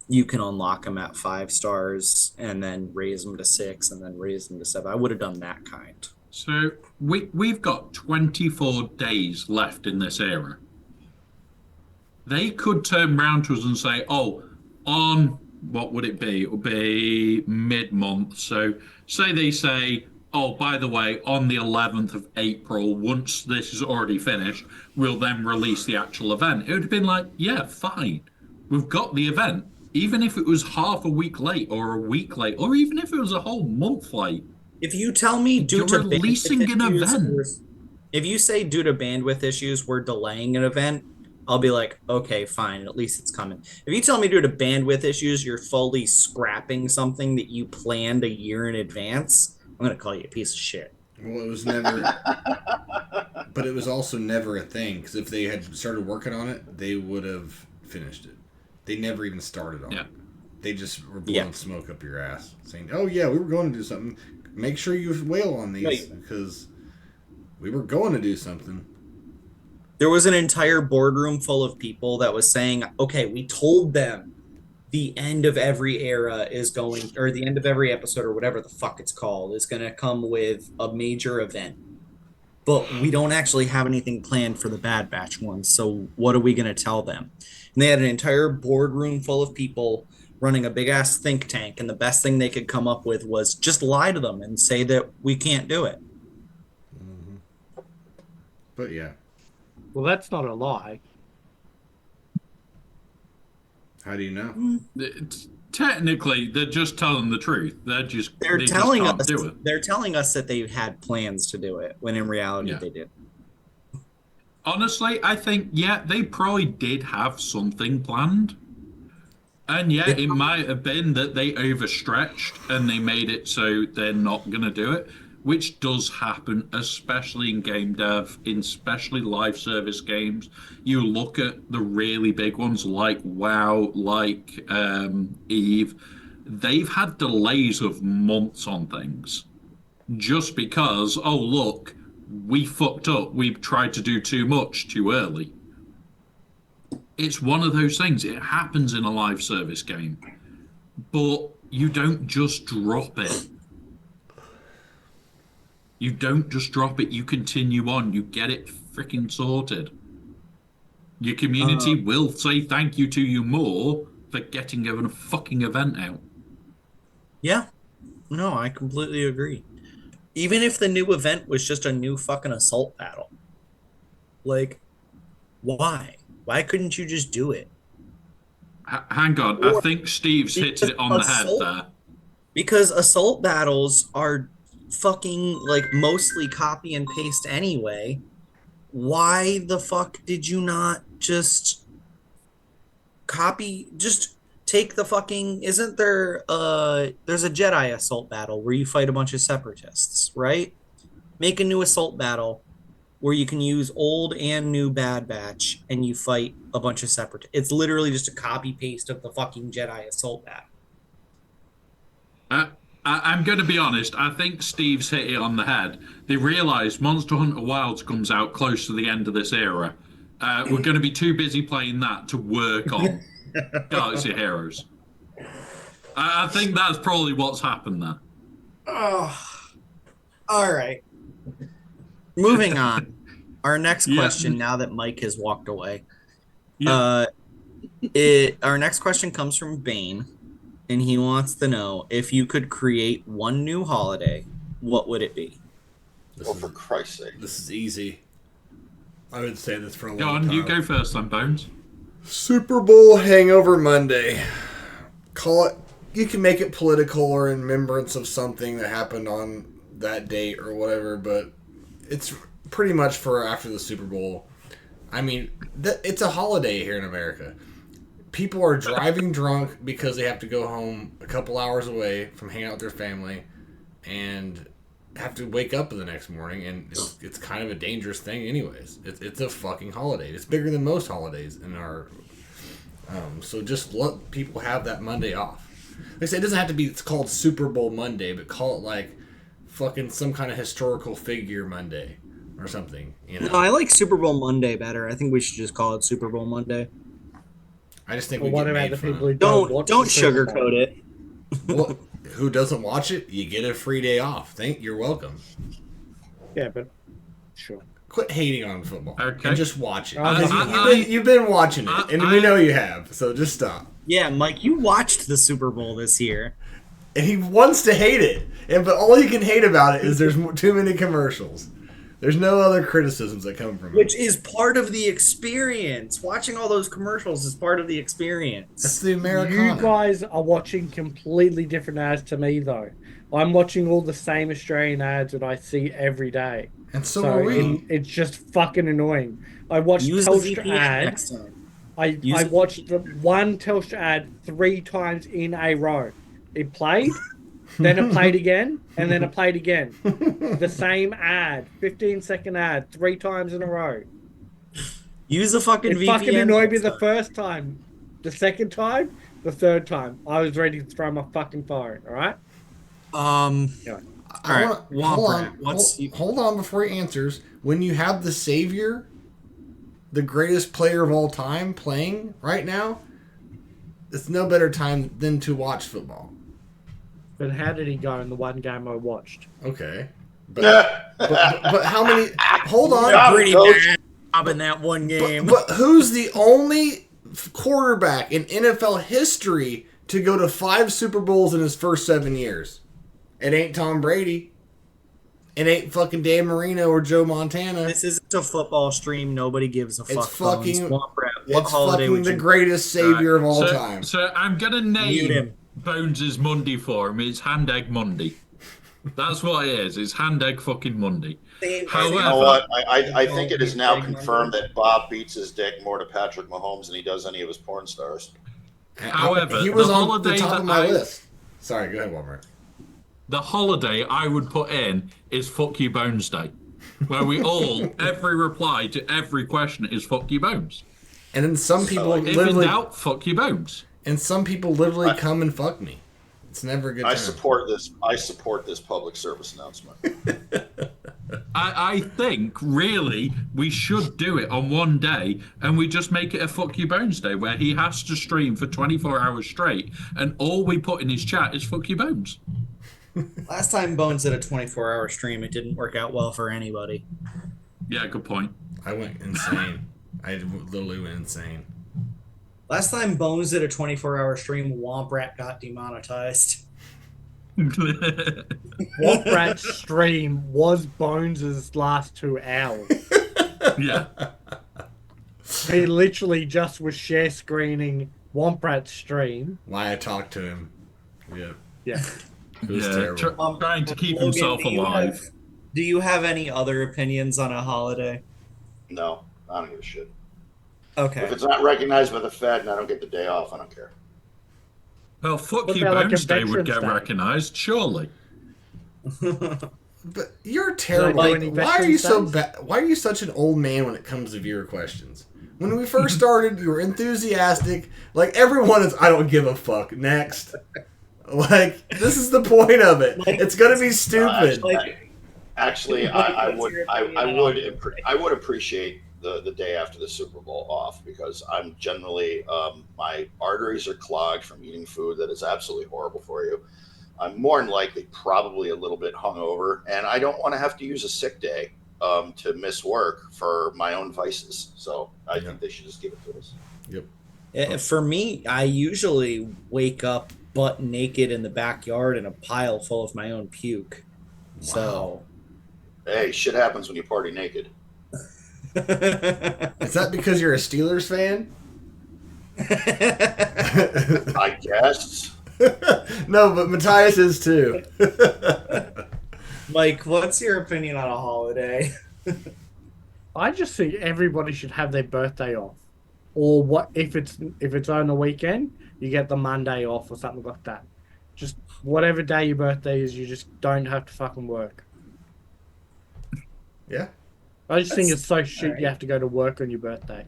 you can unlock them at 5 stars and then raise them to 6 and then raise them to 7. I would have done that kind. So we've got 24 days left in this era. They could turn around to us and say, oh, on what would it be? It would be mid-month. So say they say, oh, by the way, on the 11th of April, once this is already finished, we'll then release the actual event. It would have been like, yeah, fine. We've got the event. Even if it was half a week late or a week late, or even if it was a whole month late. If you tell me You're releasing an event. If you say due to bandwidth issues, we're delaying an event, I'll be like, okay, fine, at least it's coming. If you tell me due to bandwidth issues, you're fully scrapping something that you planned a year in advance, I'm going to call you a piece of shit. Well, it was never... but it was also never a thing, because if they had started working on it, they would have finished it. They never even started on it. They just were blowing smoke up your ass, saying, oh yeah, we were going to do something. Make sure you whale on these, because we were going to do something. There was an entire boardroom full of people that was saying, okay, we told them the end of every era is going, or the end of every episode, or whatever the fuck it's called, is going to come with a major event. But we don't actually have anything planned for the Bad Batch ones, so what are we going to tell them? And they had an entire boardroom full of people running a big-ass think tank, and the best thing they could come up with was just lie to them and say that we can't do it. Mm-hmm. But yeah. Well, that's not a lie. How do you know? Technically, they're just telling the truth. They telling just can't us do it. they're telling us that they had plans to do it, when in reality they did. Honestly, I think they probably did have something planned. And it might have been that they overstretched and they made it so they're not going to do it. which does happen, especially in game dev, in especially live service games. You look at the really big ones like WoW, like Eve, they've had delays of months on things just because, oh, look, we fucked up. We tried to do too much too early. It's one of those things. It happens in a live service game, but you don't just drop it. You don't just drop it. You continue on. You get it freaking sorted. Your community will say thank you to you more for getting a fucking event out. Yeah. No, I completely agree. Even if the new event was just a new fucking assault battle. Like, why? Why couldn't you just do it? Hang on. I think Steve's hit it on the head there. Because assault battles are fucking, like, mostly copy and paste anyway. Why the fuck did you not just take the fucking, isn't there there's a Jedi assault battle where you fight a bunch of separatists, right? Make a new assault battle where you can use old and new Bad Batch and you fight a bunch of separatists. It's literally just a copy paste of the fucking Jedi assault battle. I'm going to be honest. I think Steve's hit it on the head. They realised Monster Hunter Wilds comes out close to the end of this era. We're going to be too busy playing that to work on Galaxy Heroes. I think that's probably what's happened there. Oh, all right. Moving on. Our next question, now that Mike has walked away. Our next question comes from Bane, and he wants to know, if you could create one new holiday, what would it be? For Christ's sake. This is easy. I would say this for a long Go on, time. you go first then, Bones. Super Bowl Hangover Monday. Call it. You can make it political or in remembrance of something that happened on that date or whatever, but it's pretty much for after the Super Bowl. I mean, it's a holiday here in America. People are driving drunk because they have to go home a couple hours away from hanging out with their family and have to wake up the next morning, and it's kind of a dangerous thing anyways. It's a fucking holiday. It's bigger than most holidays in our... so just let people have that Monday off. Like I said, it doesn't have to be, it's called Super Bowl Monday, but call it like fucking some kind of historical figure Monday or something. You know? No, I like Super Bowl Monday better. I think we should just call it Super Bowl Monday. I just think Well, we what get about made the fun people of. who don't sugarcoat it. Well, who doesn't watch it? You get a free day off. You're welcome. Yeah, but sure. Quit hating on football and just watch it. You've been watching it, and we know you have. So just stop. Yeah, Mike, you watched the Super Bowl this year, and he wants to hate it, but all he can hate about it is there's too many commercials. There's no other criticisms that come from it. Which is part of the experience. Watching all those commercials is part of the experience. That's the Americana. You guys are watching completely different ads to me, though. I'm watching all the same Australian ads that I see every day. And so are we. It's just fucking annoying. I watched Telstra ads. I watched the one Telstra ad 3 times in a row. It played, then it played again, and then it played again. The same ad, 15-second ad, 3 times in a row. Use the fucking VPN. It fucking annoyed me the first time. The second time, the third time. I was ready to throw my fucking phone, all right? Anyway. Hold on before he answers. When you have the Savior, the greatest player of all time, playing right now, it's no better time than to watch football. But how did he go in the one game I watched? Okay. But how many... Hold on. Pretty bad job in that one game. But who's the only quarterback in NFL history to go to 5 Super Bowls in his first 7 years? It ain't Tom Brady. It ain't fucking Dan Marino or Joe Montana. This isn't a football stream. Nobody gives a fuck. It's fucking, what holiday fucking the greatest savior of all time. So I'm going to name Bones' Monday for him. It's Hand Egg Monday. That's what it is. It's Hand Egg fucking Monday. However, you know what? I think it is now confirmed that Bob beats his dick more to Patrick Mahomes than he does any of his porn stars. However, he was on the top of my list. Sorry, go ahead, Walmart. The holiday I would put in is Fuck You Bones Day, where we all, every reply to every question is Fuck You Bones. And then some people If in literally, doubt, Fuck You Bones. and some people literally come and fuck me. It's never a good time. I support this public service announcement. I think, really, we should do it on one day and we just make it a Fuck You Bones Day where he has to stream for 24 hours straight and all we put in his chat is Fuck You Bones. Last time Bones did a 24-hour stream, it didn't work out well for anybody. Yeah, good point. I went insane. I literally went insane. Last time Bones did a 24-hour stream, Womp Rat got demonetized. What Brad's stream was Bones' last 2 hours. Yeah. He literally just was share screening Womprat's stream. Why I talked to him. Yeah. Yeah. It was Yeah, terrible. trying to keep Logan, himself alive. Do you have any other opinions on a holiday? No, I don't give a shit. Okay. If it's not recognized by the Fed and I don't get the day off, I don't care. Well, Fuck What You about, like, Bones a Day would Veterans get Day? recognised, surely. But you're terrible. Like, Why are you so Veterans bad? Why are you such an old man when it comes to viewer questions? When we first started, you were enthusiastic. Like everyone is, I don't give a fuck. Next, like this is the point of it. It's gonna be stupid. Actually, I would appreciate the day after the Super Bowl off because I'm generally my arteries are clogged from eating food that is absolutely horrible for you. I'm more than likely probably a little bit hungover, and I don't want to have to use a sick day to miss work for my own vices. So I think they should just give it to us. Yep. For me, I usually wake up butt naked in the backyard in a pile full of my own puke. So. Hey, shit happens when you party naked. Is that because you're a Steelers fan? I guess. No, but Matthias is too. Mike, what's your opinion on a holiday? I just think everybody should have their birthday off. Or what if it's on a weekend, you get the Monday off or something like that. Just whatever day your birthday is, you just don't have to fucking work. Yeah, I just think it's so shit alright. you have to go to work on your birthday.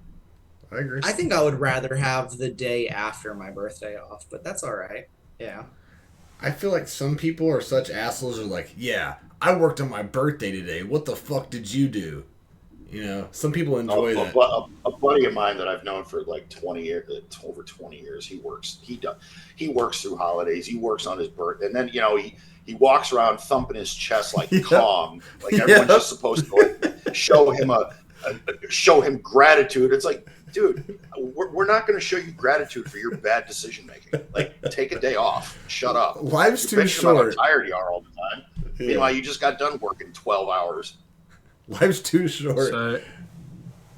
I agree. I think I would rather have the day after my birthday off, but that's all right. Yeah. I feel like some people are such assholes. Are like, yeah, I worked on my birthday today. What the fuck did you do? You know, some people enjoy that. A buddy of mine that I've known for like 20 years, over 20 years, he works through holidays. He works on his birthday, and then he walks around thumping his chest like Kong, like everyone's just supposed to like, show him gratitude. It's like, dude, we're not going to show you gratitude for your bad decision making. Like, take a day off. Shut up. Life's You're too bitching about short. how tired you are all the time. Yeah. Meanwhile, you just got done working 12 hours. Life's too short.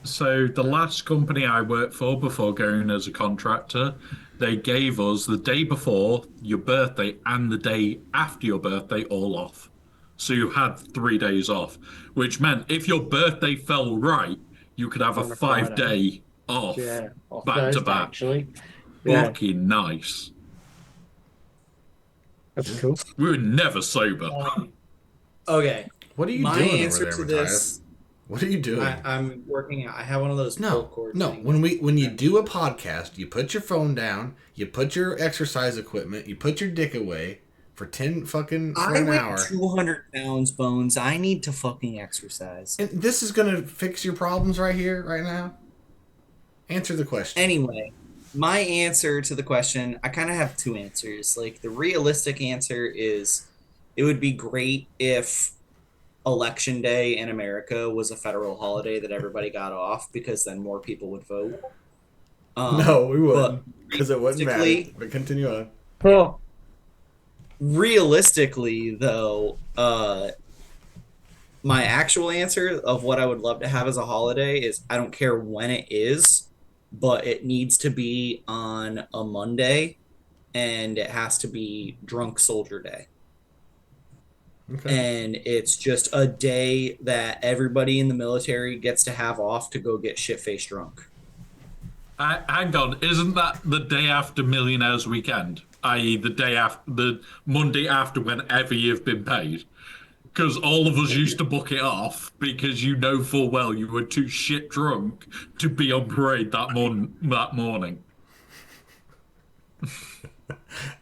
So the last company I worked for before going as a contractor, they gave us the day before your birthday and the day after your birthday all off. So you had 3 days off, which meant if your birthday fell right, you could have On a a Friday. 5-day off. Yeah, off Back to Thursday, back. Actually, yeah, Fucking nice. that's cool. We were never sober. Okay. What are you My doing answer over there, to Matthias? this, What are you doing? I'm working out. I have one of those pull No, cord no. things. When you do a podcast, you put your phone down, you put your exercise equipment, you put your dick away for for I an weigh hour. 200 pounds, Bones. I need to fucking exercise. And this is gonna fix your problems right here, right now. Answer the question. Anyway, my answer to the question, I kind of have two answers. Like, the realistic answer is it would be great if Election Day in America was a federal holiday that everybody got off because then more people would vote. No, we wouldn't, because it wouldn't matter. realistically- But continue on. Oh, Realistically, though, my actual answer of what I would love to have as a holiday is I don't care when it is, but it needs to be on a Monday, and it has to be Drunk Soldier Day. Okay. And it's just a day that everybody in the military gets to have off to go get shit-faced drunk. Hang on, isn't that the day after Millionaires Weekend? i.e., the day after, the Monday after, whenever you've been paid. Because all of us used to book it off because you know full well you were too shit drunk to be on parade that morning.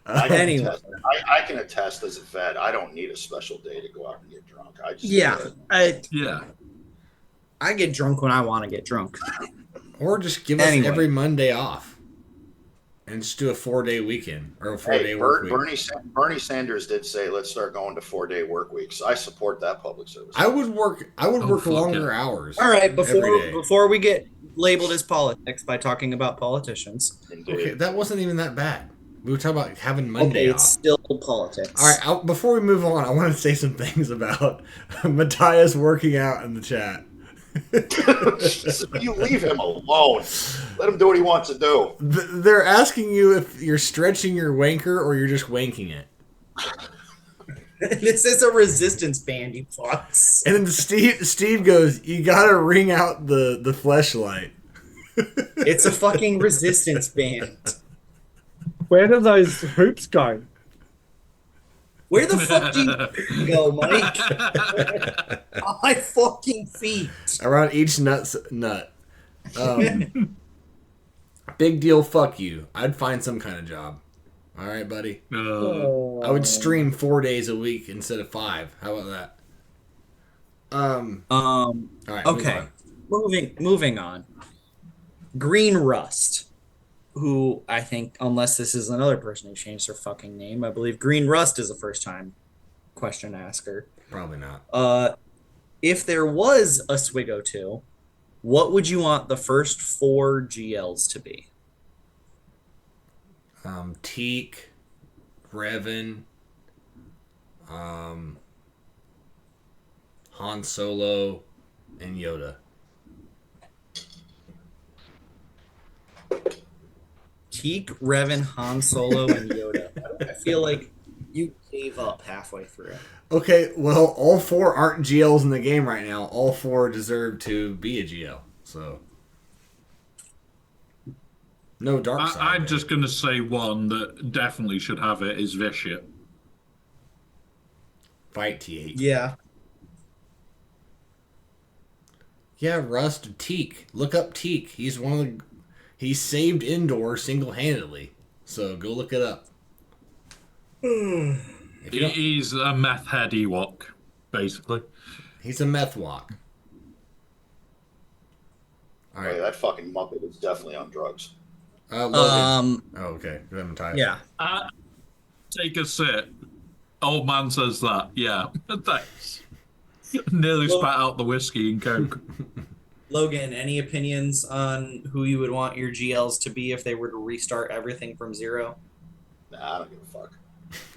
I can Anyway. attest. I can attest as a vet. I don't need a special day to go out and get drunk. I just Yeah, do it. Yeah. I get drunk when I want to get drunk. Or just give us Anyway. every Monday off, and just do a 4-day weekend or a 4-day Hey, work week. Bernie Sanders did say let's start going to 4-day work weeks. I support that public service. I would work fuck longer yeah. hours. All right, every day. before we get labeled as politics by talking about politicians. Indeed. Okay, that wasn't even that bad. We were talking about having Monday Okay, off. it's still politics. All right, before we move on, I want to say some things about Matthias working out in the chat. You leave him alone. Let him do what he wants to do. They're asking you if you're stretching your wanker or you're just wanking it. This is a resistance band, you fucks. And then Steve goes, "You gotta ring out the fleshlight." It's a fucking resistance band. Where do those hoops go? Where the fuck do you go, Mike? On my fucking feet. Around each nut. Big deal. Fuck you. I'd find some kind of job. All right, buddy. I would stream 4 days a week instead of 5. How about that? All right. Okay. Moving on. Green Rust, who I think, unless this is another person who changed their fucking name, I believe Green Rust is a first time question asker. Probably not. If there was a SWGOH 2, what would you want the first 4 GLs to be? Teak, Revan, Han Solo, and Yoda. Teak, Revan, Han Solo, and Yoda. I feel like you gave up halfway through. Okay, well, all 4 aren't GLs in the game right now. All 4 deserve to be a GL. So, no dark side. I'm just going to say one that definitely should have it is Vishit. Fight T8. Yeah. Yeah, Rust, Teak. Look up Teak. He's one of the... He saved Endor single-handedly. So go look it up. He's a meth head Ewok, basically. He's a meth walk. All right. Hey, that fucking Muppet is definitely on drugs. Logan. Oh, okay. Go ahead and tie it. Yeah. Take a sip. Old man says that. Yeah, thanks. Nearly spat out the whiskey and coke. Logan, any opinions on who you would want your GLs to be if they were to restart everything from zero? Nah, I don't give a fuck.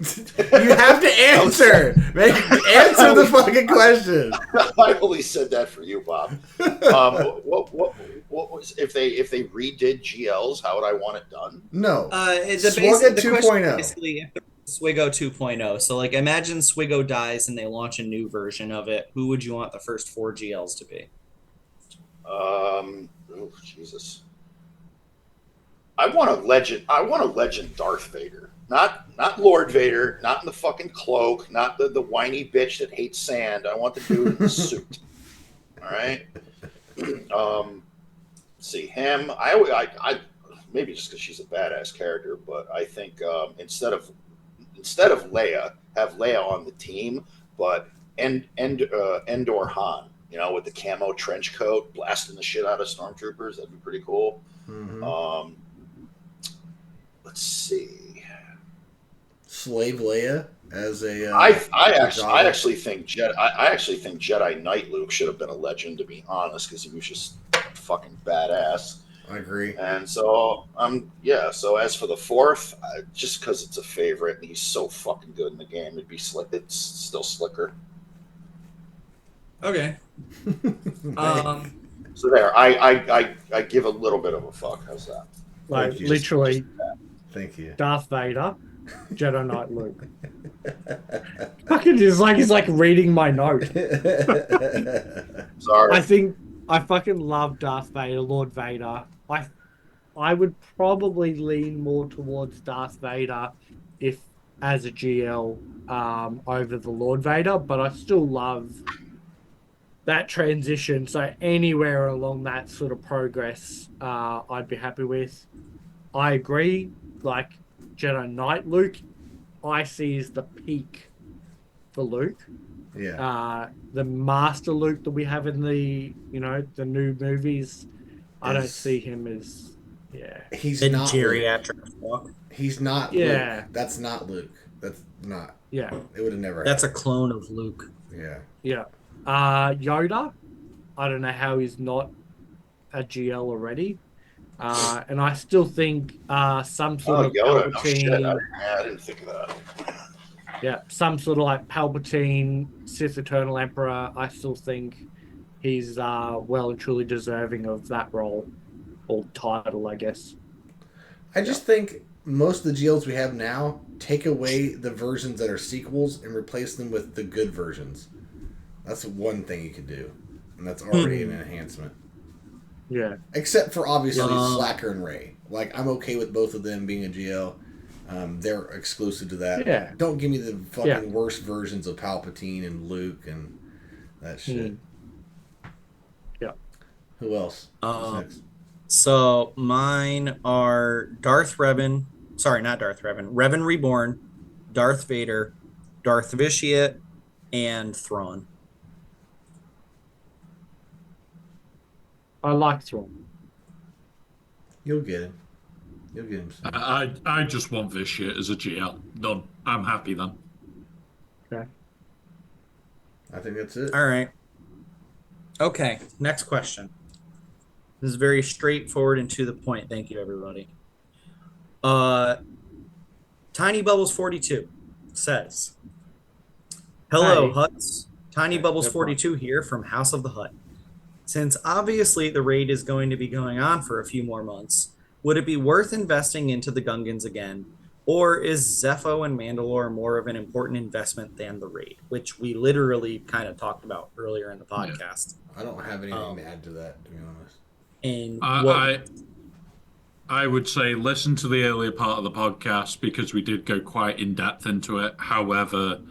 You have to answer. Answer the fucking question. I only said that for you, Bob. What was if they redid GLs? How would I want it done? No. SWGOH SWGOH 2.0. Basically, if SWGOH 2.0. So, like, imagine SWGOH dies and they launch a new version of it. Who would you want the first 4 GLs to be? Oh Jesus! I want a legend Darth Vader. Not Lord Vader, not in the fucking cloak, not the whiny bitch that hates sand. I want the dude in the suit. All right. See him. I maybe just because she's a badass character, but I think instead of Leia, have Leia on the team, but Endor Han. You know, with the camo trench coat, blasting the shit out of stormtroopers. That'd be pretty cool. Mm-hmm. Let's see. Slave Leia as a. I actually think Jedi Knight Luke should have been a legend, to be honest, because he was just fucking badass. I agree. And so So as for the 4th, just because it's a favorite and he's so fucking good in the game, it'd be slick. It's still slicker. Okay. So there, I give a little bit of a fuck. How's that? Like, Thank you. literally, Thank you. Darth Vader, Jedi Knight Luke. Fucking he's like reading my note. Sorry. I fucking love Darth Vader, Lord Vader. I would probably lean more towards Darth Vader if as a GL over the Lord Vader, but I still love that transition. So anywhere along that sort of progress, I'd be happy with. I agree. Like Jedi Knight Luke, I see as the peak for Luke. Yeah. The Master Luke that we have in the new movies, I don't see him as, yeah, He's The not Luke. geriatric walk. He's not Yeah. Luke. That's not Luke. That's not. yeah, It would have never That's a happened. clone of Luke. Yeah. yeah. Yoda, I don't know how he's not a GL already. And I still think some sort Oh, of Yoda. No shit. Palpatine, I didn't think of that. yeah, some sort of like Palpatine, Sith Eternal Emperor. I still think he's well and truly deserving of that role or title, I guess. I just think most of the GLs we have now take away the versions that are sequels and replace them with the good versions. That's one thing you could do, and that's already an enhancement. Yeah. Except for obviously Yeah. Slacker and Ray. Like I'm okay with both of them being a GL. They're exclusive to that. Yeah. Don't give me the fucking Yeah. worst versions of Palpatine and Luke and that shit. Yeah. Who else? Who's Um, next? So mine are Darth Revan. Sorry, not Darth Revan. Revan Reborn, Darth Vader, Darth Vitiate, and Thrawn. I like Thrawn. You'll get him. You'll get him soon. I just want this shit as a GL. Done. I'm happy then. Okay. I think that's it. All right. Okay, next question. This is very straightforward and to the point. Thank you, everybody. Tiny Bubbles 42 says, "Hello, Hey. Hutts. Tiny Okay, Bubbles no 42 here from House of the Hut. Since obviously the raid is going to be going on for a few more months, would it be worth investing into the Gungans again, or is Zepho and Mandalore more of an important investment than the raid?" Which we literally kind of talked about earlier in the podcast. I don't have anything to add to that, to be honest. And I would say listen to the earlier part of the podcast because we did go quite in depth into it. However,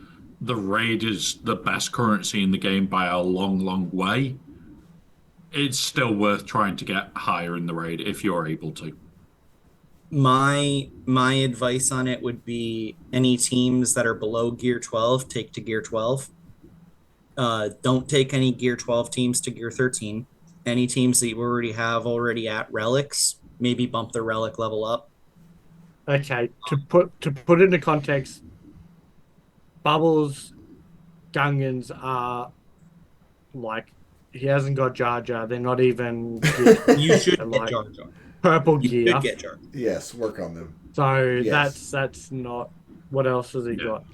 the raid is the best currency in the game by a long, long way. It's still worth trying to get higher in the raid if you're able to. my advice on it would be any teams that are below Gear 12 take to Gear 12. Don't take any Gear 12 teams to Gear 13. Any teams that you already have at relics, maybe bump their relic level up. Okay. To put into context, Bubbles Gungans are like he hasn't got Jar Jar. They're not even You should They're get like Jar Jar. purple You gear. should get Jar. Yes, work on them. So Yes. that's not what else has he got?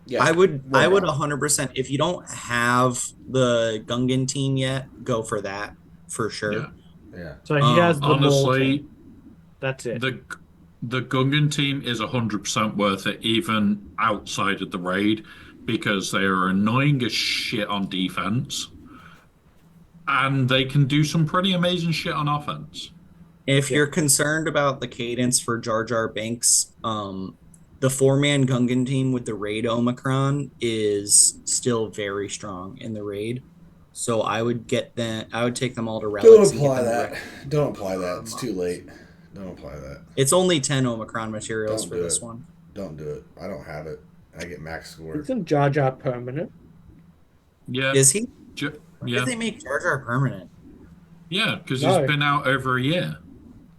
Yeah, I would work on 100%, if you don't have the Gungan team yet, go for that for sure. Yeah. Yeah. So he has the Maul Honestly, team. That's it. the Gungan team is 100% worth it, even outside of the raid, because they are annoying as shit on defense, and they can do some pretty amazing shit on offense. If you're concerned about the cadence for Jar Jar Binks, the 4-man Gungan team with the raid Omicron is still very strong in the raid. So I would get them. I would take them all to relics. Don't and get apply them that. rec- Don't apply that. It's too late. Don't apply that. It's only 10 Omicron materials Don't for do this it. one. Don't do it. I don't have it. I get max score. Isn't Jar Jar permanent? Yeah, Is he? Why yeah, did they make Jar Jar permanent? yeah, because No. he's been out over a year.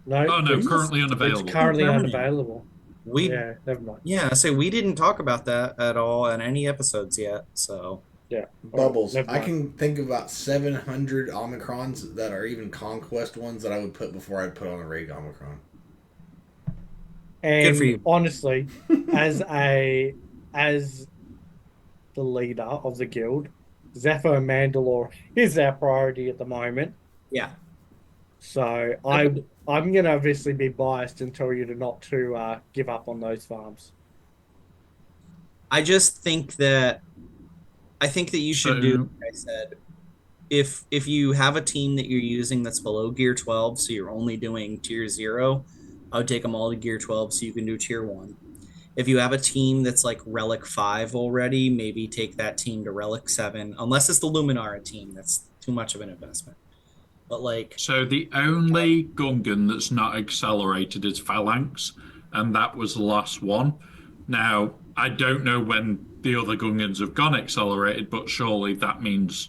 No. Oh no, it's- currently It's unavailable. currently Permanent. unavailable. We Yeah, never mind. so we didn't talk about that at all in any episodes yet. So Yeah. Bubbles. Never I mind. can think of about 700 Omicrons that are even conquest ones that I would put before I'd put on a raid Omicron. And for you. honestly, as the leader of the guild, Zephyr and Mandalore is our priority at the moment. yeah, So I'm gonna obviously be biased and tell you not to give up on those farms. I think that you should do, like I said, if you have a team that you're using that's below gear 12, so you're only doing tier 0, I would take them all to gear 12 so you can do tier 1. If you have a team that's like relic 5 already, maybe take that team to relic 7, unless it's the Luminara team. That's too much of an investment. But like, So the only Gungan that's not accelerated is Phalanx, and that was the last one. Now, I don't know when the other Gungans have gone accelerated, but surely that means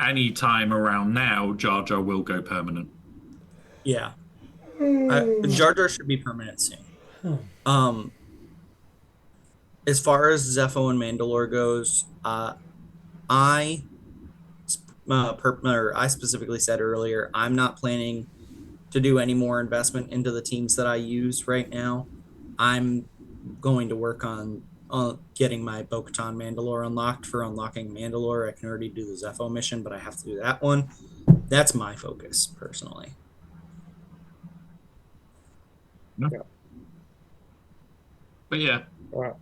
any time around now, Jar Jar will go permanent. yeah, Jar Jar should be permanent soon. As far as Zepho and Mandalore goes, I specifically said earlier, I'm not planning to do any more investment into the teams that I use right now. I'm going to work on getting my Bo-Katan Mandalore unlocked for unlocking Mandalore. I can already do the Zepho mission, but I have to do that one. That's my focus, personally. But yeah, Right.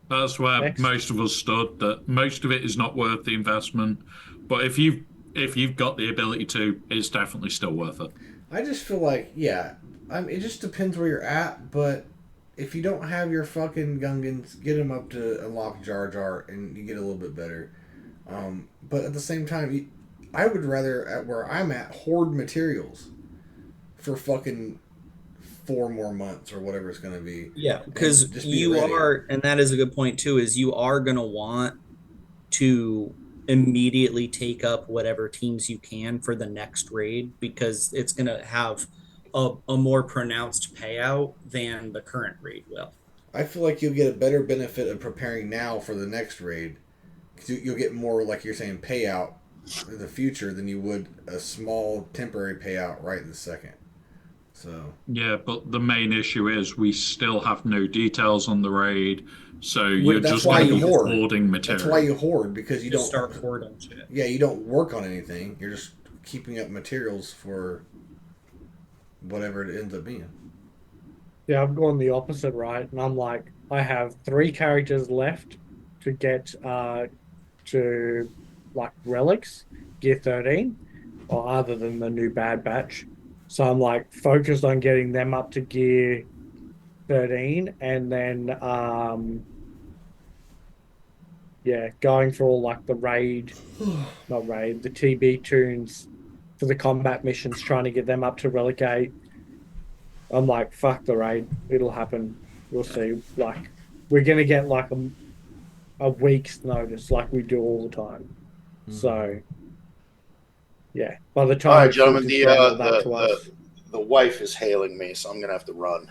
that's where Next. most of us stood. That most of it is not worth the investment, but if you've got the ability to, it's definitely still worth it. I just feel like, yeah, it just depends where you're at, but if you don't have your fucking Gungans, get them up to unlock Jar Jar and you get a little bit better. But at the same time, I would rather, at where I'm at, hoard materials for fucking 4 more months or whatever it's going to be. Yeah, because just be you ready. are, and that is a good point too, is you are going to want to immediately take up whatever teams you can for the next raid, because it's going to have a more pronounced payout than the current raid will. I feel like you'll get a better benefit of preparing now for the next raid. 'Cause you'll get more, like you're saying, payout in the future than you would a small temporary payout right in the second. So Yeah, but the main issue is we still have no details on the raid, so you're that's just why going to you be hoard. hoarding material. That's why you hoard, because you Just don't start hoarding shit. Yeah, you don't work on anything. You're just keeping up materials for whatever it ends up being. Yeah, I've gone the opposite, right? And I'm like, I have 3 characters left to get to like relics, gear 13, or other than the new Bad Batch. So I'm like focused on getting them up to gear 13, and then going for all like the TB tunes for the combat missions, trying to get them up to relic 8. I'm like, fuck the raid. It'll happen. We'll see. Like, we're going to get like a week's notice like we do all the time. So, yeah. By the time All right, it gentlemen, filters down all that to us. the wife is hailing me, so I'm going to have to run.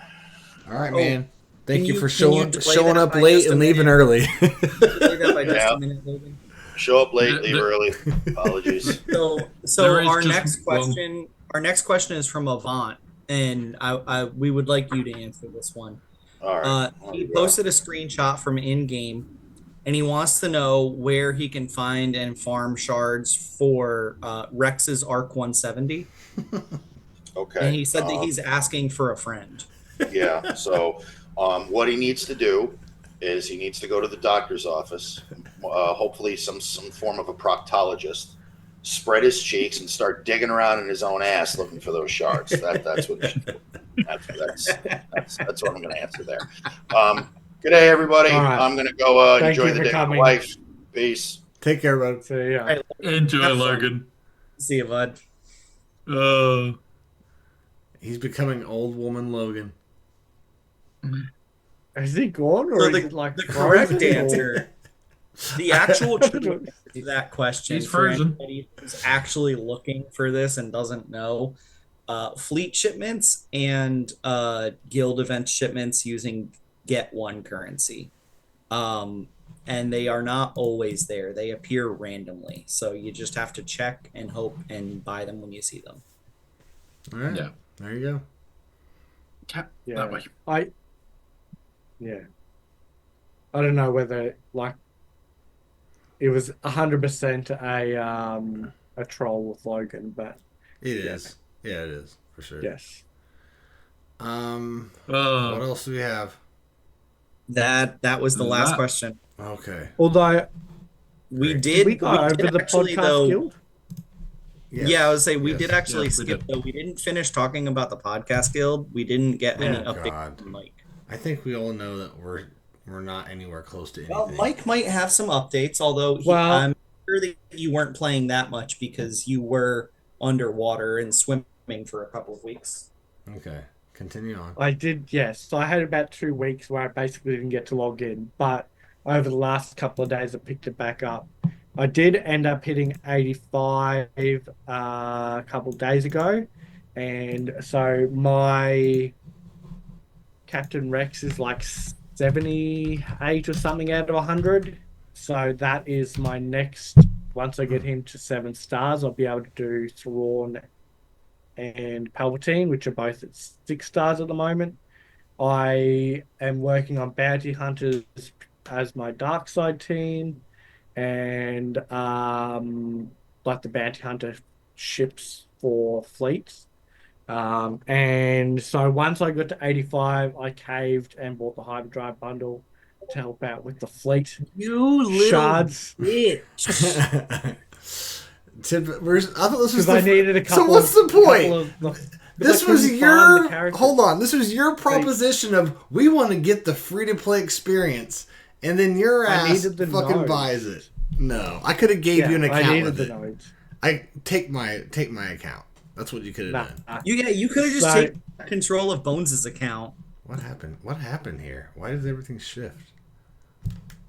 All right, Oh, man. Thank you for can you showing delay showing that up by late just a and leaving minute? early. Delay that by just Yeah. a minute, Logan. Show up late, leave The- early. Apologies. So There is our just next question, is from Avant, and we would like you to answer this one. All right. He posted a screenshot from in-game, and he wants to know where he can find and farm shards for Rex's Arc 170. Okay. And he said that he's asking for a friend. Yeah. So, what he needs to do is he needs to go to the doctor's office, hopefully some form of a proctologist, spread his cheeks and start digging around in his own ass looking for those shards. That's what that's what I'm going to answer there. Good day, everybody. All right. I'm going to go Thank enjoy you the for day with coming. my wife. Peace. Take care, bud. So, yeah. All right, Enjoy, Have fun. Logan. see you, bud. He's becoming old woman Logan. Is he gone, or So is it like the correct frozen, or- answer, the actual truth to that question, He's for frozen. anybody who's actually looking for this and doesn't know, fleet shipments and guild event shipments using Get One currency. And they are not always there. They appear randomly. So you just have to check and hope and buy them when you see them. All right. Yeah. There you go. Yeah. That way. I don't know whether like it was 100% a troll with Logan, but It is. Yeah, it is for sure. yes. What Oh, else do we have? That was the last That- question. Okay. Although We Great. did we go over the actually, podcast though, guild? Yes. Yeah, I would say we Yes. did actually Yes, we skip did. though. We didn't finish talking about the podcast guild. We didn't get any Yeah. updates God. from Mike. I think we all know that we're not anywhere close to anything. Well, Mike might have some updates, although Well- I'm sure that you weren't playing that much because you were underwater and swimming for a couple of weeks. Okay, continue on. I did, yes. So I had about 2 weeks where I basically didn't get to log in, but over the last couple of days, I picked it back up. I did end up hitting 85 a couple of days ago, and so my Captain Rex is like 78 or something out of 100. So that is my next. Once I get him to 7 stars, I'll be able to do Thrawn and Palpatine, which are both at 6 stars at the moment. I am working on Bounty Hunters as my dark side team, and like the Bounty Hunter ships for fleets. And so once I got to 85, I caved and bought the hyperdrive bundle to help out with the fleet You little shards. bitch. I thought this was Because I needed a couple. So what's the point? This I was couldn't find the your characters. hold on. This was your proposition of we want to get the free to play experience, and then your I ass needed the fucking nodes. buys it. No, I could have gave you an I account needed with the it. nodes. I take my account. That's what you could have done. Nah. You could have just So- taken control of Bones' account What happened? What happened here? Why did everything shift?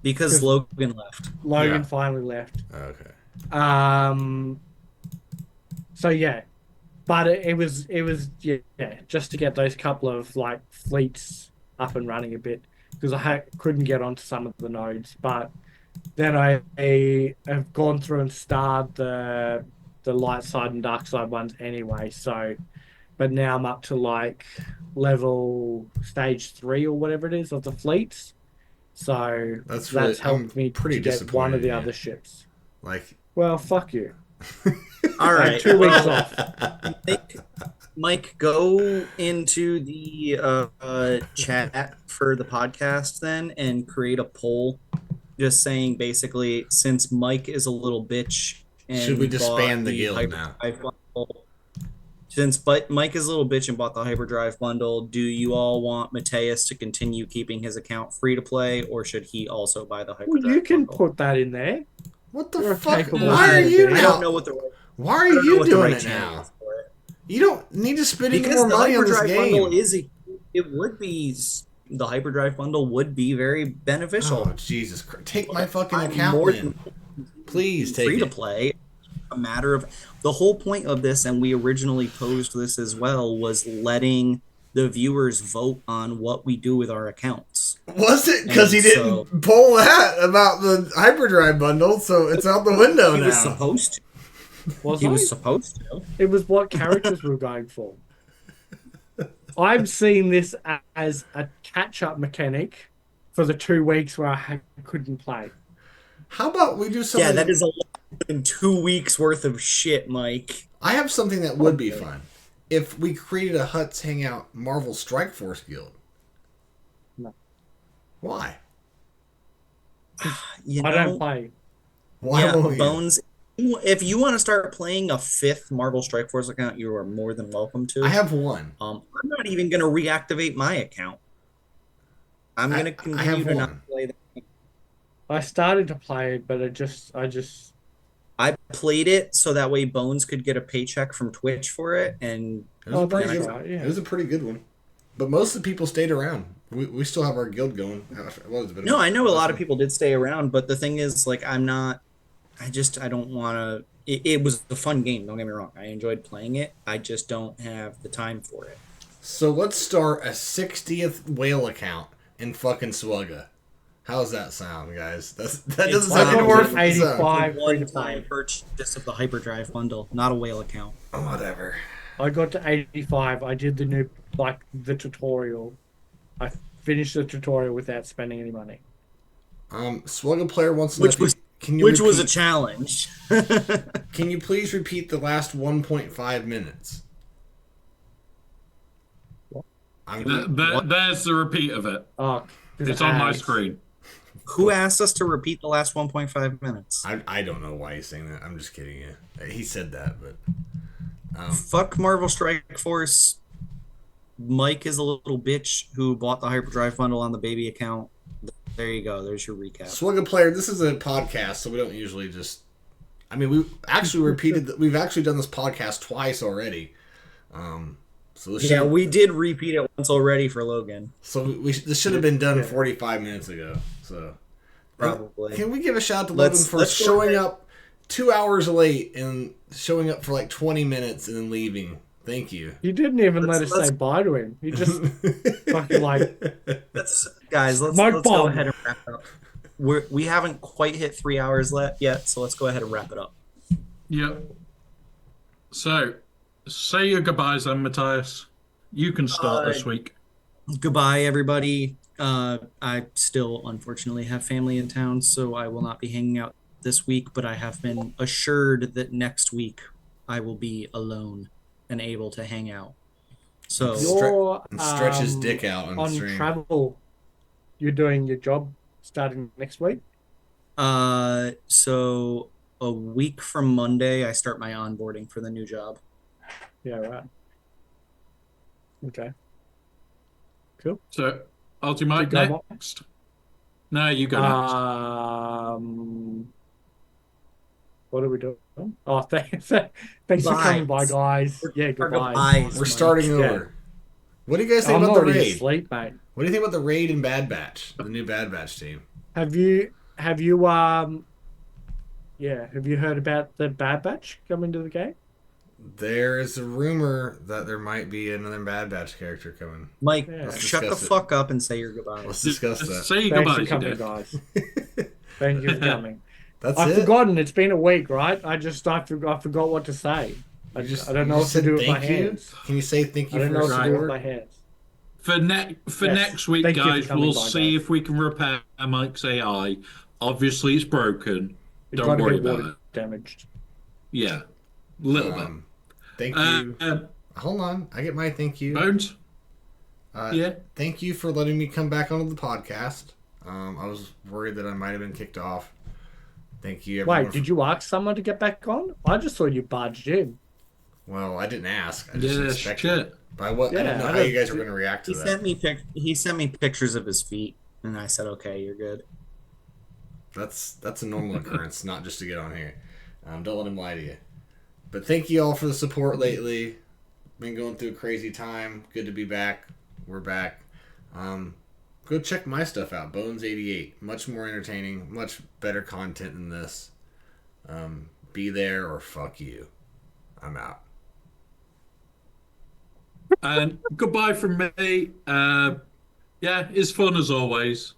because Logan left. Logan Yeah. finally left. Okay. So yeah, but it was yeah, just to get those couple of like fleets up and running a bit because I couldn't get onto some of the nodes. But then I have gone through and starred the light side and dark side ones anyway. So, but now I'm up to like level stage 3 or whatever it is of the fleets. So That's that's really- helped I'm me pretty to get one of disappointed the in you. other ships. Like Well, fuck you. All right, 2 weeks well, off. Mike, go into the chat for the podcast then and create a poll, just saying basically since Mike is a little bitch and Should we disband bought the guild hyperdrive bundle, since Mike is a little bitch and bought the hyperdrive bundle, do you all want Mateus to continue keeping his account free to play, or should he also buy the hyperdrive Well, you can bundle? put that in there. what the You're a fuck? capable Why are human you being. I now? don't know what the right, Why are I don't know you what the doing right it channel now? is for it. You don't need to spend any Because more the money on this hyperdrive bundle game. the hyperdrive bundle would be very beneficial. Oh Jesus Christ! Take my fucking I'm account more then. Please take free to it. play. A matter of the whole point of this, and we originally posed this as well, was letting the viewers vote on what we do with our accounts. Was it because he And didn't pull that about the hyperdrive bundle? So it's out the window He now. was supposed to. Was He I? was supposed to. It was what characters we were going for. I'm seeing this as a catch-up mechanic for the 2 weeks where I couldn't play. How about we do something? Yeah, that is a lot in 2 weeks worth of shit, Mike. I have something that would be fun. If we created a Hutts Hangout Marvel Strike Force guild. No. Why? You I know, don't play. Why yeah, won't you? Bones. If you want to start playing a 5th Marvel Strike Force account, you are more than welcome to. I have one. I'm not even going to reactivate my account. I'm going to I continue have to not one. play that. I started to play it, but I played it so that way Bones could get a paycheck from Twitch for it, and It was, a pretty that's good, right, yeah. it was a pretty good one. But most of the people stayed around. We still have our guild going. Well, it's been no, I know a lot of people did stay around, but the thing is, like, I don't want to. It was a fun game. Don't get me wrong. I enjoyed playing it. I just don't have the time for it. So let's start a 60th whale account in fucking SWGOH. How's that sound, guys? That doesn't I sound any got worse. 85 free to One-time play. purchase of the hyperdrive bundle, not a whale account. Whatever. I got to 85. I did the tutorial. I finished the tutorial without spending any money. SWGOH player wants to Which know, was can you which was a repeat- challenge. Can you please repeat the last 1.5 minutes? There's There's the repeat of it. Oh, 'cause It's on my ads. screen. Who asked us to repeat the last 1.5 minutes? I don't know why he's saying that. I'm just kidding you. He said that, but Fuck Marvel Strike Force. Mike is a little bitch who bought the Hyperdrive bundle on the baby account. There you go. There's your recap. Swig a Player. This is a podcast, so we don't usually just. I mean, we've actually we've actually done this podcast twice already. So this we did repeat it once already for Logan. So this should have been done 45 minutes ago. So probably. Can we give a shout out to Logan for showing up 2 hours late and showing up for like 20 minutes and then leaving? Thank you. You didn't even let us say bye to him. You just fucking like. Guys, let's go ahead and wrap up. We haven't quite hit 3 hours yet, so let's go ahead and wrap it up. Yep. So, say your goodbyes then, Matthias. You can start this week. Goodbye, everybody. I still, unfortunately, have family in town, so I will not be hanging out this week, but I have been assured that next week I will be alone and able to hang out. So stretch his dick out on stream. Travel. You're doing your job starting next week? So a week from Monday, I start my onboarding for the new job. Yeah, right. Okay. Cool. So, Ultimate next? No, you go next. What are we doing? Oh, thanks for coming by, guys. Yeah, goodbye. We're starting over. Yeah. What do you guys think about the raid? Asleep, mate. What do you think about the raid and Bad Batch, the new Bad Batch team? Have you heard about the Bad Batch coming to the game? There is a rumor that there might be another Bad Batch character coming. Mike, shut the fuck up and say your goodbye. Let's discuss that. Say your goodbye, guys. Thank you for coming. I've forgotten. It's been a week, right? I forgot what to say. I don't know what to do with my hands. Can you say thank you? I don't know what to do with my hands. For next week, guys, we'll see if we can repair Mike's AI. Obviously, it's broken. Don't worry about it. Damaged. Yeah, a little bit. Thank you. Hold on, I get my thank you. Bones. Yeah. Thank you for letting me come back onto the podcast. I was worried that I might have been kicked off. Thank you. Wait, did you ask someone to get back on? I just thought you barged in. Well, I didn't ask. I just expected. But I don't know how you guys were going to react to that. He sent me pictures of his feet, and I said, "Okay, you're good." That's a normal occurrence, not just to get on here. Don't let him lie to you. But thank you all for the support lately. Been going through a crazy time. Good to be back. We're back. Go check my stuff out. Bones88. Much more entertaining. Much better content than this. Be there or fuck you. I'm out. And goodbye from me. Yeah, it's fun as always.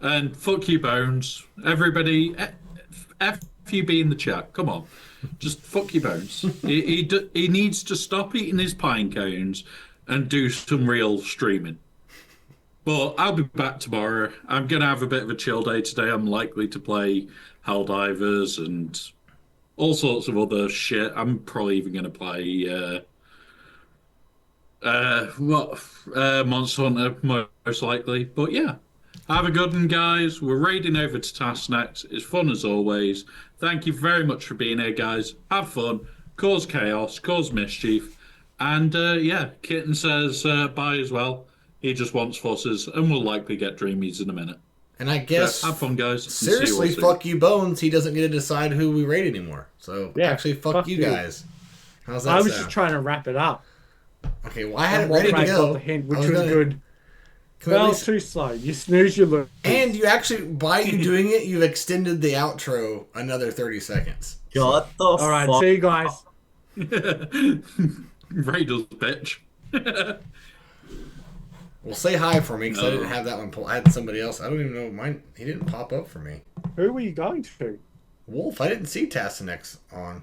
And fuck you, Bones. Everybody, F you be in the chat. Come on. Just fuck you, Bones. He needs to stop eating his pine cones and do some real streaming. But I'll be back tomorrow. I'm going to have a bit of a chill day today. I'm likely to play Helldivers and all sorts of other shit. I'm probably even going to play Monster Hunter, most likely. But yeah, have a good one, guys. We're raiding over to Task next. It's fun as always. Thank you very much for being here, guys. Have fun, cause chaos, cause mischief. And yeah, Kitten says bye as well. He just wants fusses, and we'll likely get dreamies in a minute. And I guess, have fun, guys. Seriously, fuck you, Bones. He doesn't get to decide who we rate anymore. So actually, fuck you guys. How's that I was just trying to wrap it up. Okay, well, I had it ready to go. Which was good. Well, too slow. You snooze, you lose. And you actually, by you doing it, you've extended the outro another 30 seconds. Shut the fuck. All right, see you guys. Raiders, bitch. Well, say hi for me, because I didn't have that one. I had somebody else. I don't even know mine. He didn't pop up for me. Who were you going to? Wolf. I didn't see Tassanex on.